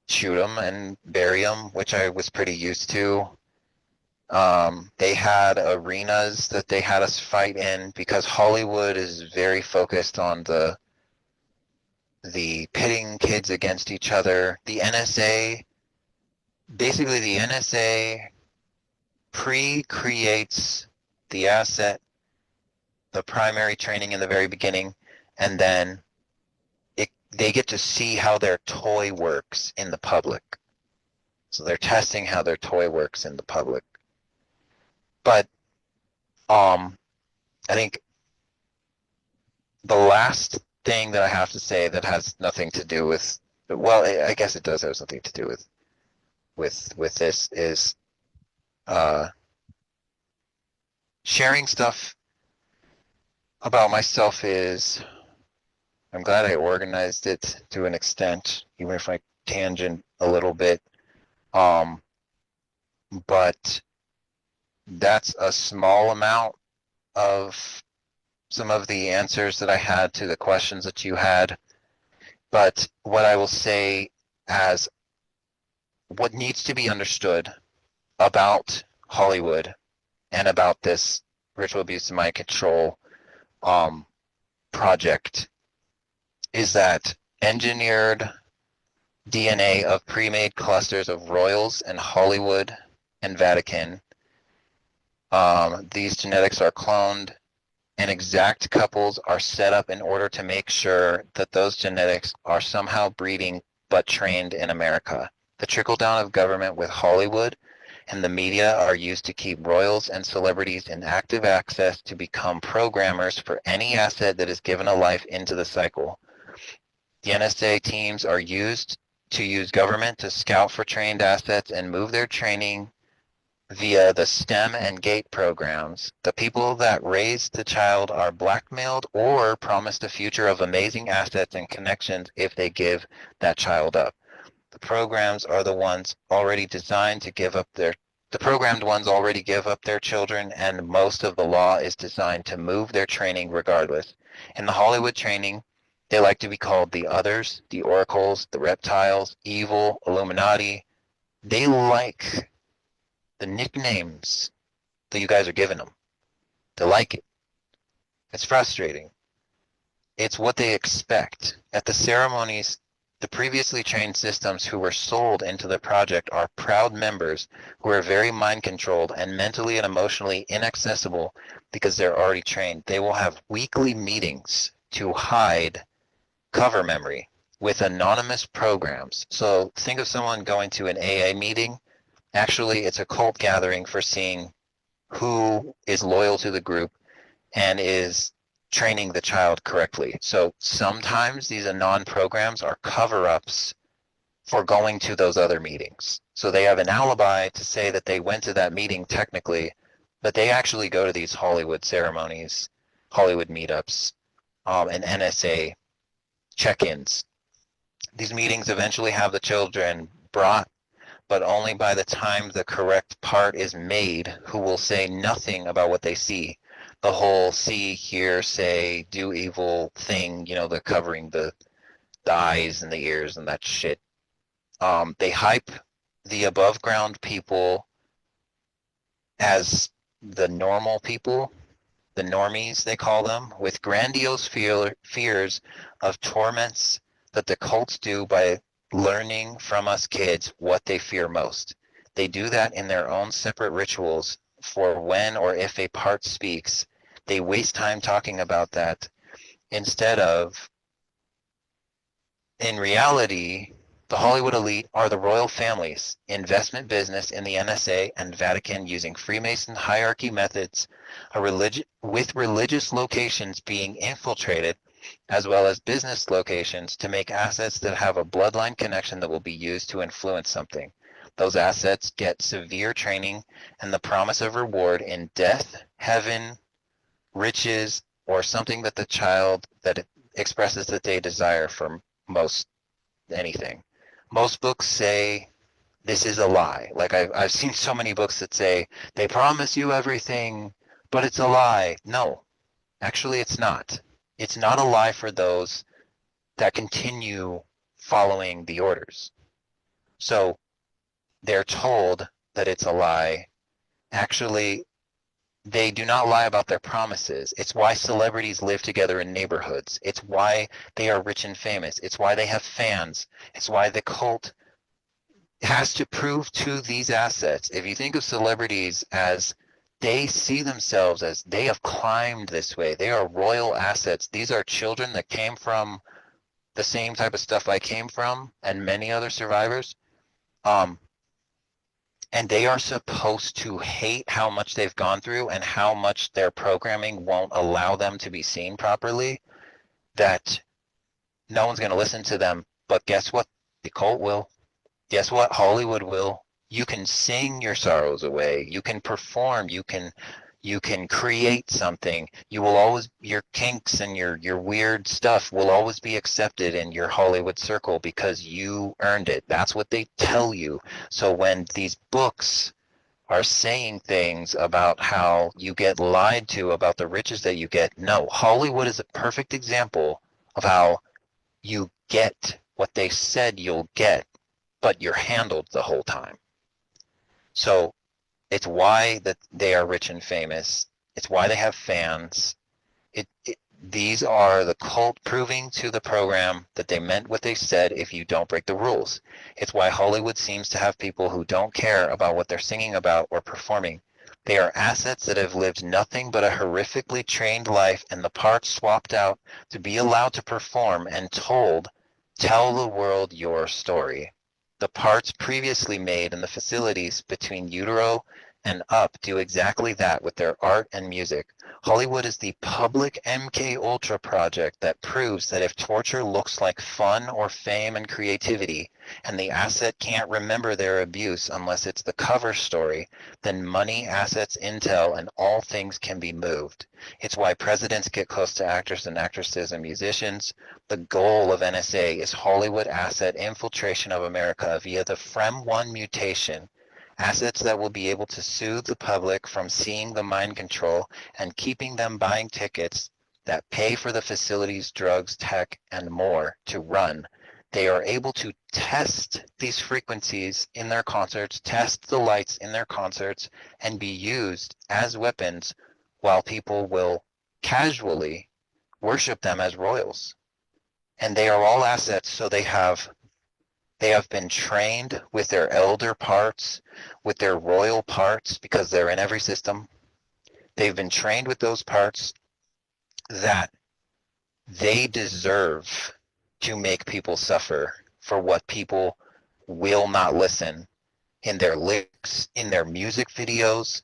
shoot them and bury them, which I was pretty used to. They had arenas that they had us fight in because Hollywood is very focused on the pitting kids against each other. The NSA, basically the NSA pre-creates the asset, the primary training in the very beginning, and then they get to see how their toy works in the public. So they're testing how their toy works in the public. But I think the last thing that I have to say that has nothing to do with, well, I guess it does have something to do with this is sharing stuff about myself is, I'm glad I organized it to an extent, even if I tangent a little bit. But that's a small amount of some of the answers that I had to the questions that you had. But what I will say as what needs to be understood about Hollywood and about this ritual abuse and mind control project is that engineered DNA of pre-made clusters of royals and Hollywood and Vatican. These genetics are cloned, and exact couples are set up in order to make sure that those genetics are somehow breeding but trained in America. The trickle down of government with Hollywood and the media are used to keep royals and celebrities in active access to become programmers for any asset that is given a life into the cycle. The NSA teams are used to use government to scout for trained assets and move their training via the STEM and GATE programs. The people that raised the child are blackmailed or promised a future of amazing assets and connections if they give that child up. The programs are the ones already designed to give up the programmed ones already give up their children, and most of the law is designed to move their training regardless. In the Hollywood training, they like to be called the others, the oracles, the reptiles, evil, Illuminati. They like the nicknames that you guys are giving them. They like it. It's frustrating. It's what they expect. At the ceremonies, the previously trained systems who were sold into the project are proud members who are very mind controlled and mentally and emotionally inaccessible because they're already trained. They will have weekly meetings to hide cover memory with anonymous programs. So think of someone going to an AA meeting. Actually, it's a cult gathering for seeing who is loyal to the group and is training the child correctly. So sometimes these anon programs are cover-ups for going to those other meetings. So they have an alibi to say that they went to that meeting technically, but they actually go to these Hollywood ceremonies, Hollywood meetups, and NSA check-ins. These meetings eventually have the children brought, but only by the time the correct part is made, who will say nothing about what they see. The whole see, hear, say, do evil thing, the covering the eyes and the ears and that shit. They hype the above ground people as the normal people, the normies they call them, with grandiose fears of torments that the cults do by learning from us kids what they fear most. They do that in their own separate rituals for when or if a part speaks. They waste time talking about that instead of, in reality, the Hollywood elite are the royal families, investment business in the NSA and Vatican using Freemason hierarchy methods, with religious locations being infiltrated, as well as business locations to make assets that have a bloodline connection that will be used to influence something. Those assets get severe training and the promise of reward in death, heaven, riches, or something that the child that it expresses that they desire for most anything. Most books say this is a lie. Like I've seen so many books that say they promise you everything, but it's a lie. No, actually it's not. It's not a lie for those that continue following the orders. So they're told that it's a lie. Actually, they do not lie about their promises. It's why celebrities live together in neighborhoods. It's why they are rich and famous. It's why they have fans. It's why the cult has to prove to these assets. If you think of celebrities as they see themselves as they have climbed this way, they are royal assets. These are children that came from the same type of stuff I came from and many other survivors. Um, and they are supposed to hate how much they've gone through and how much their programming won't allow them to be seen properly, that no one's going to listen to them. But guess what? The cult will. Guess what? Hollywood will. You can sing your sorrows away. You can perform. You can create something. You will always, your kinks and your weird stuff will always be accepted in your Hollywood circle because you earned it. That's what they tell you. So when these books are saying things about how you get lied to about the riches that you get, no, Hollywood is a perfect example of how you get what they said you'll get, but you're handled the whole time. So it's why that they are rich and famous. It's why they have fans. These are the cult proving to the program that they meant what they said if you don't break the rules. It's why Hollywood seems to have people who don't care about what they're singing about or performing. They are assets that have lived nothing but a horrifically trained life and the parts swapped out to be allowed to perform and told, tell the world your story. The parts previously made in the facilities between utero and up do exactly that with their art and music. Hollywood is the public MK Ultra project that proves that if torture looks like fun or fame and creativity, and the asset can't remember their abuse unless it's the cover story, then money, assets, intel, and all things can be moved. It's why presidents get close to actors and actresses and musicians. The goal of NSA is Hollywood asset infiltration of America via the FREM1 mutation, assets that will be able to soothe the public from seeing the mind control and keeping them buying tickets that pay for the facilities, drugs, tech, and more to run. They are able to test these frequencies in their concerts, test the lights in their concerts, and be used as weapons while people will casually worship them as royals. And they are all assets, so they have been trained with their elder parts, with their royal parts, because they're in every system. They've been trained with those parts that they deserve to make people suffer for what people will not listen in their lyrics, in their music videos.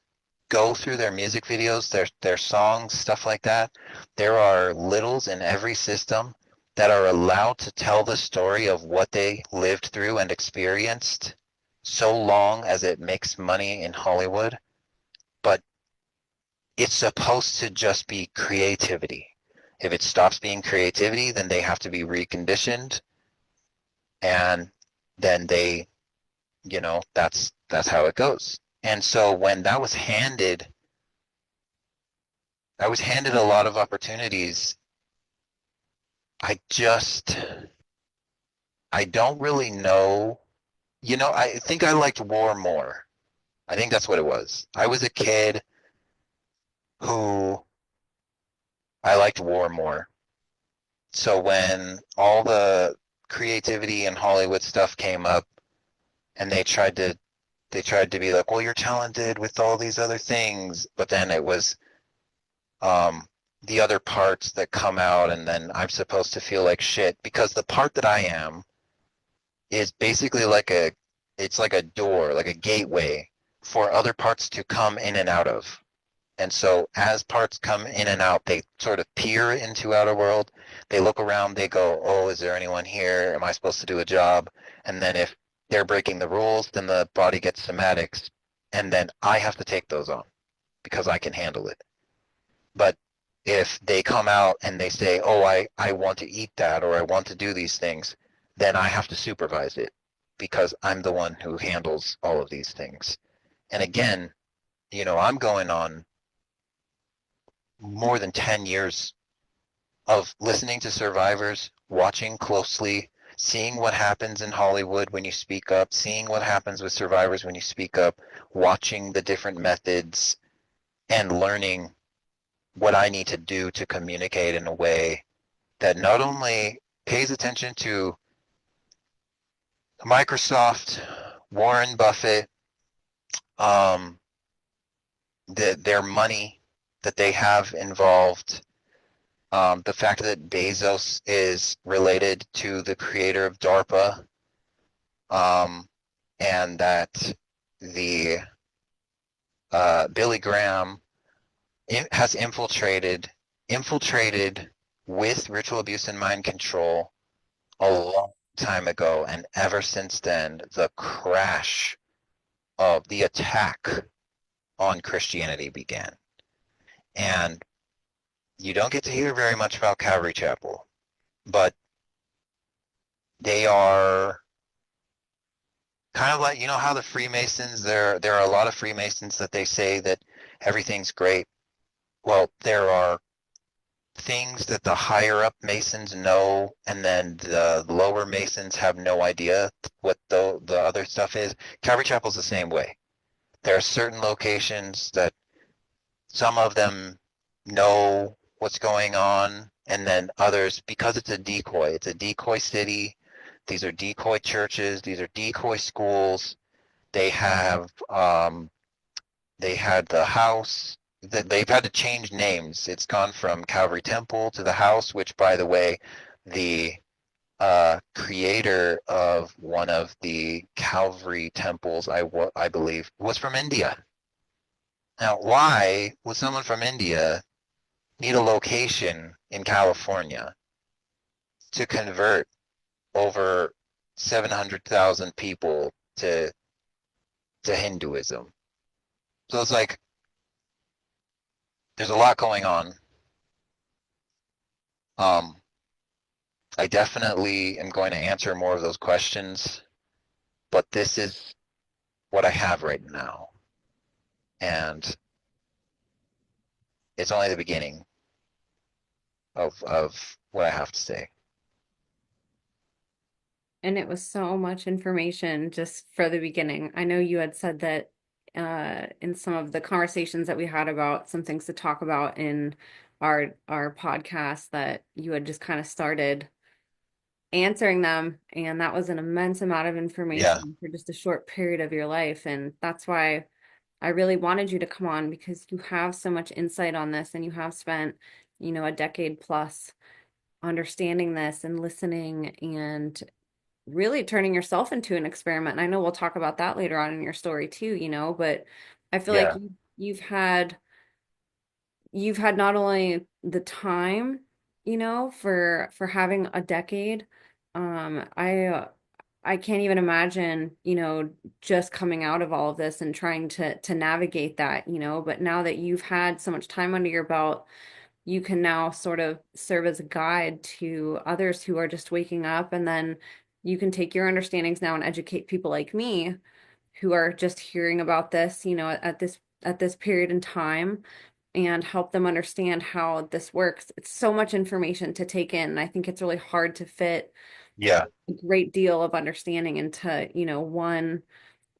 Go through their music videos, their songs, stuff like that. There are littles in every system that are allowed to tell the story of what they lived through and experienced so long as it makes money in Hollywood. But it's supposed to just be creativity. If it stops being creativity, then they have to be reconditioned, and then that's how it goes. And so when I was handed a lot of opportunities. I don't really know. I think I liked war more. I think that's what it was. I was a kid who I liked war more. So when all the creativity and Hollywood stuff came up and they tried to be like, well, you're talented with all these other things, but then it was um, the other parts that come out, and then I'm supposed to feel like shit because the part that I am is basically it's like a door, like a gateway for other parts to come in and out of. And so as parts come in and out, they sort of peer into outer world. They look around, they go, "Oh, is there anyone here? Am I supposed to do a job?" And then if they're breaking the rules, then the body gets somatics, and then I have to take those on because I can handle it. But if they come out and they say, "Oh, I want to eat that," or "I want to do these things," then I have to supervise it because I'm the one who handles all of these things. And again, I'm going on more than 10 years of listening to survivors, watching closely, seeing what happens in Hollywood when you speak up, seeing what happens with survivors when you speak up, watching the different methods, and learning what I need to do to communicate in a way that not only pays attention to Microsoft, Warren Buffett, um, their money that they have involved, the fact that Bezos is related to the creator of DARPA, um, and that the Billy Graham has infiltrated with ritual abuse and mind control a long time ago, and ever since then, the crash of the attack on Christianity began. And you don't get to hear very much about Calvary Chapel, but they are kind of like how the Freemasons, there are a lot of Freemasons that they say that everything's great. Well, there are things that the higher up Masons know, and then the lower Masons have no idea what the other stuff is. Calvary Chapel's the same way. There are certain locations that some of them know what's going on, and then others, because it's a decoy city. These are decoy churches. These are decoy schools. They have they had the house that they've had to change names. It's gone from Calvary Temple to the house, which, by the way, the creator of one of the Calvary temples, I believe, was from India. Now, why would someone from India need a location in California to convert over 700,000 people to Hinduism? So it's like there's a lot going on. Um, I definitely am going to answer more of those questions, but this is what I have right now, and it's only the beginning of what I have to say. And it was so much information just for the beginning. I know you had said that in some of the conversations that we had about some things to talk about in our podcast that you had just kind of started answering them, and that was an immense amount of Yeah, information for just a short period of your life. And that's why I really wanted you to come on, because you have so much insight on this, and you have spent, a decade plus understanding this and listening and really turning yourself into an experiment. And I know we'll talk about that later on in your story too, but I feel like yeah, you've had not only the time, for having a decade. I can't even imagine, just coming out of all of this and trying to navigate that, but now that you've had so much time under your belt, you can now sort of serve as a guide to others who are just waking up, and then you can take your understandings now and educate people like me who are just hearing about this, at this period in time, and help them understand how this works. It's so much information to take in. I think it's really hard to fit yeah, a great deal of understanding into,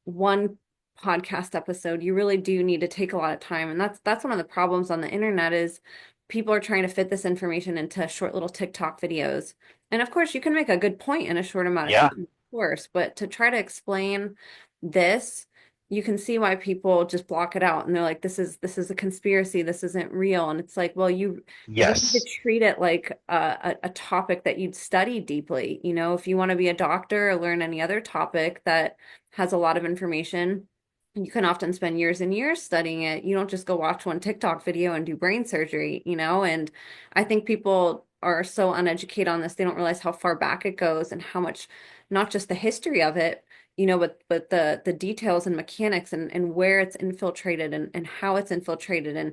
one podcast episode. You really do need to take a lot of time. And that's one of the problems on the internet is people are trying to fit this information into short little TikTok videos. And of course, you can make a good point in a short amount of yeah, time, of course, but to try to explain this, you can see why people just block it out and they're like, this is a conspiracy, this isn't real. And it's like, well, you need to Yes, treat it like a topic that you'd study deeply. You know, if you want to be a doctor or learn any other topic that has a lot of information, you can often spend years and years studying it. You don't just go watch one TikTok video and do brain surgery, you know? And I think people are so uneducated on this, they don't realize how far back it goes and how much, not just the history of it, you know, but the details and mechanics and where it's infiltrated and how it's infiltrated and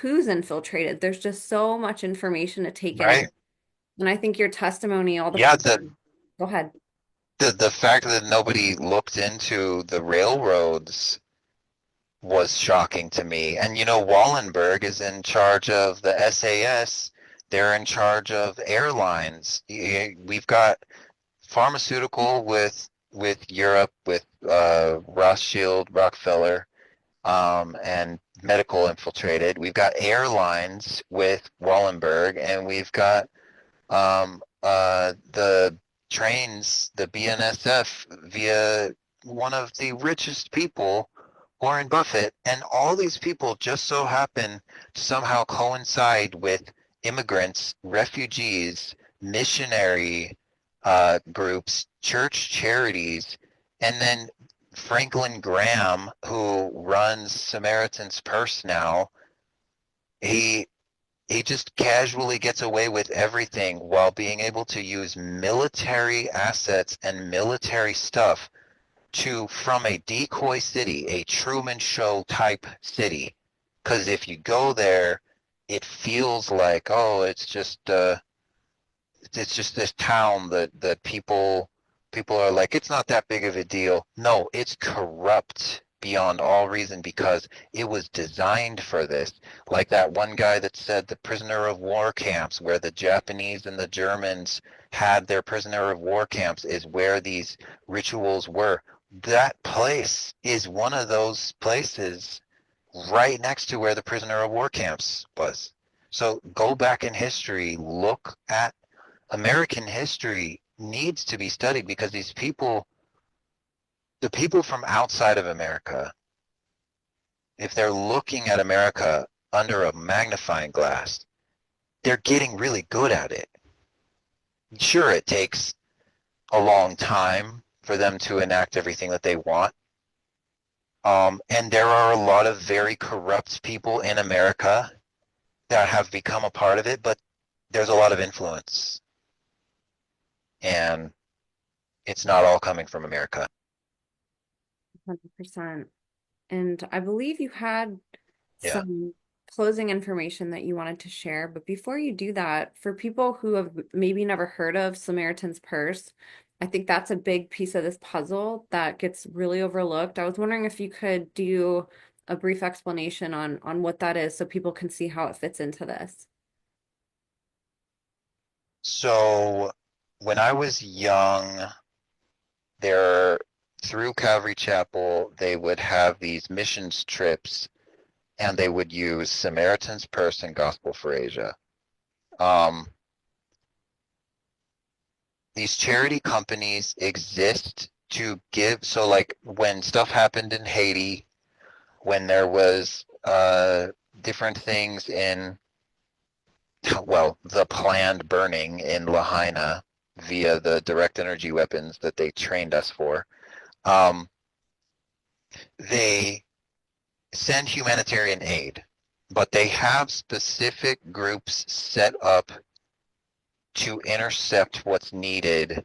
who's infiltrated. There's just so much information to take in. right? And I think your testimony, all the Yeah, the go ahead. the fact that nobody looked into the railroads was shocking to me. And Wallenberg is in charge of the SAS. They're in charge of airlines. We've got pharmaceutical with Europe, with Rothschild, Rockefeller, and medical infiltrated. We've got airlines with Wallenberg, and we've got the trains, the BNSF, via one of the richest people, Warren Buffett, and all these people just so happen to somehow coincide with immigrants, refugees, missionary groups, church charities, and then Franklin Graham, who runs Samaritan's Purse now, he he just casually gets away with everything while being able to use military assets and military stuff from a decoy city, a Truman Show type city. Because if you go there, it feels like, oh, it's just this town that people are like, it's not that big of a deal. No, it's corrupt beyond all reason because it was designed for this. Like that one guy that said the prisoner of war camps, where the Japanese and the Germans had their prisoner of war camps, is where these rituals were. That place is one of those places right next to where the prisoner of war camps was. So go back in history, look at American history needs to be studied because these people, the people from outside of America, if they're looking at America under a magnifying glass, they're getting really good at it. Sure, it takes a long time for them to enact everything that they want. And there are a lot of very corrupt people in America that have become a part of it, but there's a lot of influence. And it's not all coming from America. 100%. And I believe you had Yeah. some closing information that you wanted to share. But before you do that, for people who have maybe never heard of Samaritan's Purse, I think that's a big piece of this puzzle that gets really overlooked. I was wondering if you could do a brief explanation on what that is so people can see how it fits into this. So when I was young, there through Calvary Chapel, they would have these missions trips and they would use Samaritan's Purse and Gospel for Asia. Um, these charity companies exist to give, so like when stuff happened in Haiti, when there was different things in, well, the planned burning in Lahaina via the direct energy weapons that they trained us for, um, they send humanitarian aid, but they have specific groups set up to intercept what's needed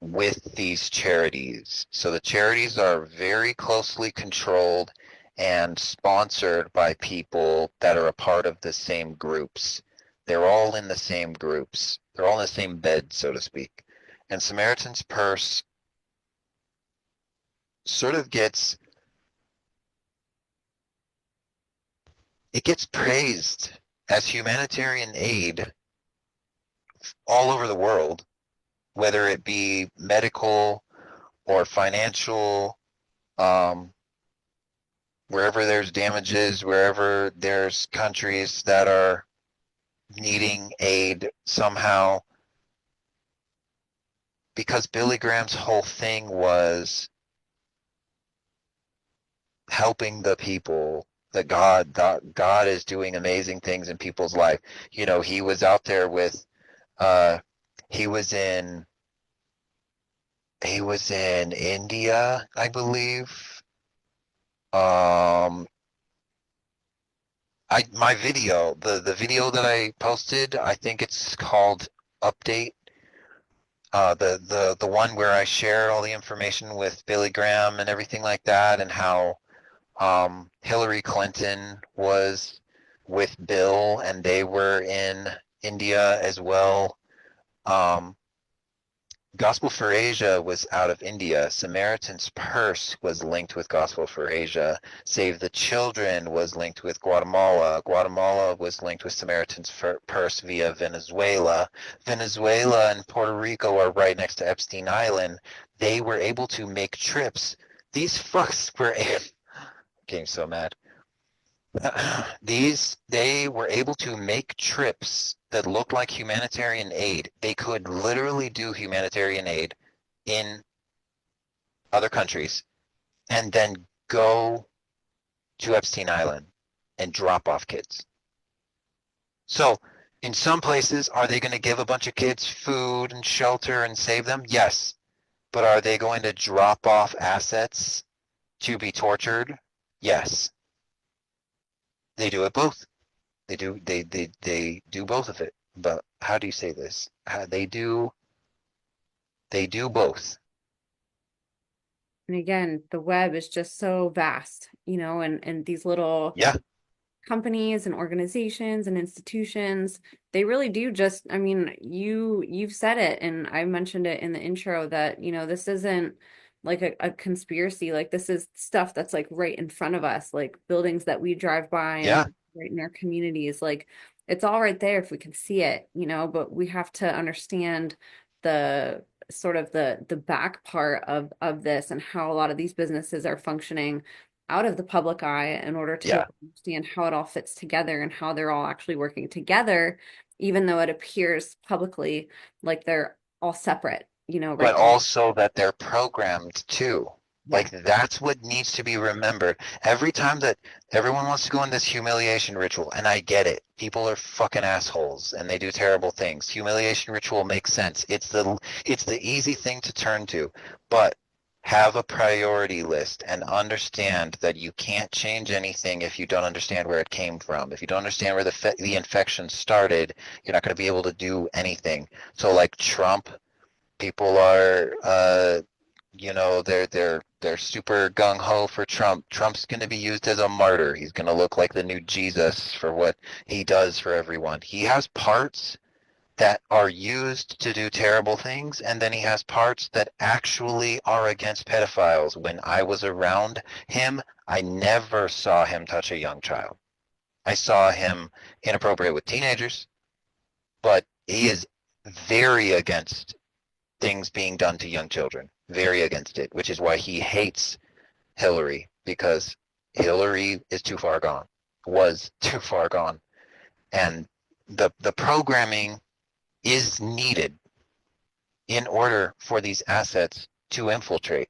with these charities. So the charities are very closely controlled and sponsored by people that are a part of the same groups. They're all in the same groups. They're all in the same bed, so to speak. And Samaritan's Purse sort of gets praised as humanitarian aid all over the world, whether it be medical or financial, um, wherever there's damages, wherever there's countries that are needing aid somehow. Because Billy Graham's whole thing was helping the people, that God is doing amazing things in people's life. You know, he was out there with uh he was in he was in India, I believe. Um my video, the video that I posted, I think it's called Update. The one where I share all the information with Billy Graham and everything like that, and how Hillary Clinton was with Bill, and they were in India as well. Um, Gospel for Asia was out of India. Samaritan's Purse was linked with Gospel for Asia. Save the Children was linked with Guatemala. Guatemala was linked with Samaritan's Purse via Venezuela. Venezuela and Puerto Rico are right next to Epstein Island. They were able to make trips. These fucks were getting so mad. They were able to make trips that looked like humanitarian aid. They could literally do humanitarian aid in other countries and then go to Epstein Island and drop off kids. So, in some places, are they going to give a bunch of kids food and shelter and save them? Yes. But are they going to drop off assets to be tortured? Yes. They do it both. They do both of it. But how do you say this? They do both. And again, the web is just so vast, and these little Yeah, companies and organizations and institutions, they really do just, I mean, you've said it, and I mentioned it in the intro that, this isn't like a conspiracy. Like, this is stuff that's like right in front of us, like buildings that we drive by and yeah. right in our communities. Like, it's all right there if we can see it, but we have to understand the sort of the back part of this and how a lot of these businesses are functioning out of the public eye in order to Yeah. really understand how it all fits together and how they're all actually working together, even though it appears publicly like they're all separate, But right now. also that they're programmed too. Yeah. Like that's what needs to be remembered. Every time that everyone wants to go in this humiliation ritual, and I get it. People are fucking assholes and they do terrible things. Humiliation ritual makes sense. It's the easy thing to turn to. But have a priority list and understand that you can't change anything if you don't understand where it came from. If you don't understand where the infection started, you're not going to be able to do anything. So like Trump, people are they're super gung ho for Trump. Trump's going to be used as a martyr. He's going to look like the new Jesus for what he does for everyone. He has parts that are used to do terrible things, and then he has parts that actually are against pedophiles. When I was around him, I never saw him touch a young child. I saw him inappropriate with teenagers, but he is very against things being done to young children, very against it, which is why he hates Hillary, because Hillary is too far gone, was too far gone. And the programming is needed in order for these assets to infiltrate.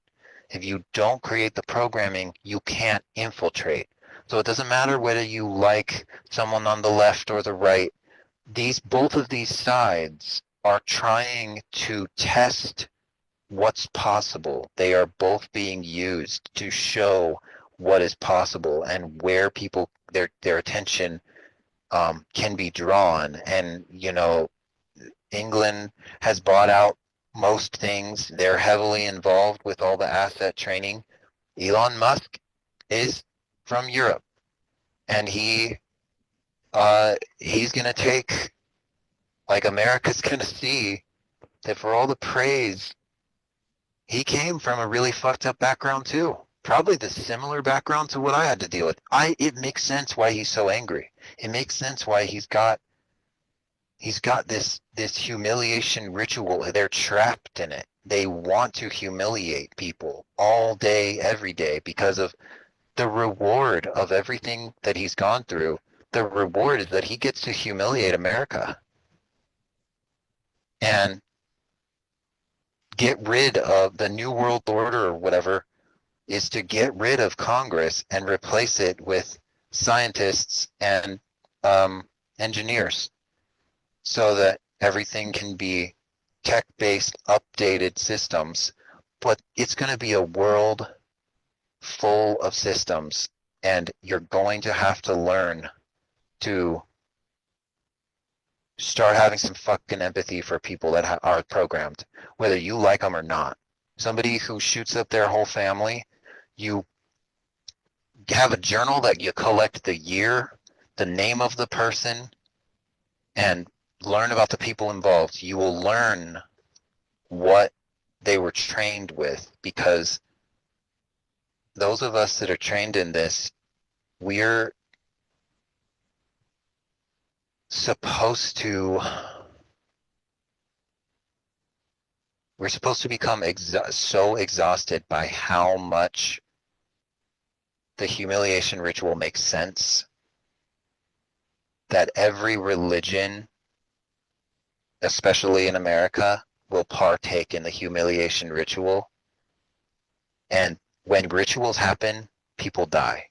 If you don't create the programming, you can't infiltrate. So it doesn't matter whether you like someone on the left or the right. Both of these sides are trying to test what's possible. They are both being used to show what is possible and where people their attention can be drawn. And England has bought out most things. They're heavily involved with all the asset training. Elon Musk is from Europe, and he's gonna take, like, America's gonna see that for all the praise, he came from a really fucked up background too. Probably the similar background to what I had to deal with. It makes sense why he's so angry. It makes sense why he's got this humiliation ritual. They're trapped in it. They want to humiliate people all day, every day because of the reward of everything that he's gone through. The reward is that he gets to humiliate America and get rid of the New World Order or whatever. is to get rid of Congress and replace it with scientists and engineers so that everything can be tech-based, updated systems. But it's going to be a world full of systems, and you're going to have to learn to start having some fucking empathy for people that are programmed, whether you like them or not. Somebody who shoots up their whole family, you have a journal that you collect the year, the name of the person, and learn about the people involved. You will learn what they were trained with, because those of us that are trained in this, we're supposed to become so exhausted by how much the humiliation ritual makes sense that every religion, especially in America, will partake in the humiliation ritual. And when rituals happen, people die.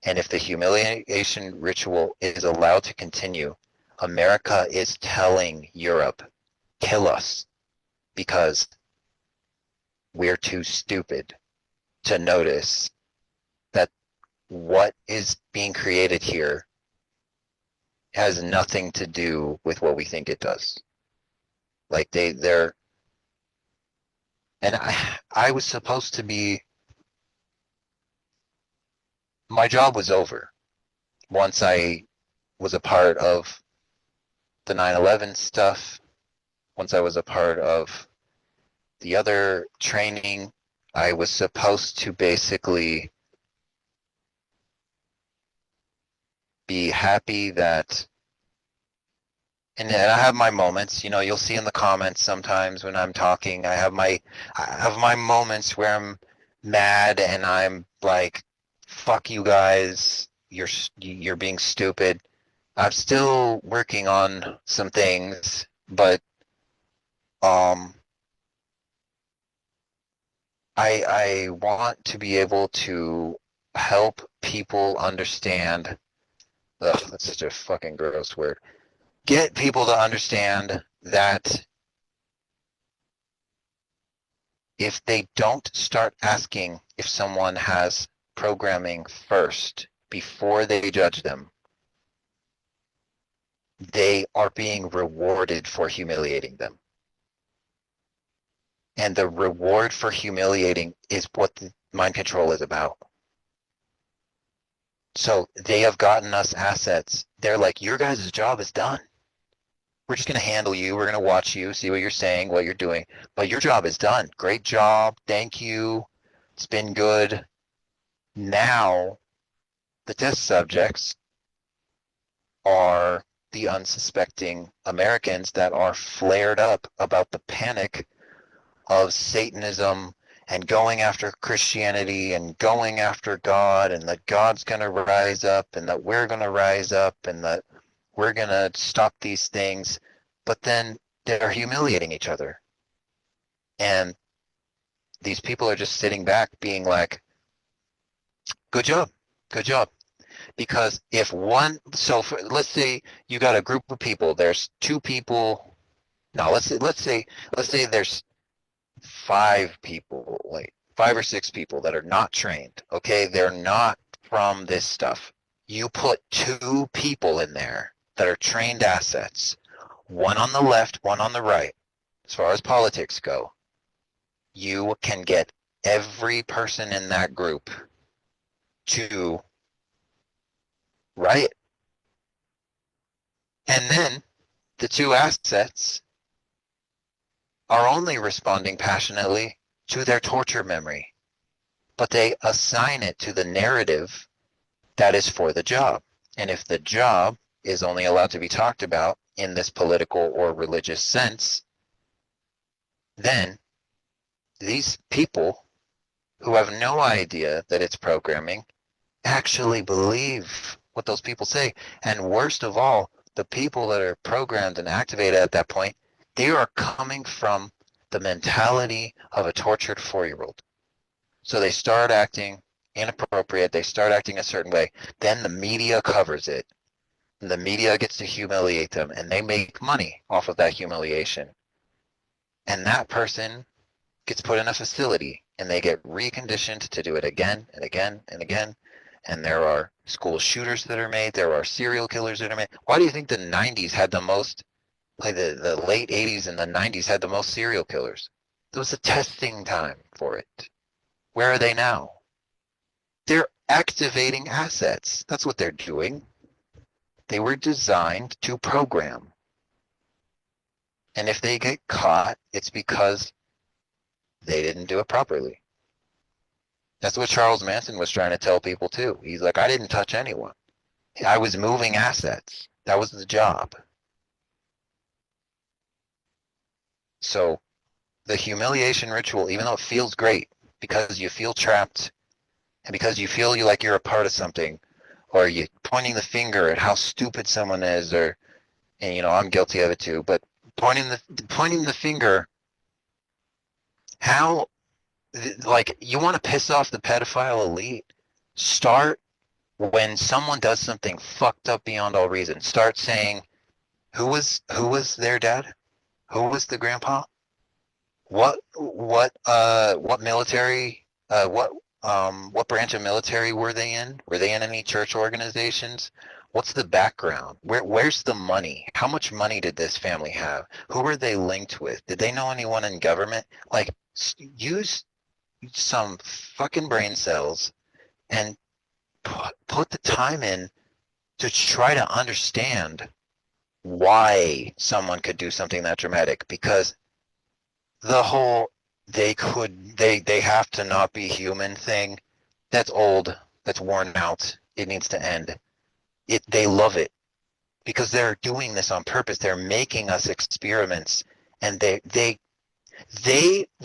And if the humiliation ritual is allowed to continue, America is telling Europe, kill us, because we're too stupid to notice that what is being created here has nothing to do with what we think it does. Like they're, and I was supposed to be, my job was over once I was a part of the 9/11 stuff, once I was a part of the other training. I was supposed to basically be happy that, and I have my moments, you'll see in the comments sometimes when I'm talking, I have my moments where I'm mad and I'm like, fuck you guys, you're being stupid. I'm still working on some things, but I want to be able to help people understand. Ugh, that's such a fucking gross word. Get people to understand that if they don't start asking if someone has programming first before they judge them, they are being rewarded for humiliating them. And the reward for humiliating is what the mind control is about. So they have gotten us assets. They're like, your guys' job is done. We're just going to handle you. We're going to watch you, see what you're saying, what you're doing. But your job is done. Great job. Thank you. It's been good. Now, the test subjects are the unsuspecting Americans that are flared up about the panic of Satanism and going after Christianity and going after God, and that God's going to rise up and that we're going to rise up and that we're going to stop these things. But then they're humiliating each other. And these people are just sitting back being like, good job, good job. Because if one, let's say you got a group of people, there's two people, no, let's say there's five people, like 5 or 6 people that are not trained. Okay, they're not from this stuff. You put 2 people in there that are trained assets, one on the left, one on the right. As far as politics go, you can get every person in that group to riot. And then the 2 assets are only responding passionately to their torture memory, but they assign it to the narrative that is for the job. And if the job is only allowed to be talked about in this political or religious sense, then these people who have no idea that it's programming actually believe what those people say. And worst of all, the people that are programmed and activated at that point, they are coming from the mentality of a tortured 4-year-old. So they start acting inappropriate. They start acting a certain way. Then the media covers it. The media gets to humiliate them, and they make money off of that humiliation. And that person gets put in a facility, and they get reconditioned to do it again and again and again. And there are school shooters that are made. There are serial killers that are made. Why do you think the 90s had the most, like the late 80s and the 90s had the most serial killers? It was a testing time for it. Where are they now? They're activating assets. That's what they're doing. They were designed to program. And if they get caught, it's because they didn't do it properly. That's what Charles Manson was trying to tell people too. He's like, I didn't touch anyone. I was moving assets. That was the job. So the humiliation ritual, even though it feels great because you feel trapped and because you feel like you're a part of something, or you pointing the finger at how stupid someone is, or, and I'm guilty of it too, but pointing the finger, how, like, you want to piss off the pedophile elite, start when someone does something fucked up beyond all reason. Start saying, who was their dad? Who was the grandpa? What military, what branch of military were they in? Were they in any church organizations? What's the background? Where's the money? How much money did this family have? Who were they linked with? Did they know anyone in government? Like, use some fucking brain cells and put the time in to try to understand why someone could do something that dramatic. Because the whole they have to not be human thing, that's old, that's worn out, it needs to end. They love it because they're doing this on purpose. They're making us experiments, and they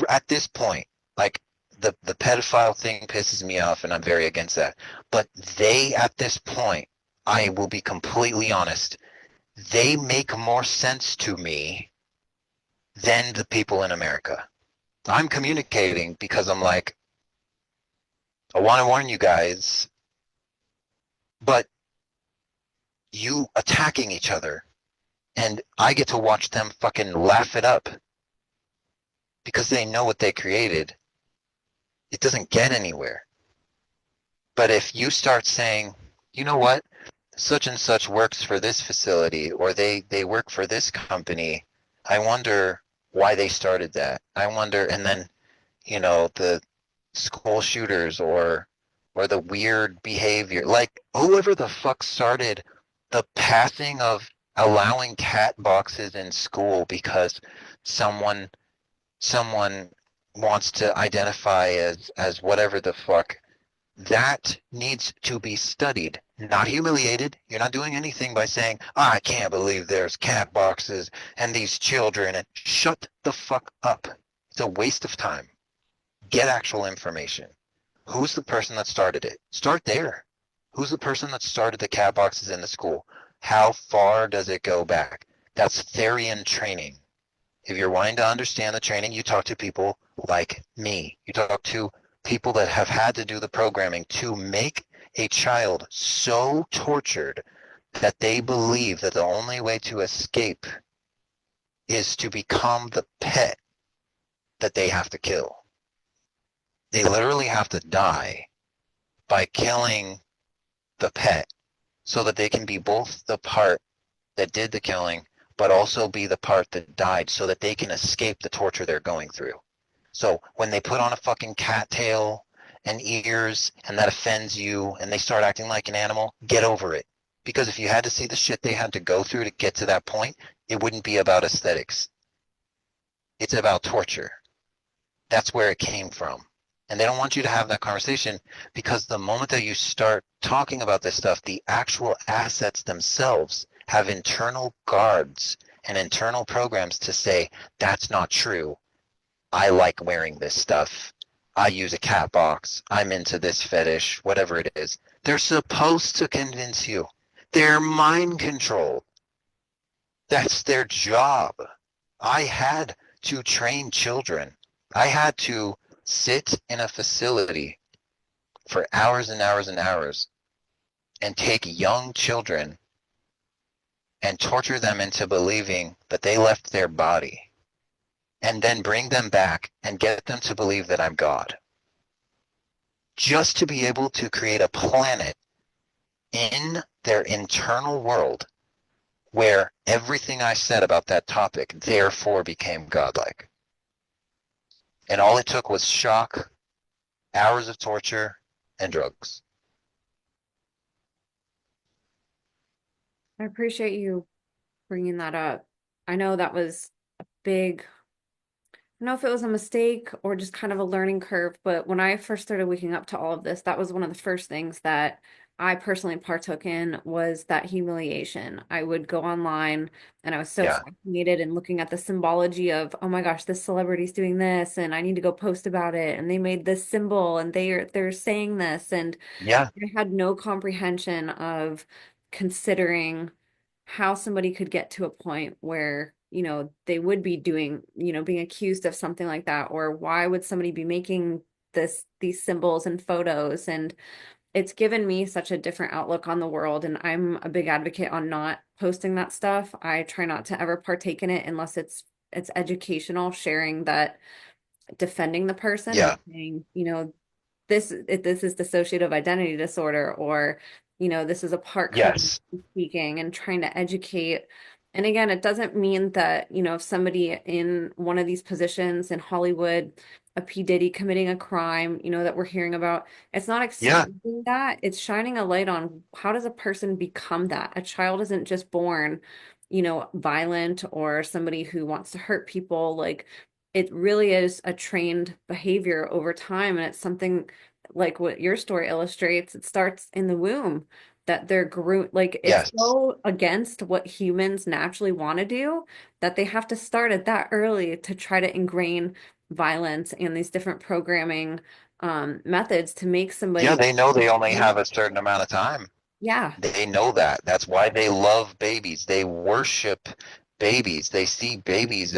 at this point, like, the pedophile thing pisses me off, and I'm very against that. But they, at this point, I will be completely honest, they make more sense to me than the people in America. I'm communicating because I'm like, I want to warn you guys, but you attacking each other, and I get to watch them fucking laugh it up because they know what they created. It doesn't get anywhere. But if you start saying, you know what, such and such works for this facility, or they work for this company, I wonder why they started that. I wonder, and then, the school shooters, or the weird behavior, like whoever the fuck started the passing of allowing cat boxes in school because someone someone wants to identify as whatever the fuck, that needs to be studied, not humiliated. You're not doing anything by saying, oh, I can't believe there's cat boxes and these children. And shut the fuck up. It's a waste of time. Get actual information. Who's the person that started it? Start there. Who's the person that started the cat boxes in the school? How far does it go back? That's Therian training. If you're wanting to understand the training, you talk to people like me. You talk to people that have had to do the programming to make a child so tortured that they believe that the only way to escape is to become the pet that they have to kill. They literally have to die by killing the pet so that they can be both the part that did the killing, but also be the part that died so that they can escape the torture they're going through. So when they put on a fucking cat tail and ears and that offends you and they start acting like an animal, get over it. Because if you had to see the shit they had to go through to get to that point, it wouldn't be about aesthetics. It's about torture. That's where it came from. And they don't want you to have that conversation because the moment that you start talking about this stuff, the actual assets themselves have internal guards and internal programs to say, that's not true. I like wearing this stuff. I use a cat box. I'm into this fetish, whatever it is. They're supposed to convince you. They're mind controlled. That's their job. I had to train children. I had to sit in a facility for hours and hours and hours and take young children and torture them into believing that they left their body, and then bring them back and get them to believe that I'm God, just to be able to create a planet in their internal world where everything I said about that topic therefore became godlike. And all it took was shock, hours of torture, and drugs. I appreciate you bringing that up. I know that was a big, I don't know if it was a mistake or just kind of a learning curve, but when I first started waking up to all of this, that was one of the first things that I personally partook in was that humiliation. I would go online and I was so Yeah. fascinated and looking at the symbology of, oh my gosh, this celebrity's doing this and I need to go post about it. And they made this symbol and they're saying this. And Yeah. I had no comprehension of considering how somebody could get to a point where, they would be doing, being accused of something like that, or why would somebody be making these symbols and photos? And it's given me such a different outlook on the world. And I'm a big advocate on not posting that stuff. I try not to ever partake in it unless it's educational, sharing that, defending the person and Yeah. saying, this is dissociative identity disorder, or this is a part coding Yes. speaking, and trying to educate. And again, it doesn't mean that if somebody in one of these positions in Hollywood, a P Diddy committing a crime, that we're hearing about, it's not Yeah. excusing that. It's shining a light on how does a person become that. A child isn't just born violent, or somebody who wants to hurt people. Like, it really is a trained behavior over time. And it's something like what your story illustrates. It starts in the womb, that they're like, it's Yes. so against what humans naturally want to do that they have to start at that early to try to ingrain violence and these different programming methods to make Yeah, somebody. they know they only have a certain amount of time. Yeah. They know that. That's why they love babies. They worship babies. They see babies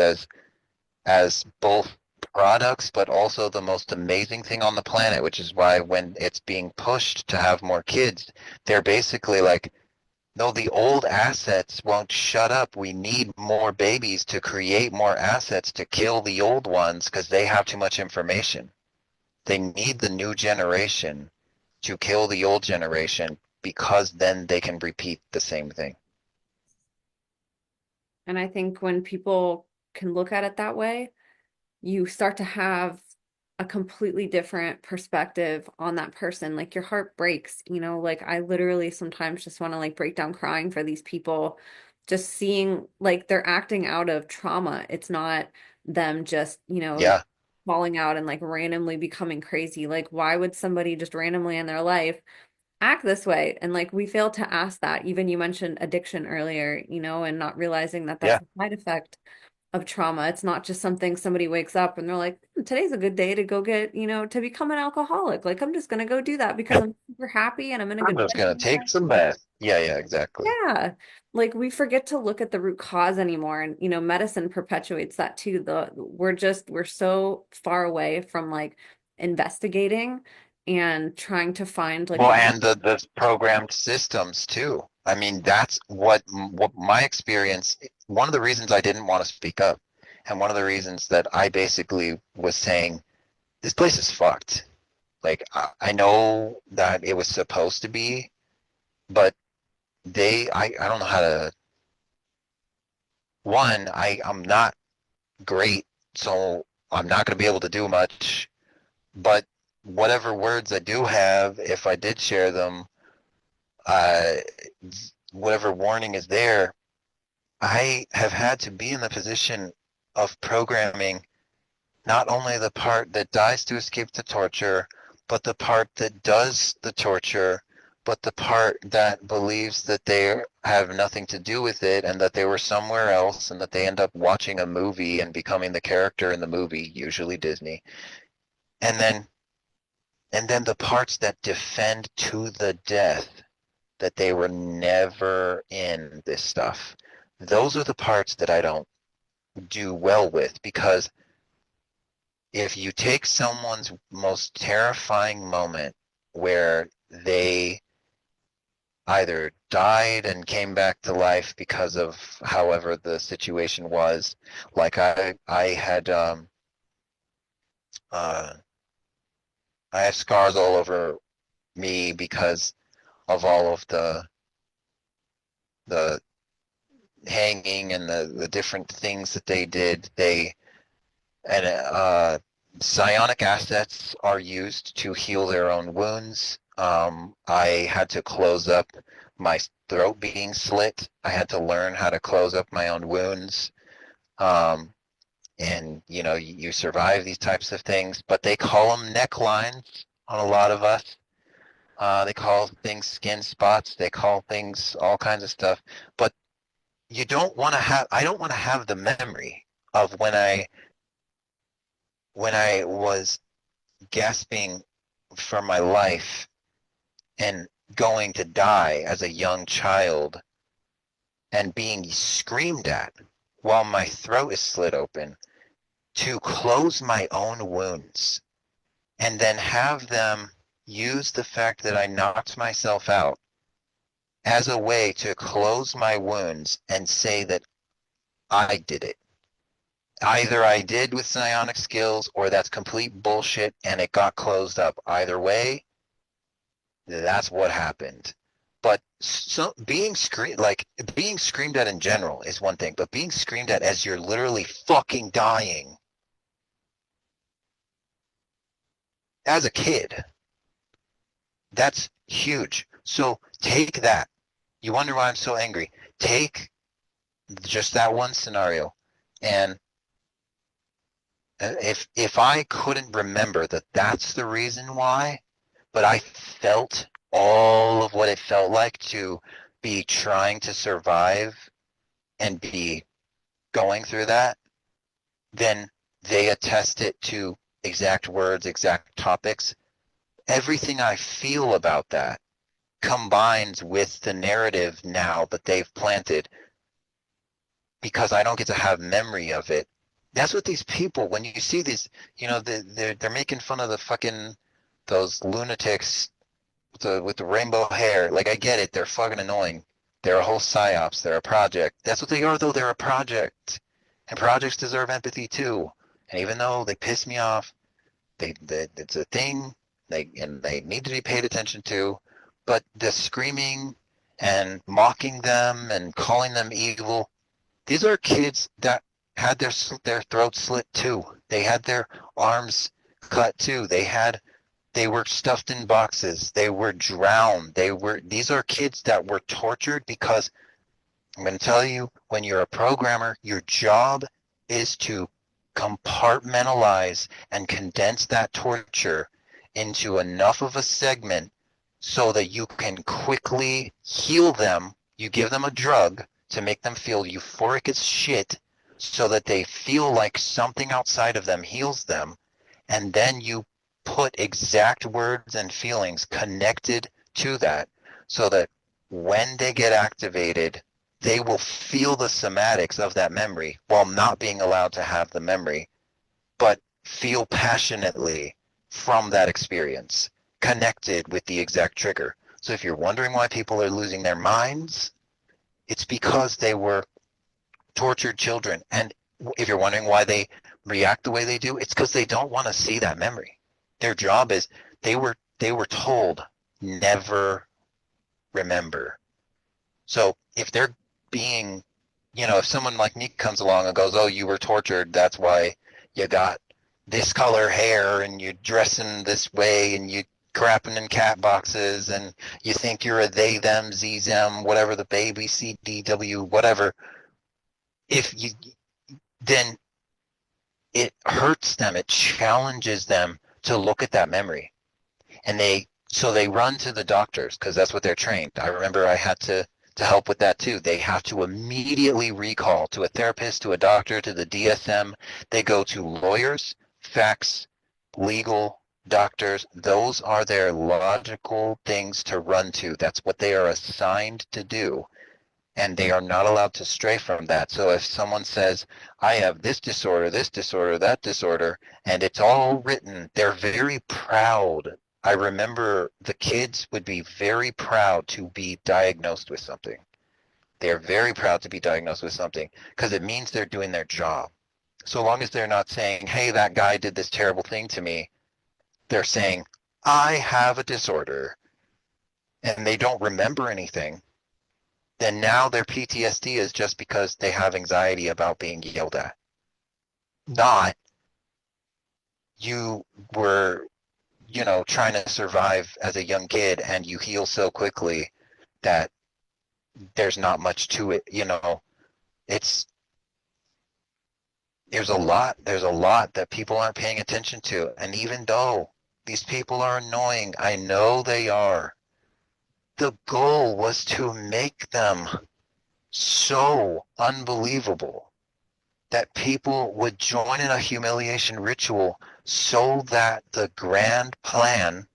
as both products, but also the most amazing thing on the planet, which is why when it's being pushed to have more kids, they're basically like, no, the old assets won't shut up. We need more babies to create more assets to kill the old ones because they have too much information. They need the new generation to kill the old generation because then they can repeat the same thing. And I think when people can look at it that way, you start to have a completely different perspective on that person. Like, your heart breaks, like I literally sometimes just want to like break down crying for these people, just seeing like they're acting out of trauma. It's not them just, Yeah, falling out and like randomly becoming crazy. Like, why would somebody just randomly in their life act this way? And like, we fail to ask that. Even you mentioned addiction earlier, and not realizing that that's yeah. a side effect of trauma. It's not just something somebody wakes up and they're like, today's a good day to go get, to become an alcoholic. Like, I'm just going to go do that because I'm super happy and I'm in a I'm good just place gonna in my take life. some baths. Yeah, yeah, exactly. Yeah. Like, we forget to look at the root cause anymore. And, medicine perpetuates that too. We're so far away from like investigating and trying to find like Well, what, and the programmed systems too. I mean, that's what my experience. One of the reasons I didn't want to speak up, and one of the reasons that I basically was saying this place is fucked. Like I know that it was supposed to be, but I don't know how to. One, I'm not great, so I'm not going to be able to do much. But whatever words I do have, if I did share them, uh, whatever warning is there, I have had to be in the position of programming not only the part that dies to escape the torture, but the part that does the torture, but the part that believes that they have nothing to do with it and that they were somewhere else and that they end up watching a movie and becoming the character in the movie, usually Disney. And then the parts that defend to the death that they were never in this stuff. Those are the parts that I don't do well with because if you take someone's most terrifying moment where they either died and came back to life because of however the situation was, like uh, I have scars all over me because of all of the hanging and the different things that they did. And psionic assets are used to heal their own wounds. I had to close up my throat being slit. I had to learn how to close up my own wounds. Um, and you survive these types of things, but they call them necklines on a lot of us. They call things skin spots. They call things all kinds of stuff. But you don't want to have. I don't want to have the memory of when I was gasping for my life and going to die as a young child and being screamed at while my throat is slit open to close my own wounds and then have them use the fact that I knocked myself out as a way to close my wounds and say that I did it. Either I did with psionic skills or that's complete bullshit and it got closed up. Either way, that's what happened. But being screamed at in general is one thing, but being screamed at as you're literally fucking dying as a kid, that's huge. So take that. You wonder why I'm so angry. Take just that one scenario, and if I couldn't remember that that's the reason why, but I felt all of what it felt like to be trying to survive and be going through that, then they attest it to exact words, exact topics. Everything I feel about that combines with the narrative now that they've planted because I don't get to have memory of it. That's what these people, when you see these, they're making fun of the fucking those lunatics with the rainbow hair. Like I get it, they're fucking annoying. They're a whole psyops. They're a project. That's what they are, though. They're a project, and projects deserve empathy too. And even though they piss me off, it's a thing. They need to be paid attention to. But the screaming and mocking them and calling them evil, these are kids that had their throats slit too. They had their arms cut too. They were stuffed in boxes. They were drowned. These are kids that were tortured because I'm going to tell you, when you're a programmer, your job is to compartmentalize and condense that torture into enough of a segment so that you can quickly heal them. You give them a drug to make them feel euphoric as shit so that they feel like something outside of them heals them. And then you put exact words and feelings connected to that so that when they get activated, they will feel the somatics of that memory while not being allowed to have the memory, but feel passionately from that experience, connected with the exact trigger. So if you're wondering why people are losing their minds, it's because they were tortured children. And if you're wondering why they react the way they do, it's because they don't want to see that memory. Their job is they were told never remember. So if they're being, if someone like me comes along and goes, "Oh, you were tortured, that's why you got this color hair and you're dressing this way and you crapping in cat boxes and you think you're a they, them, z, them, whatever the baby, c, d, w, whatever," if you then it hurts them, it challenges them to look at that memory. And they run to the doctors because that's what they're trained. I remember I had to help with that too. They have to immediately recall to a therapist, to a doctor, to the DSM. They go to lawyers, facts, legal, doctors. Those are their logical things to run to. That's what they are assigned to do. and they are not allowed to stray from that. So if someone says, I have this disorder, that disorder, and it's all written, they're very proud. I remember the kids would be very proud to be diagnosed with something. They're very proud to be diagnosed with something because it means they're doing their job. So long as they're not saying, hey, that guy did this terrible thing to me, they're saying, I have a disorder, and they don't remember anything, then now their PTSD is just because they have anxiety about being yelled at. Not you were, trying to survive as a young kid and you heal so quickly that there's not much to it. It's there's a lot that people aren't paying attention to. And even though these people are annoying, I know they are. The goal was to make them so unbelievable that people would join in a humiliation ritual so that the grand plan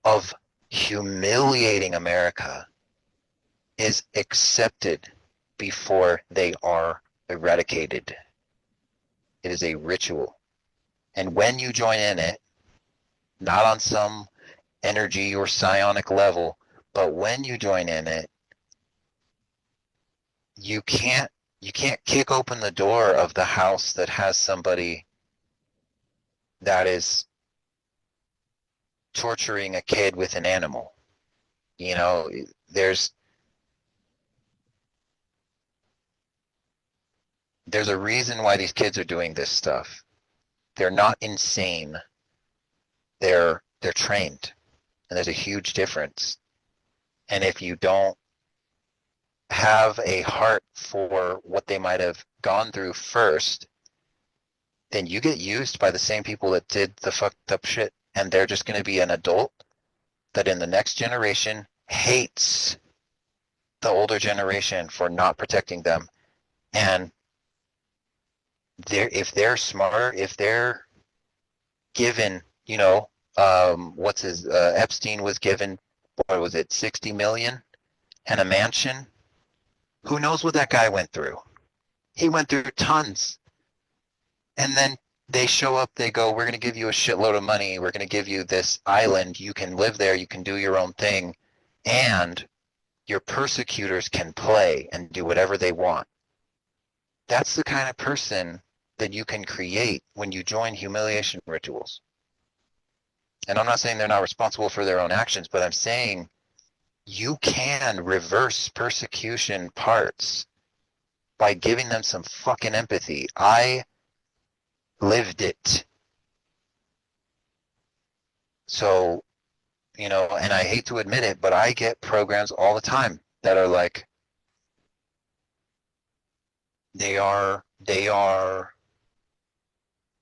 of humiliating America is accepted before they are eradicated. It is a ritual. And when you join in it, not on some energy or psionic level, but when you join in it, you can't kick open the door of the house that has somebody that is torturing a kid with an animal. You know, there's there's a reason why these kids are doing this stuff. They're not insane. They're trained, and there's a huge difference. And if you don't have a heart for what they might have gone through first, then you get used by the same people that did the fucked up shit, and they're just going to be an adult that in the next generation hates the older generation for not protecting them. And if they're smart, if they're given, Epstein was given, what was it, 60 million and a mansion. Who knows what that guy went through? He went through tons. And then they show up, they go, we're going to give you a shitload of money. We're going to give you this island. You can live there. You can do your own thing. And your persecutors can play and do whatever they want. That's the kind of person that you can create when you join humiliation rituals. And I'm not saying they're not responsible for their own actions, but I'm saying you can reverse persecution parts by giving them some fucking empathy. I lived it. So, and I hate to admit it, but I get programs all the time that are like, they are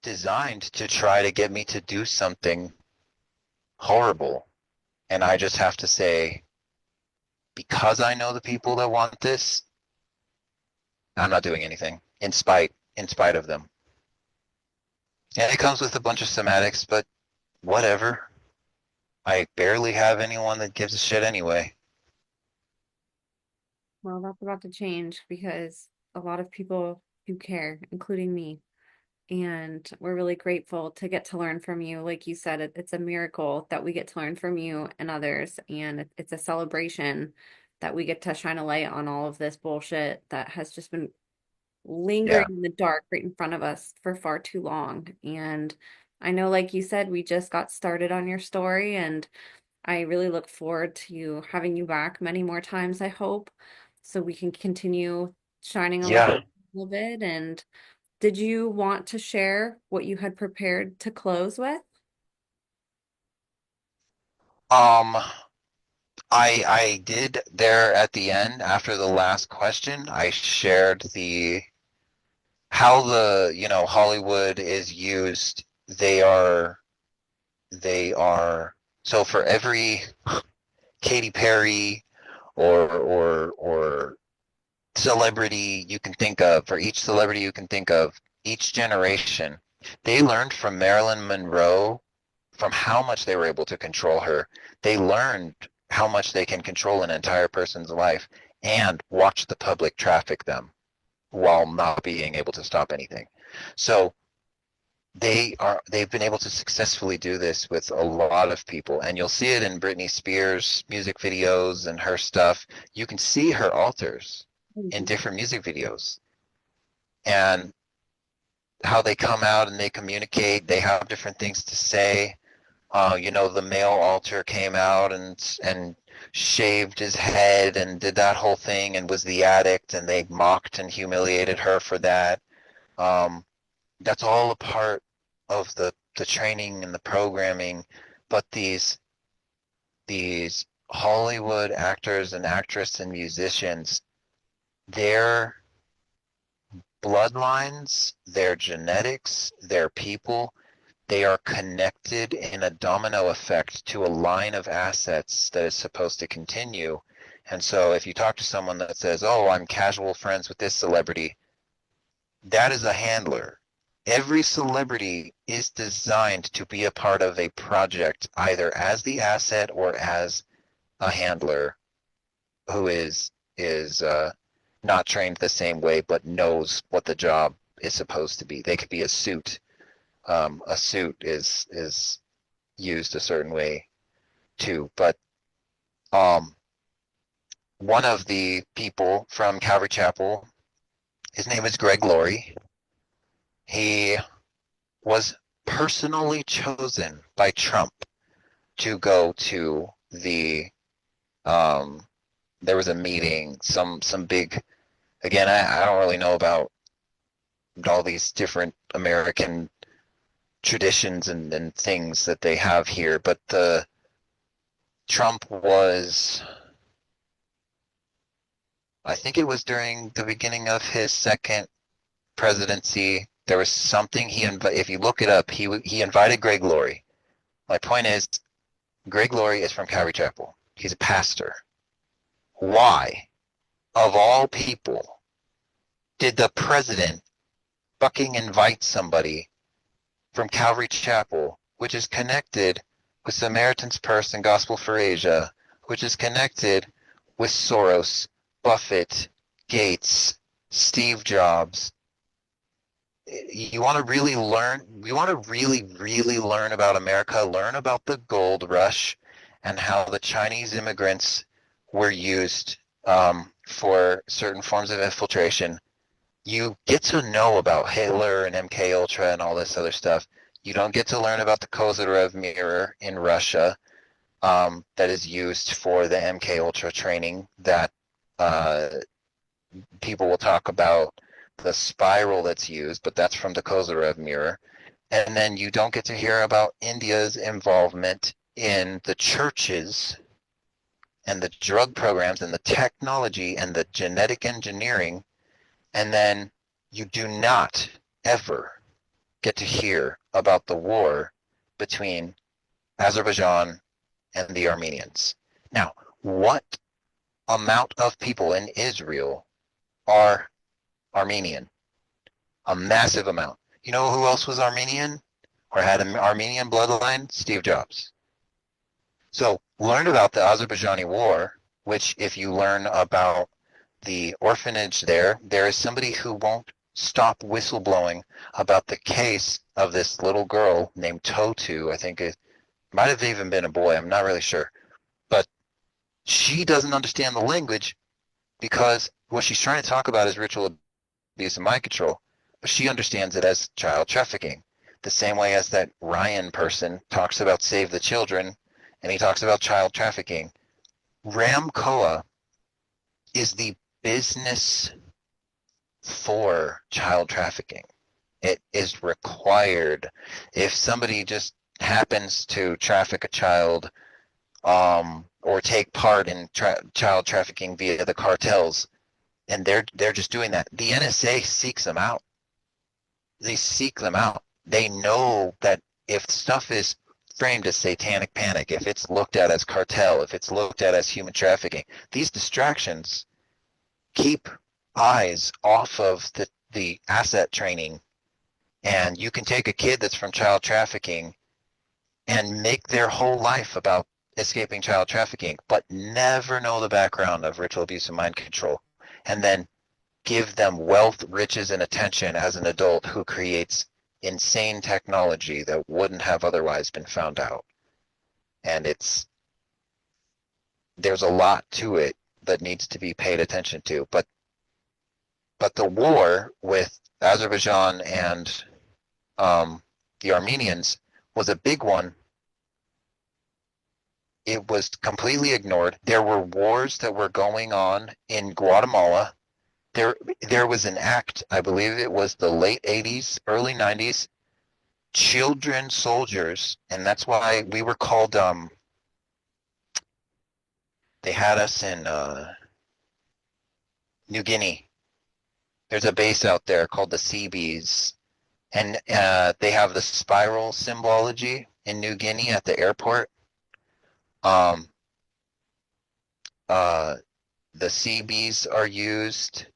designed to try to get me to do something horrible. And I just have to say, because I know the people that want this, I'm not doing anything in spite of them. And it comes with a bunch of somatics, but whatever. I barely have anyone that gives a shit anyway. Well, that's about to change because a lot of people do care, including me. And we're really grateful to get to learn from you. Like you said, it's a miracle that we get to learn from you and others. And it's a celebration that we get to shine a light on all of this bullshit that has just been lingering Yeah. in the dark right in front of us for far too long. And I know, like you said, we just got started on your story, and I really look forward to having you back many more times, I hope, so we can continue shining a light Yeah. a little bit. And did you want to share what you had prepared to close with? Um, I did there at the end after the last question. I shared the how the Hollywood is used. They are so for every Katy Perry or celebrity you can think of, for each celebrity you can think of, each generation, they learned from Marilyn Monroe from how much they were able to control her. They learned how much they can control an entire person's life. and watch the public traffic them while not being able to stop anything. So they've been able to successfully do this with a lot of people, and you'll see it in Britney Spears music videos and her stuff. You can see her alters in Mhm. different music videos, and how they come out and they communicate. They have different things to say. The male alter came out and shaved his head and did that whole thing and was the addict, and they mocked and humiliated her for that. Um, that's all a part of the training and the programming. But these Hollywood actors and actresses and musicians, their bloodlines, their genetics, their people, they are connected in a domino effect to a line of assets that is supposed to continue. And so if you talk to someone that says, "Oh, I'm casual friends with this celebrity," that is a handler. Every celebrity is designed to be a part of a project, either as the asset or as a handler who is not trained the same way but knows what the job is supposed to be. They could be a suit. A suit is used a certain way too. But um, one of the people from Calvary Chapel, his name is Greg Laurie. He was personally chosen by Trump to go to the there was a meeting, some big, again, I don't really know about all these different American traditions and things that they have here, but the Trump was, I think it was during the beginning of his second presidency. There was something if you look it up, he invited Greg Laurie. My point is, Greg Laurie is from Calvary Chapel. He's a pastor. Why, of all people, did the president fucking invite somebody from Calvary Chapel, which is connected with Samaritan's Purse and Gospel for Asia, which is connected with Soros, Buffett, Gates, Steve Jobs? You want to really learn, you want to really learn about America, learn about the gold rush and how the Chinese immigrants were used for certain forms of infiltration. You get to know about Hitler and MK Ultra and all this other stuff. You don't get to learn about the Kozyrev mirror in Russia that is used for the MK Ultra training that uh, people will talk about the spiral that's used, but that's from the Kozyrev mirror. And then you don't get to hear about India's involvement in the churches and the drug programs and the technology and the genetic engineering. And then you do not ever get to hear about the war between Azerbaijan and the Armenians. Now, what amount of people in Israel are Armenian? A massive amount. You know who else was Armenian or had an Armenian bloodline? Steve Jobs. So learn about the Azerbaijani war, which if you learn about the orphanage there is somebody who won't stop whistleblowing about the case of this little girl named Totu. I think it might have even been a boy. I'm not really sure. But she doesn't understand the language because what she's trying to talk about is ritual abuse and mind control. But she understands it as child trafficking. The same way as that Ryan person talks about Save the Children and he talks about child trafficking. RAMCOA is the business for child trafficking. It is required. If somebody just happens to traffic a child or take part in child trafficking via the cartels, and they're just doing that, the NSA seeks them out. They seek them out. They know that if stuff is framed as satanic panic, if it's looked at as cartel, if it's looked at as human trafficking, these distractions keep eyes off of the asset training. And you can take a kid that's from child trafficking and make their whole life about escaping child trafficking, but never know the background of ritual abuse and mind control, and then give them wealth, riches, and attention as an adult who creates insane technology that wouldn't have otherwise been found out. And there's a lot to it that needs to be paid attention to. But the war with Azerbaijan and the Armenians was a big one. It was completely ignored. There were wars that were going on in Guatemala. There was an act, I believe it was the late 80s, early 90s, children soldiers, and that's why we were called, they had us in New Guinea. There's a base out there called the Seabees, and they have the spiral symbology in New Guinea at the airport. Um, uh, the Seabees are used,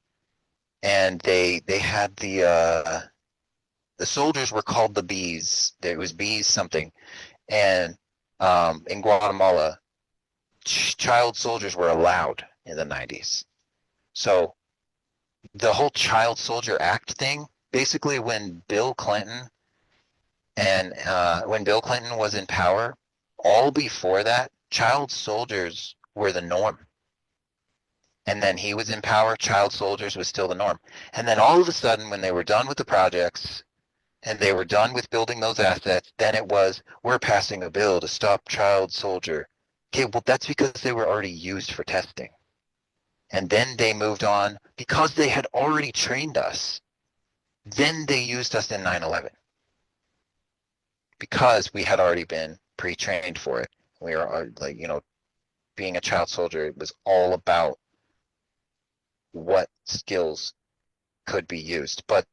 and they had the soldiers were called the bees. It was bees something, and in Guatemala, child soldiers were allowed in the 90s. So the whole child soldier act thing, basically when Bill Clinton was in power, all before that, child soldiers were the norm. And then he was in power, child soldiers was still the norm. And then all of a sudden, when they were done with the projects and they were done with building those assets, then it was, we're passing a bill to stop child soldier. Okay, well, that's because they were already used for testing. And then they moved on because they had already trained us. Then they used us in 9/11 because we had already been pre-trained for it. We were like, being a child soldier, it was all about what skills could be used. But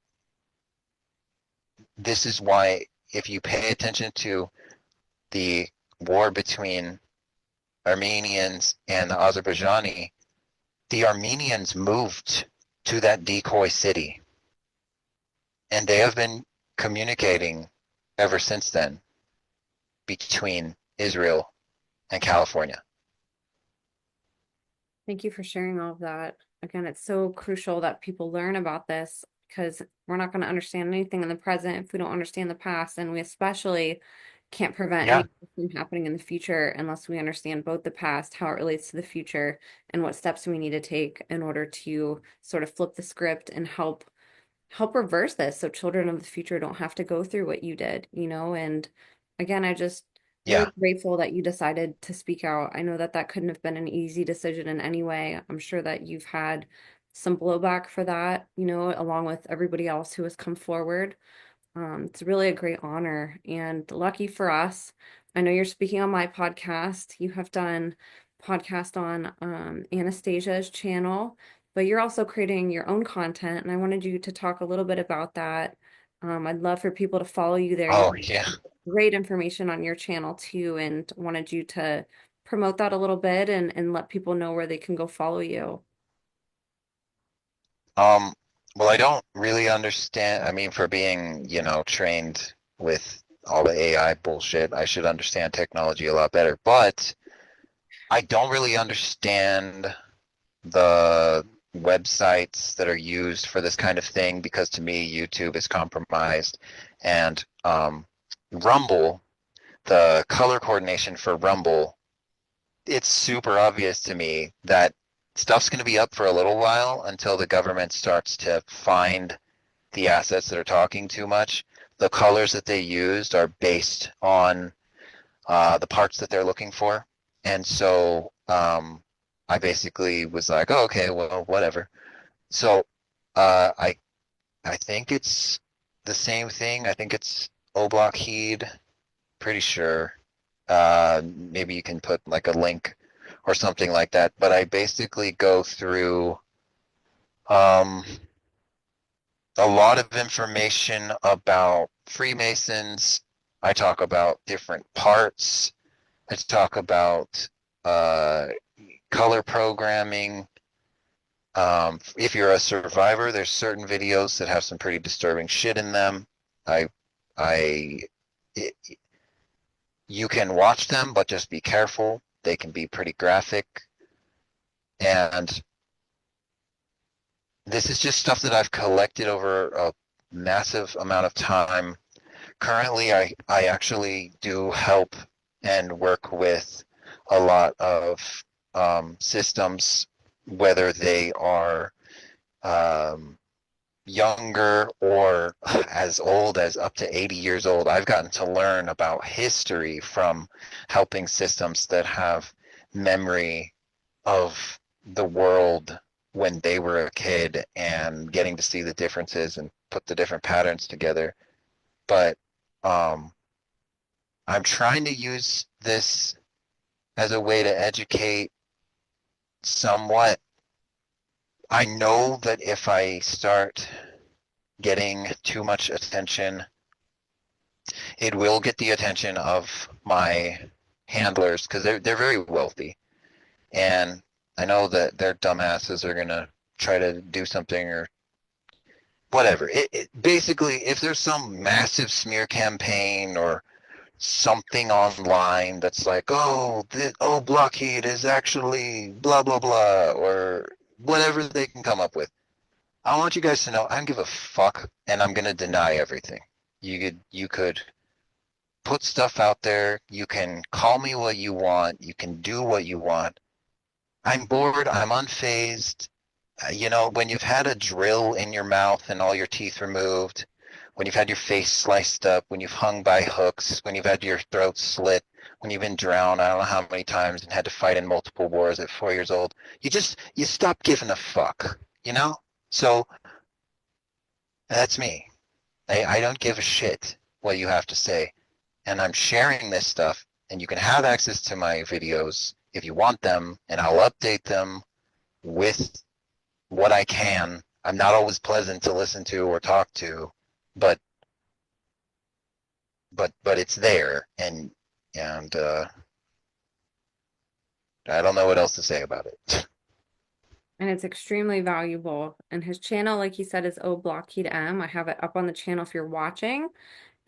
this is why, if you pay attention to the war between Armenians and the Azerbaijani, the Armenians moved to that Decoy city, and they have been communicating ever since then between Israel and California. Thank you for sharing all of that. Again, it's so crucial that people learn about this because we're not going to understand anything in the present if we don't understand the past. And we especially can't prevent Yeah, anything from happening in the future unless we understand both the past, how it relates to the future, and what steps we need to take in order to sort of flip the script and help reverse this so children of the future don't have to go through what you did, and again, I just really yeah. grateful that you decided to speak out. I know that that couldn't have been an easy decision in any way. I'm sure that you've had some blowback for that, along with everybody else who has come forward. It's really a great honor and lucky for us. I know you're speaking on my podcast. You have done podcast on Anastasia's channel, but you're also creating your own content, and I wanted you to talk a little bit about that. I'd love for people to follow you there. You Oh, have yeah. great information on your channel too, and wanted you to promote that a little bit and let people know where they can go follow you. Um, well, I don't really understand. I mean, for being, trained with all the AI bullshit, I should understand technology a lot better. But I don't really understand the websites that are used for this kind of thing because to me, YouTube is compromised. And Rumble, the color coordination for Rumble, it's super obvious to me that stuff's going to be up for a little while until the government starts to find the assets that are talking too much. The colors that they used are based on the parts that they're looking for. And so I basically was like, oh, okay, well, whatever. So uh, I I think it's the same thing. I think it's Oblockheed, pretty sure. Maybe you can put like a link or something like that. But I basically go through um, a lot of information about Freemasons. I talk about different parts. I talk about uh, color programming. If you're a survivor, there's certain videos that have some pretty disturbing shit in them. I, I, it, You can watch them, but just be careful. They can be pretty graphic. And this is just stuff that I've collected over a massive amount of time. Currently, I actually do help and work with a lot of systems, whether they are um, younger or as old as up to 80 years old. I've gotten to learn about history from helping systems that have memory of the world when they were a kid and getting to see the differences and put the different patterns together. But um, I'm trying to use this as a way to educate somewhat. I know that if I start getting too much attention, it will get the attention of my handlers because they're very wealthy, and I know that their dumbasses are gonna try to do something or whatever. Basically, if there's some massive smear campaign or something online that's like, oh, Oblockheed is actually blah blah blah, or whatever they can come up with. I want you guys to know I don't give a fuck, and I'm gonna deny everything. You could put stuff out there. You can call me what you want. You can do what you want. I'm bored. I'm unfazed. When you've had a drill in your mouth and all your teeth removed, when you've had your face sliced up, when you've hung by hooks, when you've had your throat slit, when you've been drowned, I don't know how many times and had to fight in multiple wars at 4 years old, you stop giving a fuck, you know? So that's me. I don't give a shit what you have to say. And I'm sharing this stuff, and you can have access to my videos if you want them, and I'll update them with what I can. I'm not always pleasant to listen to or talk to, but but it's there, and I don't know what else to say about it. And it's extremely valuable. And his channel, like he said, is Oblockheed M. I have it up on the channel if you're watching.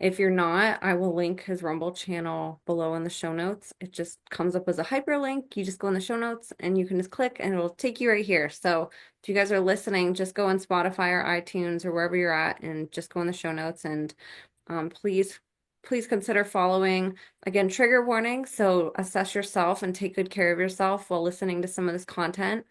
If you're not, I will link his Rumble channel below in the show notes. It just comes up as a hyperlink. You just go in the show notes and you can just click and it'll take you right here. So if you guys are listening, just go on Spotify or iTunes or wherever you're at and just go in the show notes and please consider following. Again, trigger warning, so assess yourself and take good care of yourself while listening to some of this content.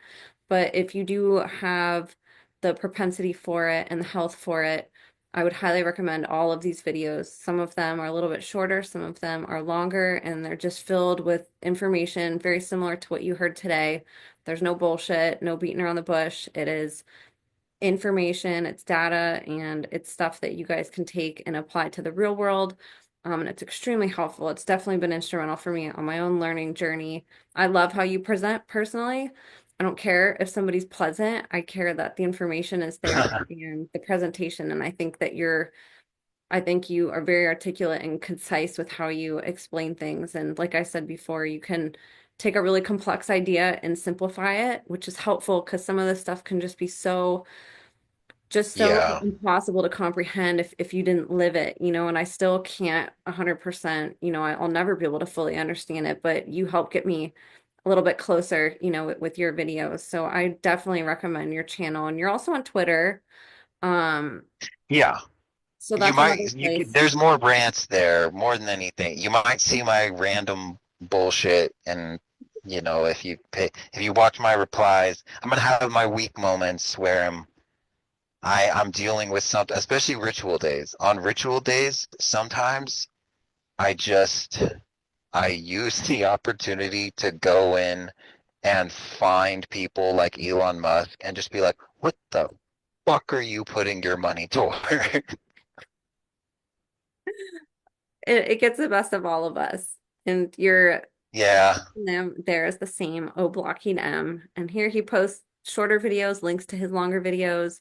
But if you do have the propensity for it and the health for it, I would highly recommend all of these videos. Some of them are a little bit shorter, some of them are longer, and they're just filled with information very similar to what you heard today. There's no bullshit, no beating around the bush. It is information, it's data, and it's stuff that you guys can take and apply to the real world. And it's extremely helpful. It's definitely been instrumental for me on my own learning journey. I love how you present personally. I don't care if somebody's pleasant. I care that the information is there and the presentation. And I think you are very articulate and concise with how you explain things. And like I said before, you can take a really complex idea and simplify it, which is helpful because some of this stuff can just be so Yeah, impossible to comprehend if you didn't live it, and I still can't 100%, I'll never be able to fully understand it, but you help get me a little bit closer, with your videos. So I definitely recommend your channel. And you're also on Twitter. Um, yeah. so that's another place. There's more rants there more than anything. You might see my random bullshit, and if you watch my replies, I'm gonna have my weak moments where I'm dealing with something, especially ritual days. On ritual days, sometimes I just I use the opportunity to go in and find people like Elon Musk and just be like, what the fuck are you putting your money toward? It gets the best of all of us. And your Yeah. name there is the same, Oblockheed M. And here he posts shorter videos, links to his longer videos.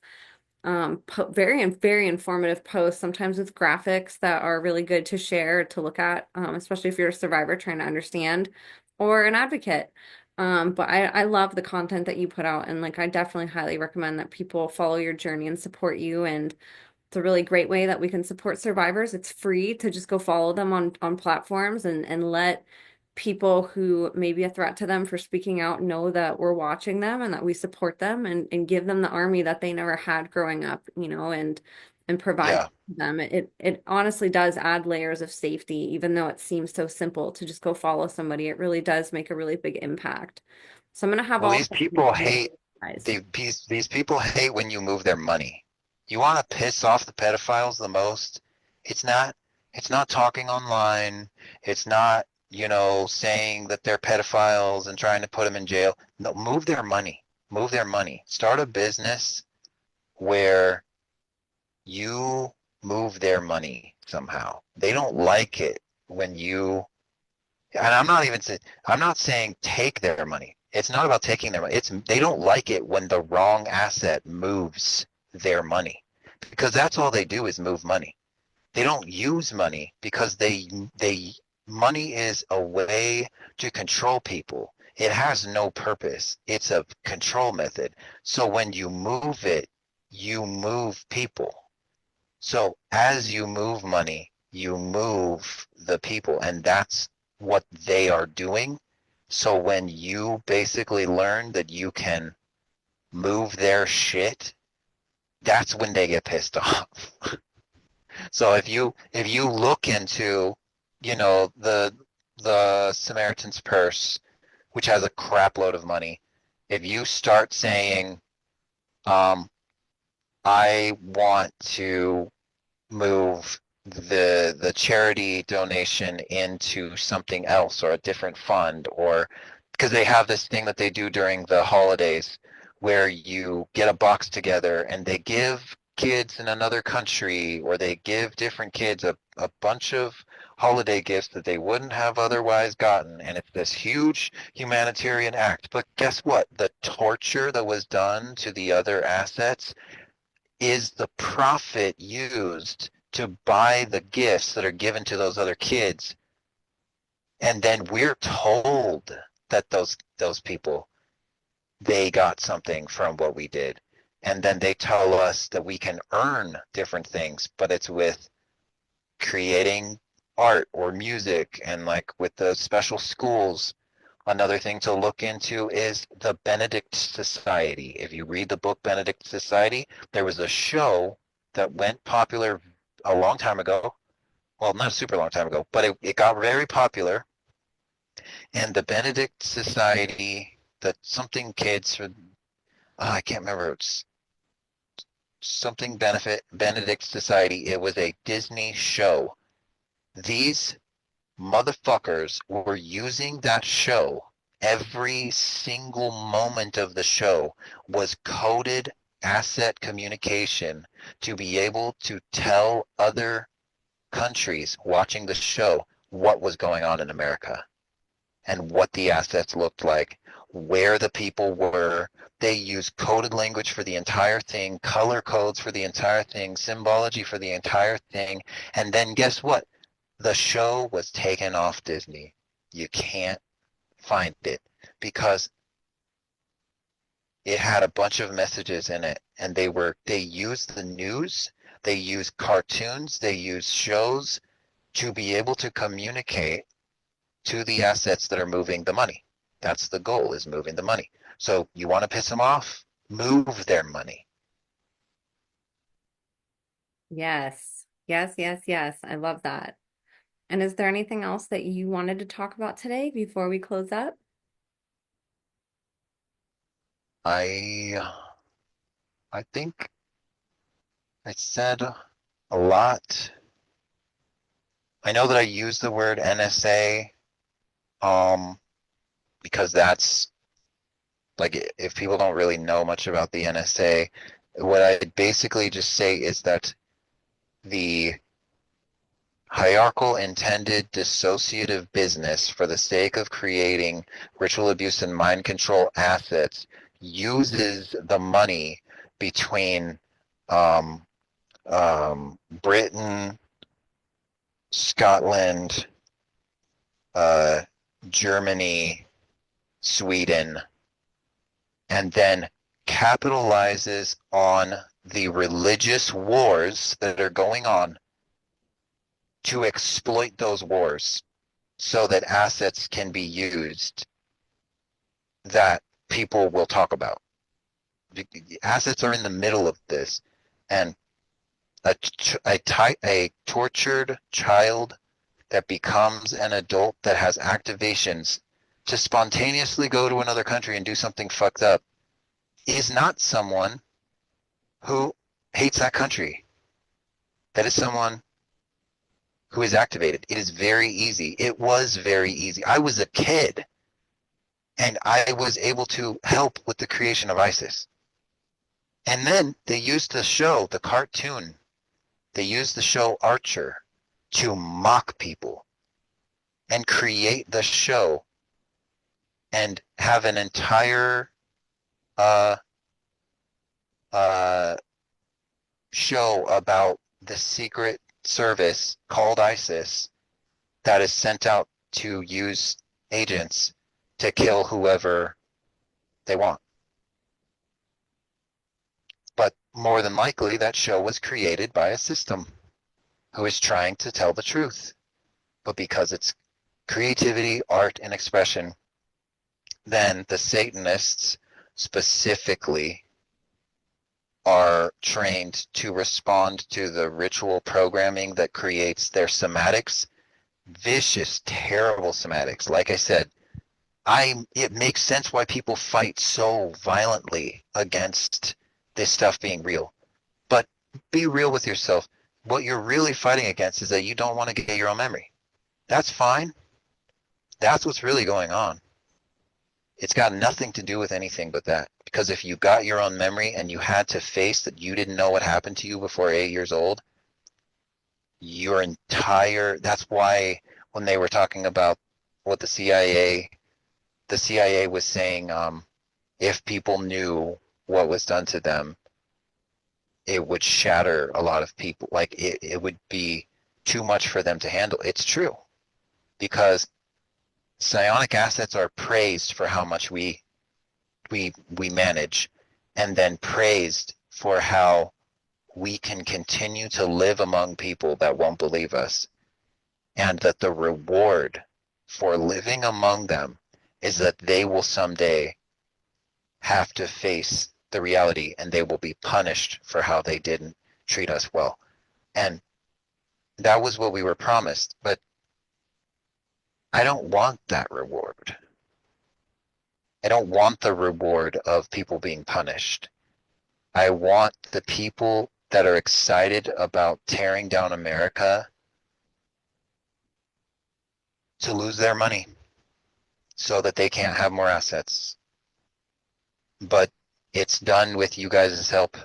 Very informative posts, sometimes with graphics that are really good to share, to look at, especially if you're a survivor trying to understand or an advocate. But I love the content that you put out, and like I definitely highly recommend that people follow your journey and support you. And It's a really great way that we can support survivors. It's free to just go follow them on platforms and let people who may be a threat to them for speaking out know that we're watching them and that we support them and give them the army that they never had growing up, and provide Yeah. them. It honestly does add layers of safety, even though it seems so simple to just go follow somebody. It really does make a really big impact. So I'm gonna have Well, all these people hate guys. these people hate when you move their money. You want to piss off the pedophiles the most. It's not it's not talking online. It's not, saying that they're pedophiles and trying to put them in jail. No, move their money. Move their money. Start a business where you move their money somehow. They don't like it when you, and I'm not saying take their money. It's not about taking their money. It's they don't like it when the wrong asset moves their money, because that's all they do is move money. They don't use money because they money is a way to control people. It has no purpose. It's a control method. So when you move it, you move people. So as you move money, you move the people, and that's what they are doing. So when you basically learn that you can move their shit, that's when they get pissed off. So if you look into, the Samaritan's Purse, which has a crap load of money, if you start saying, um, I want to move the charity donation into something else or a different fund, or because they have this thing that they do during the holidays where you get a box together and they give kids in another country, or they give different kids a bunch of holiday gifts that they wouldn't have otherwise gotten, and it's this huge humanitarian act. But guess what? The torture that was done to the other assets is the profit used to buy the gifts that are given to those other kids. And then we're told that those people, they got something from what we did. And then they tell us that we can earn different things, but it's with creating art or music, and like with the special schools. Another thing to look into is the Benedict Society. If you read the book Benedict Society, there was a show that went popular a long time ago. Well, not a super long time ago, but it got very popular. And the Benedict Society, that something kids, I can't remember, it's something benefit Benedict Society. It was a Disney show. These motherfuckers were using that show. Every single moment of the show was coded asset communication to be able to tell other countries watching the show what was going on in America and what the assets looked like, where the people were. They used coded language for the entire thing, color codes for the entire thing, symbology for the entire thing. And then guess what? The show was taken off Disney. You can't find it because it had a bunch of messages in it, and they used the news, they used cartoons, they used shows to be able to communicate to the assets that are moving the money. That's the goal, is moving the money. So you want to piss them off? Move their money. Yes. Yes, yes, yes. I love that. And is there anything else that you wanted to talk about today before we close up? I I think I said a lot. I know that I use the word NSA, um, because that's like, if people don't really know much about the NSA, what I basically just say is that the hierarchical intended dissociative business for the sake of creating ritual abuse and mind control assets uses the money between um, Britain, Scotland, uh, Germany, Sweden, and then capitalizes on the religious wars that are going on to exploit those wars so that assets can be used that people will talk about. Assets are in the middle of this, and a tortured child that becomes an adult that has activations to spontaneously go to another country and do something fucked up is not someone who hates that country. That is someone who is activated. It is very easy. It was very easy. I was a kid and I was able to help with the creation of ISIS. And then they used the show, the cartoon, they used the show Archer to mock people and create the show and have an entire uh, uh, show about the secret service called ISIS that is sent out to use agents to kill whoever they want. But more than likely, that show was created by a system who is trying to tell the truth. But because it's creativity, art, and expression, then the Satanists specifically are trained to respond to the ritual programming that creates their somatics, vicious, terrible somatics. Like I said, it makes sense why people fight so violently against this stuff being real. But be real with yourself. What you're really fighting against is that you don't want to get your own memory. That's fine. That's what's really going on. It's got nothing to do with anything but that. Because if you got your own memory and you had to face that you didn't know what happened to you before 8 years old, that's why when they were talking about what the CIA was saying, if people knew what was done to them, it would shatter a lot of people. Like it would be too much for them to handle. It's true, because psionic assets are praised for how much we manage, and then praised for how we can continue to live among people that won't believe us, and that the reward for living among them is that they will someday have to face the reality and they will be punished for how they didn't treat us well. And that was what we were promised, but I don't want that reward. I don't want the reward of people being punished. I want the people that are excited about tearing down America to lose their money so that they can't have more assets. But it's done with you guys' help.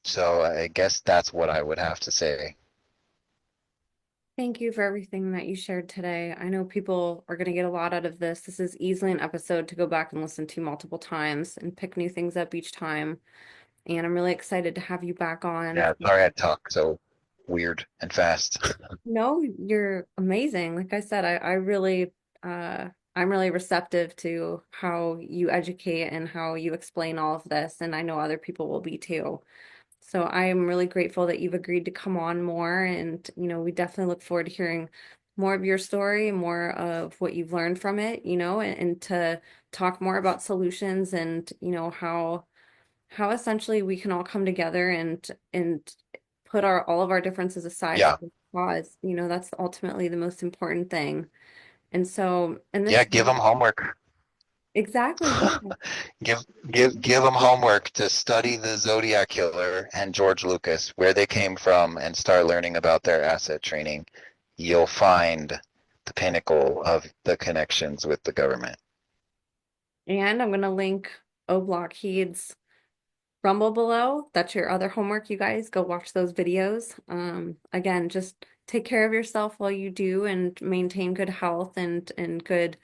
So I guess that's what I would have to say. Thank you for everything that you shared today. I know people are going to get a lot out of this. This is easily an episode to go back and listen to multiple times and pick new things up each time. And I'm really excited to have you back on. Yeah, sorry I talk so weird and fast. No, you're amazing. Like I said, I really I'm really receptive to how you educate and how you explain all of this, and I know other people will be too. So I am really grateful that you've agreed to come on more, and we definitely look forward to hearing more of your story, more of what you've learned from it, and to talk more about solutions and how essentially we can all come together and put our all of our differences aside for Yeah. the cause. That's ultimately the most important thing. And so in Yeah, this give them homework. exactly, yeah. Give them homework to study the Zodiac Killer and George Lucas, where they came from, and start learning about their asset training. You'll find the pinnacle of the connections with the government. And I'm gonna link Oblockheed's Rumble below. That's your other homework, you guys. Go watch those videos. Again, just take care of yourself while you do and maintain good health and good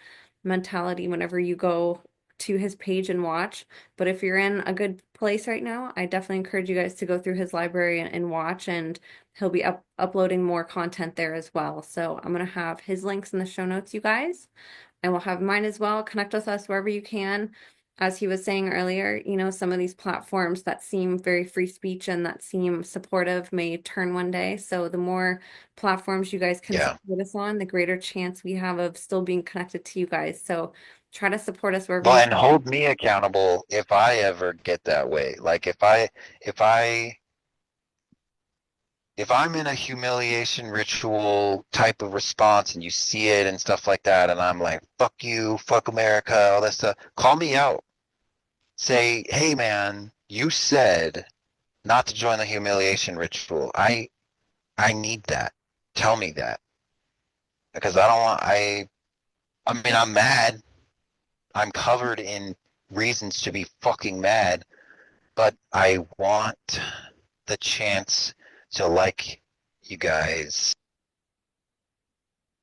mentality whenever you go to his page and watch. But if you're in a good place right now, I definitely encourage you guys to go through his library and watch, and he'll be uploading more content there as well. So I'm gonna have his links in the show notes, you guys, and we'll have mine as well. Connect with us wherever you can. as he was saying earlier, some of these platforms that seem very free speech and that seem supportive may turn one day. So the more platforms you guys can Yeah. support us on, the greater chance we have of still being connected to you guys. So try to support us wherever Well, you and hold me accountable if I ever get that way. Like if I if I'm in a humiliation ritual type of response and you see it and stuff like that, and I'm like, fuck you, fuck America, all that stuff, call me out. Say, hey man, you said not to join the humiliation ritual. I need that. Tell me that. Because I don't want I mean I'm mad. I'm covered in reasons to be fucking mad, but I want the chance to like you guys.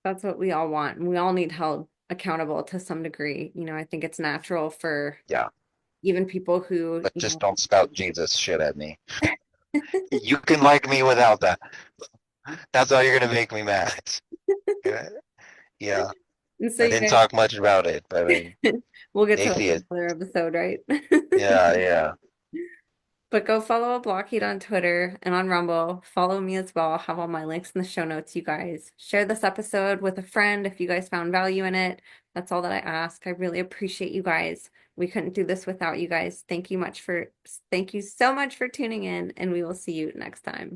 That's what we all want. And we all need held accountable to some degree. I think it's natural for Yeah. even people who, But just don't spout Jesus shit at me. You can like me without that. That's how you're gonna make me mad. Yeah. Yeah. and so I you didn't guys, talk much about it, but I mean, we'll get to that in atheist. another episode, right? Yeah, yeah. But go follow Oblockheed on Twitter and on Rumble. Follow me as well. I'll have all my links in the show notes, you guys. Share this episode with a friend if you guys found value in it. That's all that I ask. I really appreciate you guys. We couldn't do this without you guys. Thank you so much for tuning in, and we will see you next time.